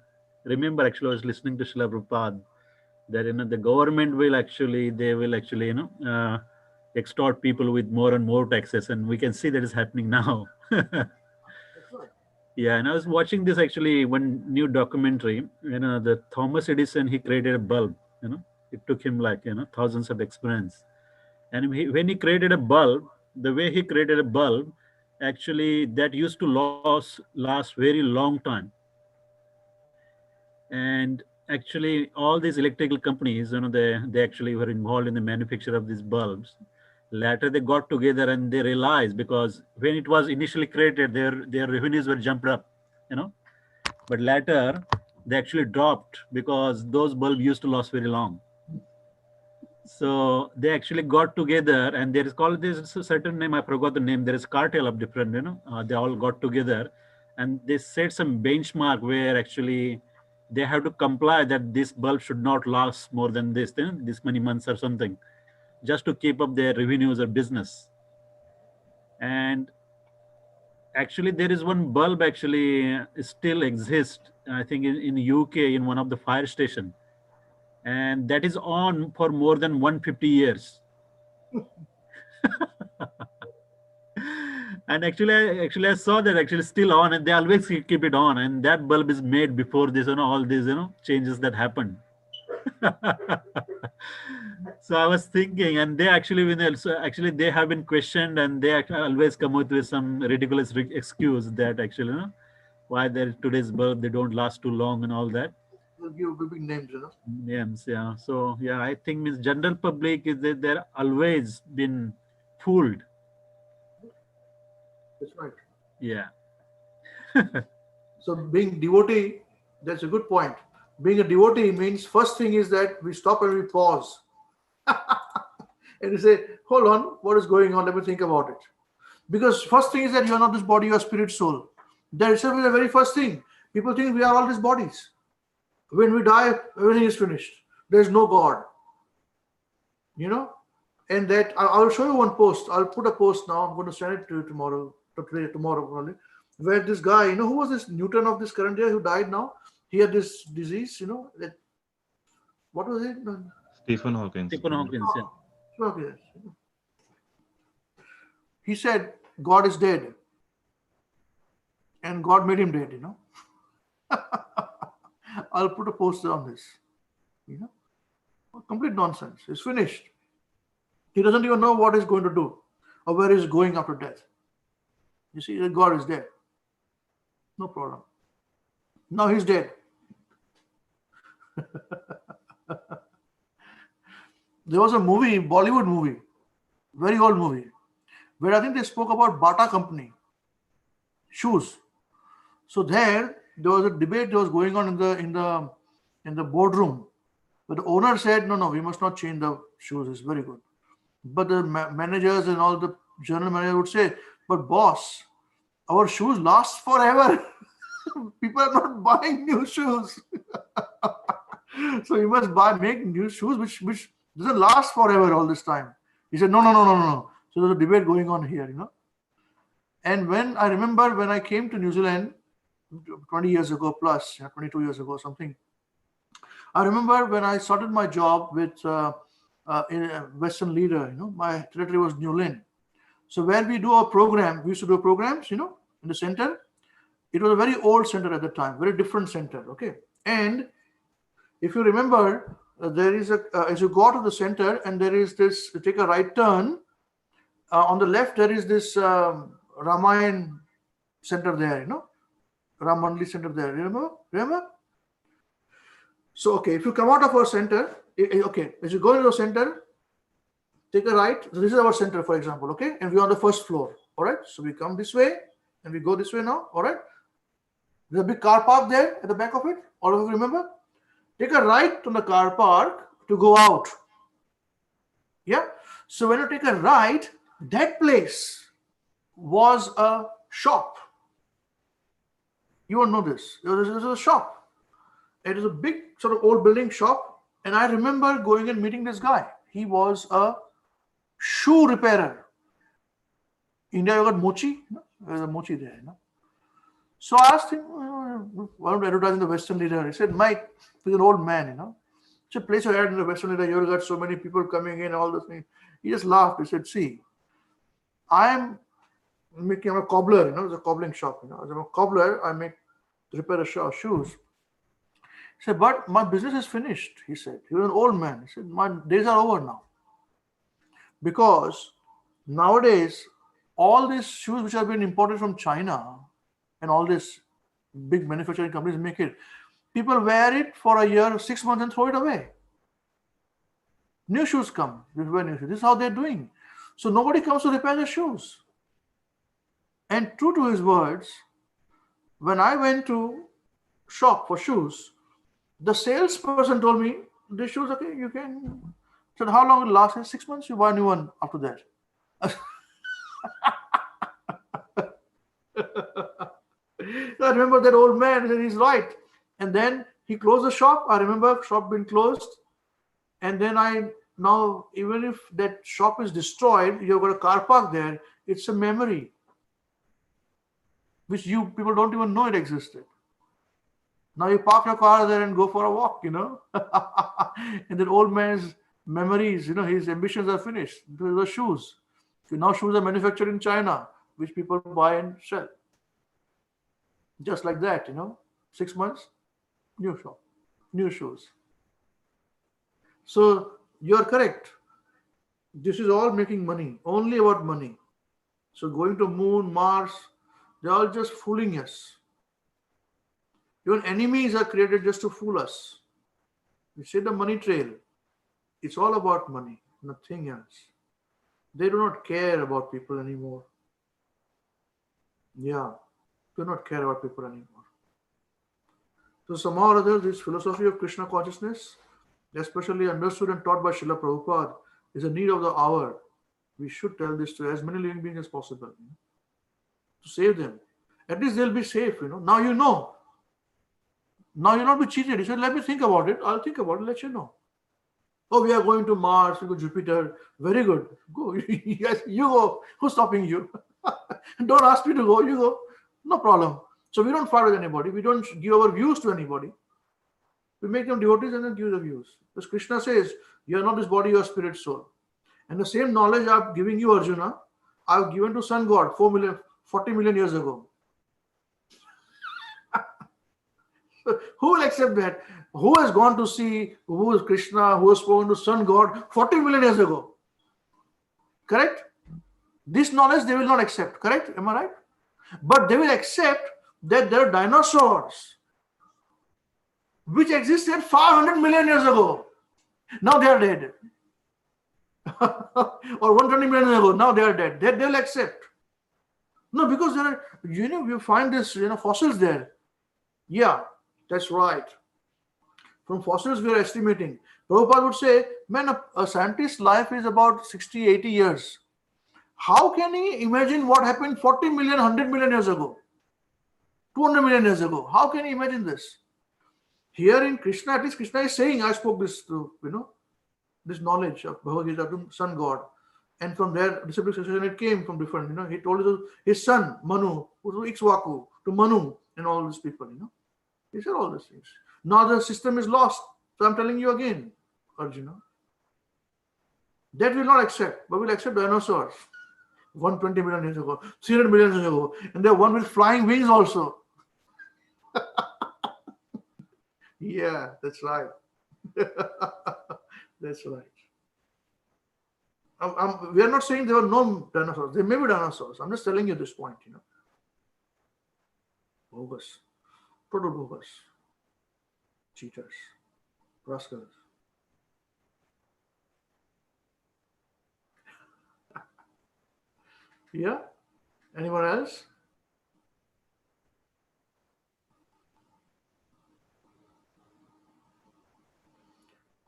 remember actually I was listening to Srila Prabhupada that the government will actually extort people with more and more taxes, and we can see that is happening now. Yeah, and I was watching this actually one new documentary. The Thomas Edison, he created a bulb. It took him like thousands of experience, and when he created a bulb, the way he created a bulb, actually that used to last very long time. And actually all these electrical companies, they actually were involved in the manufacture of these bulbs. Later they got together and they realized, because when it was initially created, their revenues were jumped up, but later they actually dropped because those bulbs used to last very long. So they actually got together, and there's a certain name, I forgot the name. There is cartel of different, they all got together and they set some benchmark where actually they have to comply that this bulb should not last more than this many months or something, just to keep up their revenues or business. And actually there is one bulb actually still exists, I think in UK, in one of the fire station, and that is on for more than 150 years. And actually I saw that actually still on, and they always keep it on, and that bulb is made before this, all these changes that happened. So I was thinking, and they actually they have been questioned, and they always come out with some ridiculous excuse that actually why today's bulb, they don't last too long and all that. They'll give big names, Names, yeah. So yeah, I think means general public is that they're always been fooled. That's right. Yeah. So being devotee, that's a good point. Being a devotee means first thing is that we stop and we pause. And you say, hold on, what is going on? Let me think about it. Because first thing is that you are not this body, you are spirit, soul. That itself is the very first thing. People think we are all these bodies. When we die, everything is finished. There is no God. And that, I'll show you one post. I'll put a post now. I'm going to send it to you tomorrow. today, tomorrow probably, where this guy, you know, who was this Newton of this current year who died now? He had this disease, you know, that, what was it? Stephen Hawking. Stephen Hawking, yeah. Okay. He said God is dead, and God made him dead, you know. I'll put a poster on this, you know. Complete nonsense. It's finished. He doesn't even know what he's going to do or where he's going after death. You see, God is dead. No problem. Now he's dead. There was a movie, Bollywood movie, very old movie, where I think they spoke about Bata Company shoes. So there was a debate that was going on in the boardroom. But the owner said, no, we must not change the shoes. It's very good. But the managers and all the general managers would say, but boss, our shoes last forever. People are not buying new shoes. So you must make new shoes which doesn't last forever all this time. He said, no. So there's a debate going on here, you know. And when I remember when I came to New Zealand 20 years ago plus, 22 years ago, something, I remember when I started my job with in a Western leader, you know, my territory was New Lynn. So where we do our program, we used to do programs, you know, in the center. It was a very old center at the time, very different center, okay. And if you remember, there is as you go to the center and there is this, you take a right turn, on the left there is this Ramayan center there, you know, Ram Mandali center there, remember? So, okay, if you come out of our center, okay, as you go into the center, take a right. So this is our center, for example, okay? And we're on the first floor, all right? So we come this way and we go this way now, all right? There's a big car park there at the back of it. All of you remember? Take a right from the car park to go out. Yeah? So when you take a right, that place was a shop. You won't know this. It was a shop. It is a big sort of old building shop. And I remember going and meeting this guy. He was a shoe repairer. India, you got mochi? No? There's a mochi there. No? So I asked him, why don't you advertise in the Western leader? He said, Mike, he's an old man, you know. So place your head in the Western leader. You've got so many people coming in, all this thing. He just laughed. He said, see, I'm a cobbler, you know, it's a cobbling shop. You know, as I'm a cobbler, repair a shoes. He said, but my business is finished, he said. He was an old man. He said, my days are over now. Because nowadays, all these shoes which have been imported from China and all these big manufacturing companies make it, people wear it for a year, 6 months and throw it away. New shoes come. This is how they're doing. So nobody comes to repair their shoes. And true to his words, when I went to shop for shoes, the salesperson told me, this shoes, okay, you can. Said, how long will it last? 6 months, you buy a new one after that. I remember that old man, and he's right. And then he closed the shop. I remember shop being closed. And then now, even if that shop is destroyed, you've got a car park there, it's a memory, which people don't even know it existed. Now you park your car there and go for a walk, you know. And that old man's memories, you know, his ambitions are finished. Those are shoes. So now shoes are manufactured in China, which people buy and sell. Just like that, you know. 6 months, new shop, new shoes. So you're correct. This is all making money, only about money. So going to moon, Mars, they're all just fooling us. Even enemies are created just to fool us. You see the money trail. It's all about money, nothing else. They do not care about people anymore. Yeah, do not care about people anymore. So somehow or other, this philosophy of Krishna consciousness, especially understood and taught by Srila Prabhupada, is a need of the hour. We should tell this to as many living beings as possible, you know, to save them. At least they'll be safe, you know. Now you know. Now you'll not be cheated. He said, let me think about it. I'll think about it, let you know. Oh, we are going to Mars, we go to Jupiter. Very good. Go. Yes, you go. Who's stopping you? Don't ask me to go, you go. No problem. So we don't fight with anybody. We don't give our views to anybody. We make them devotees and then give the views. Because Krishna says, you are not this body, you are spirit, soul. And the same knowledge I'm giving you, Arjuna, I've given to Sun God 40 million years ago. Who will accept that? Who has gone to see who is Krishna, who has spoken to Sun God 40 million years ago? Correct? This knowledge they will not accept. Correct? Am I right? But they will accept that there are dinosaurs which existed 500 million years ago. Now they are dead. Or 120 million years ago. Now they are dead. They will accept. No, because there are, you find this, fossils there. Yeah, that's right. From fossils we are estimating. Prabhupada would say, man, a scientist's life is about 60, 80 years. How can he imagine what happened 40 million, 100 million years ago? 200 million years ago? How can he imagine this? Here in Krishna, at least Krishna is saying, I spoke this to, this knowledge of Bhagavad Gita to Sun God. And from there, disciplic succession, it came from different, he told his son, Manu, who was Ikshvaku, to Manu, and all these people, He said all these things. Now the system is lost. So I'm telling you again, Arjuna. That will not accept, but will accept dinosaurs. 120 million years ago, 300 million years ago. And there one with flying wings also. Yeah, that's right. That's right. We are not saying there were no dinosaurs. There may be dinosaurs. I'm just telling you this point, Bogus. Total bogus. Cheaters. Rascals. Yeah? Anyone else?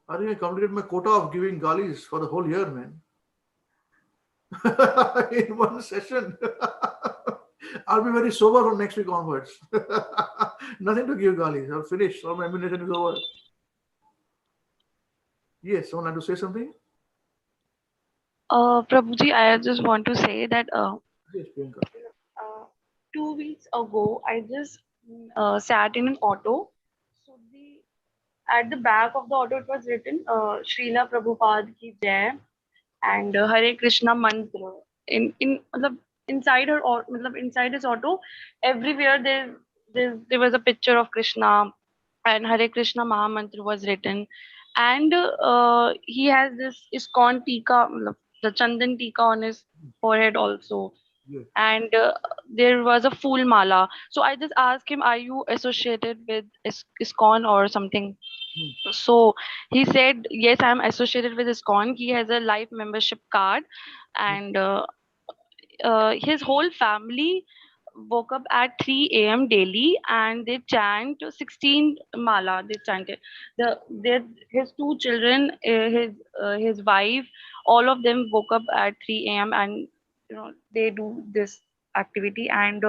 I think I completed my quota of giving galis for the whole year, man. In one session. I'll be very sober from next week onwards. Nothing to give galis. I'll finish. All my ammunition is over. Yes, someone had to say something? Prabhuji, I just want to say that Yes, Priyanka. 2 weeks ago, I just sat in an auto. So at the back of the auto, it was written Srila Prabhupada ki Jai and Hare Krishna mantra. Inside her or inside his auto, everywhere there was a picture of Krishna and Hare Krishna Maha mantra was written. And he has this ISKCON tika, the Chandan tika on his forehead also. Yes. And there was a full mala. So I just asked him, are you associated with ISKCON or something? So he said, yes, I'm associated with ISKCON. He has a life membership card, and his whole family woke up at 3 a.m. daily and they chant 16 mala. They chanted. His 2 children, his wife, all of them woke up at 3 a.m. and they do this activity. And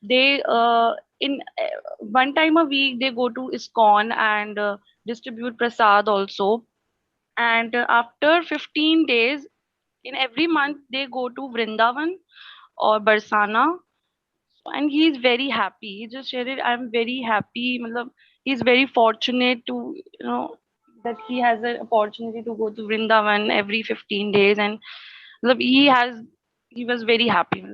they in one time a week they go to ISKCON and distribute prasad also. And after 15 days in every month they go to Vrindavan or Barsana. And he's very happy. He just shared it. I'm very happy. He's very fortunate to that he has an opportunity to go to Vrindavan every 15 days, and he was very happy.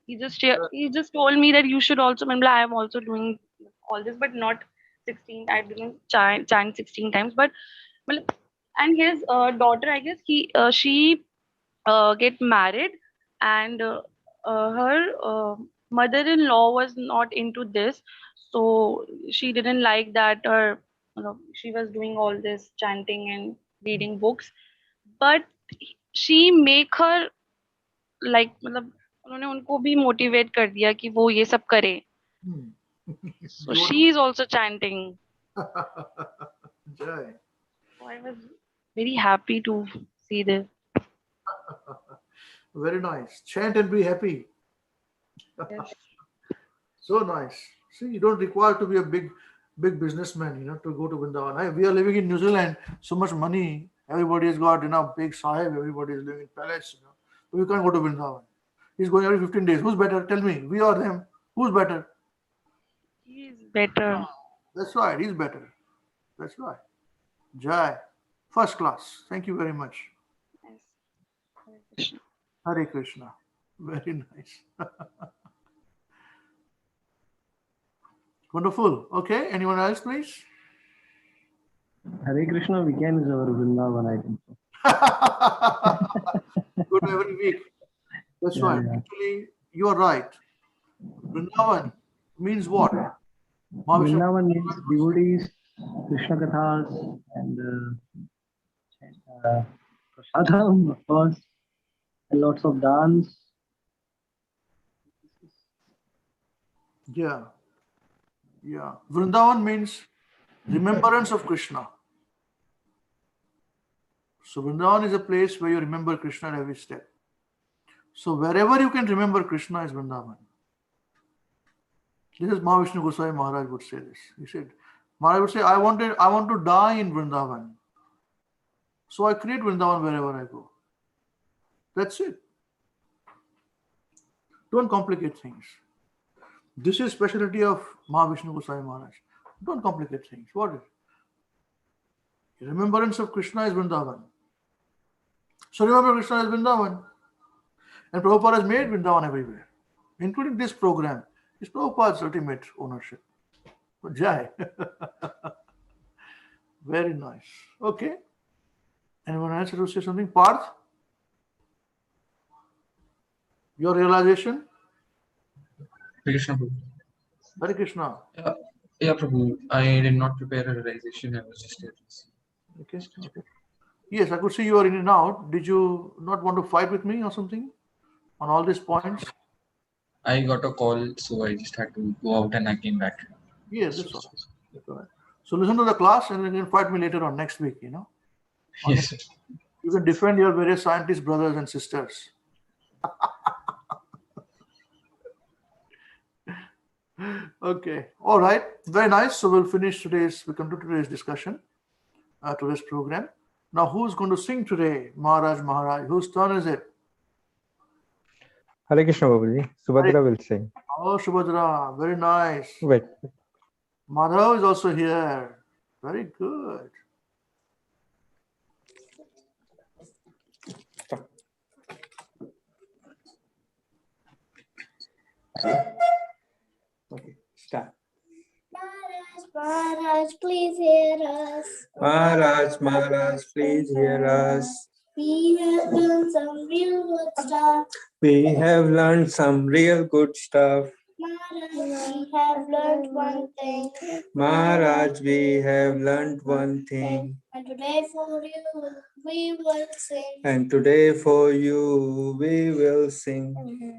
He just told me that you should also. I am also doing all this, but not 16. I didn't chant 16 times, but and his daughter, I guess she get married, and her mother-in-law was not into this, so she didn't like that she was doing all this chanting and reading books, but she make her like उन्होंने उनको भी motivate कर दिया कि वो ये सब करे. So she is also chanting. Jai. So I was very happy to see this. Very nice. Chant and be happy. Yes. So nice. See, you don't require to be a big businessman, to go to Vrindavan. We are living in New Zealand, so much money. Everybody has got, big sahib. Everybody is living in palace, But we can't go to Vrindavan. He's going every 15 days. Who's better? Tell me. We or them? Who's better? He's better. That's right. He's better. That's right. Jai. First class. Thank you very much. Yes. Hare Krishna. Hare Krishna. Very nice. Wonderful. Okay. Anyone else, please? Hare Krishna weekend is our Vrindavan, I think so. Go to every week. That's right. Yeah. Actually, you are right. Vrindavan means what? Mahavishnu. Vrindavan means devotees, Krishna Kathas, and Prasadam, of course, and lots of dance. Yeah. Yeah. Vrindavan means remembrance of Krishna. So Vrindavan is a place where you remember Krishna at every step. So wherever you can remember Krishna is Vrindavan. This is Mahavishnu Goswami Maharaj would say this. He said, Maharaj would say, I want to die in Vrindavan. So I create Vrindavan wherever I go. That's it. Don't complicate things. This is specialty of Mahavishnu Goswami Maharaj. Don't complicate things. What is it? Remembrance of Krishna is Vrindavan. So remember Krishna is Vrindavan. And Prabhupada has made Vrindavan everywhere, including this program. It's Prabhupada's ultimate ownership. Jai. Very nice. Okay. Anyone else to say something? Parth? Your realization? Hare Krishna, Prabhu. Hare Krishna. Yeah, Prabhu. I did not prepare a realization. I was just here. Okay. Okay. Yes, I could see you are in and out. Did you not want to fight with me or something on all these points? I got a call, so I just had to go out and I came back. Yes, that's all. That's all right. So listen to the class and then you can fight me later on next week, you know. Yes, sir. You can defend your various scientist brothers and sisters. Okay. All right. Very nice. So we'll conclude today's discussion, today's program. Now, who's going to sing today? Maharaj. Whose turn is it? Hare Krishna, Babaji. Subhadra will sing. Oh, Subhadra. Very nice. Wait. Madhav is also here. Very good. Okay, start. Maharaj, please hear us. Maharaj, please hear us. We have learned some real good stuff. We have learned some real good stuff. Maharaj, we have learned one thing. Maharaj, we have learned one thing. And today for you, we will sing. And today for you, we will sing.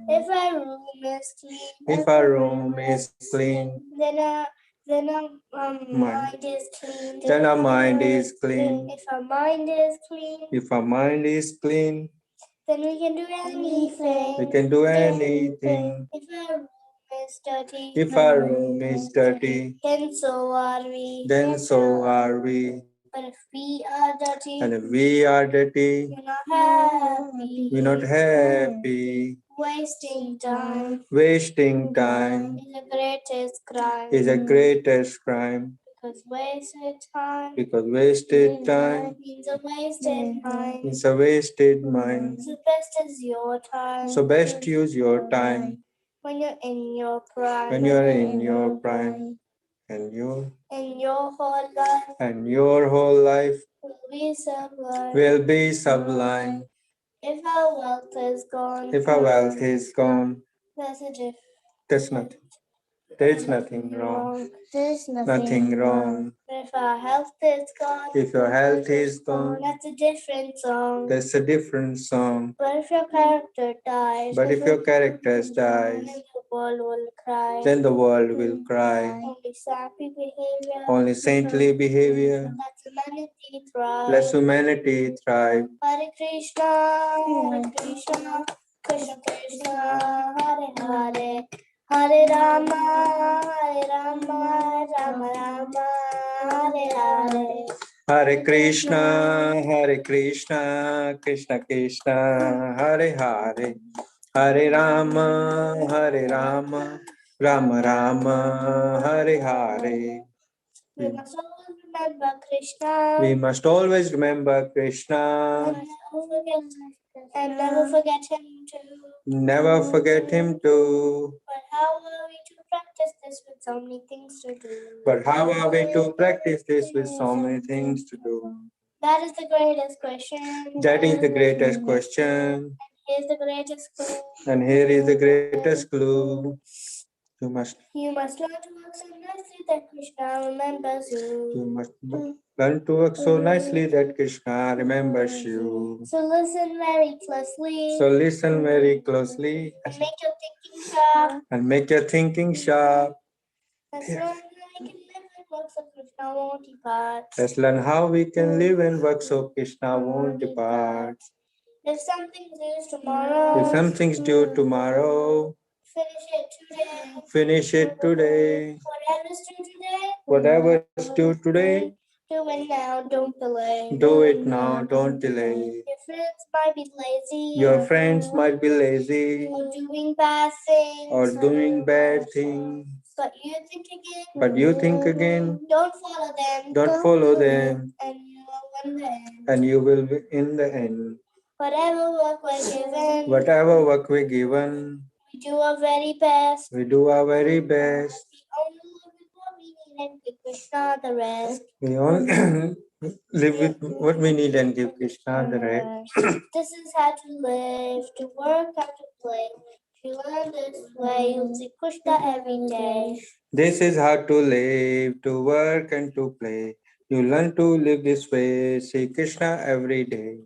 If our room is clean, If our room is clean, then our mind is clean. then our mind is clean. If our mind is clean, If our mind is clean, then we can do anything. we can do anything. If our room is dirty, If our room is dirty, then so are we. then so are we. But if we are dirty, And if we are dirty, we're not happy. we're not happy. Wasting time Wasting time is the greatest crime. is the greatest crime. Because wasted time Because wasted time means a wasted mind. is a wasted mind. So best is your time. So best use your time when you're in your prime. when you're in your prime. And your whole life will be sublime. will be sublime. If our wealth is gone, If our wealth is gone, that's a difference. that's nothing. There's nothing wrong. There's Nothing wrong. But if our health is gone, If your health is gone, that's a different song. that's a different song. But if your character dies, But if your character dies, then the world will cry. then the world will cry. Only saintly behavior. Only saintly behavior Let humanity thrive. lets humanity thrive. Hare Krishna, Krishna Krishna, Hare Hare, Hare Rama, Rama Rama, Hare Hare. Hare Krishna, Krishna Krishna, Hare Hare, Hare Rama, Hare Rama, Rama Rama, Hare Hare. We must always remember Krishna. We must always remember Krishna. And never forget him too. Never forget him too. But how are we to practice this with so many things to do? But how are we to practice this with so many things to do? That is the greatest question. That is the greatest question. Here's the greatest clue. And here is the greatest clue. You must learn to work so nicely that Krishna remembers you. You must learn to work so nicely that Krishna remembers you. So listen very closely. So listen very closely And make your thinking sharp. and make your thinking sharp. Let's learn how we can live and work so Krishna won't depart. Let's learn how we can live and work so Krishna won't depart. If something's due tomorrow, If something's due tomorrow, finish it today. finish it today. Whatever's due today, Whatever's due today, do it now, don't delay. do it now, don't delay. Your friends might be lazy. Your friends might be lazy Or doing bad things. or doing bad things, But you think again. but you think again, Don't follow them. don't follow them, And you will win the end. and you will be in the end. Whatever work we're given, Whatever work we're given, we do our very best. we do our very best. We only live with what we need and give Krishna the rest. We only live with what we need and give Krishna the rest. This is how to live, to work and to play. If you learn this way, you'll see Krishna every day. This is how to live, to work and to play. You learn to live this way, see Krishna every day.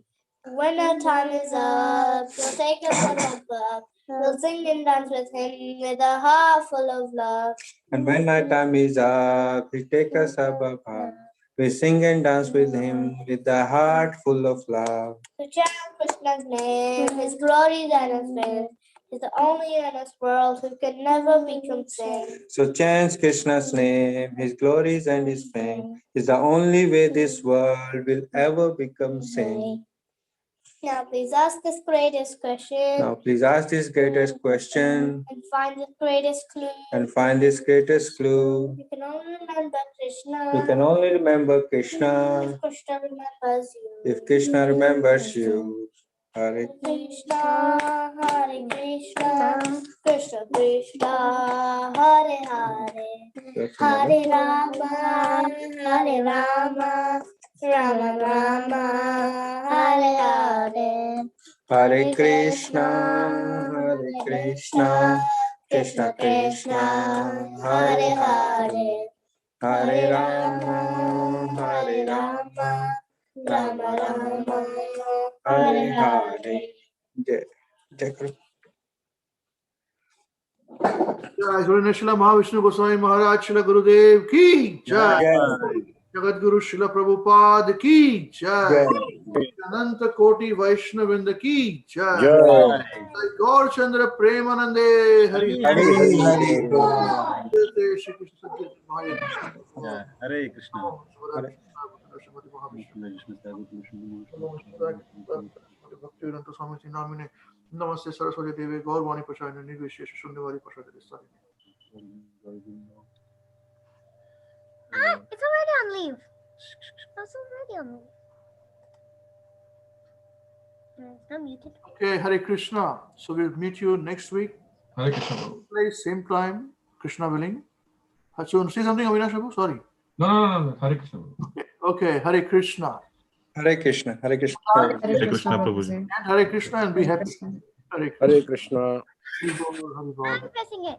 When our time is up, we'll take us a look up. We'll sing and dance with him with a heart full of love. And when our time is up, he take us up above. We sing and dance with him with a heart full of love. To chant Krishna's name, his glories and his fame. He's the only in this world who can never become sane. So chant Krishna's name, his glories and his fame is the only way this world will ever become sane. Now please ask this greatest question. Now please ask this greatest question And find the greatest clue. and find this greatest clue. You can only remember Krishna. You can only remember Krishna If Krishna remembers you. if Krishna remembers you. Hare Krishna, Hare Krishna, Krishna Krishna, Hare Hare, Hare Rama, Hare Rama, Rama Rama, Hare Hare. Hare Krishna, Hare Krishna, Krishna Krishna, Hare Hare, Hare Rama, Hare Rama, Rama Rama, Hare Hare. Jai Guru. Jai Guru Srila Mahavishnu Goswami Maharaj Srila Gurudev ki Jai. Jagat Guru Srila Prabhupada ki Jai. Ananta Koti Vaishnavinda ki Jai. Jai Gaur Chandra Premanande Hari Hari. Shri Krishna Satya Hare Krishna. Bhaktivedanta Swami Namine Namaste Saraswati Devi Gaurvani Prasad Nirvishesha Shunyavadi Prasad Desari. It's already on leave. It's already on leave. It's not muted. Okay, Hare Krishna. So we'll meet you next week. Hare Krishna. Place, same time, Krishna willing. So say something, Avinash Prabhu? Sorry. No. Hare Krishna. Okay, Hare Krishna. Hare Krishna, Hare Krishna. Hare Krishna, Prabhuji. And Hare Krishna and be happy. Hare Hare Krishna. Hare Krishna. I'm pressing it.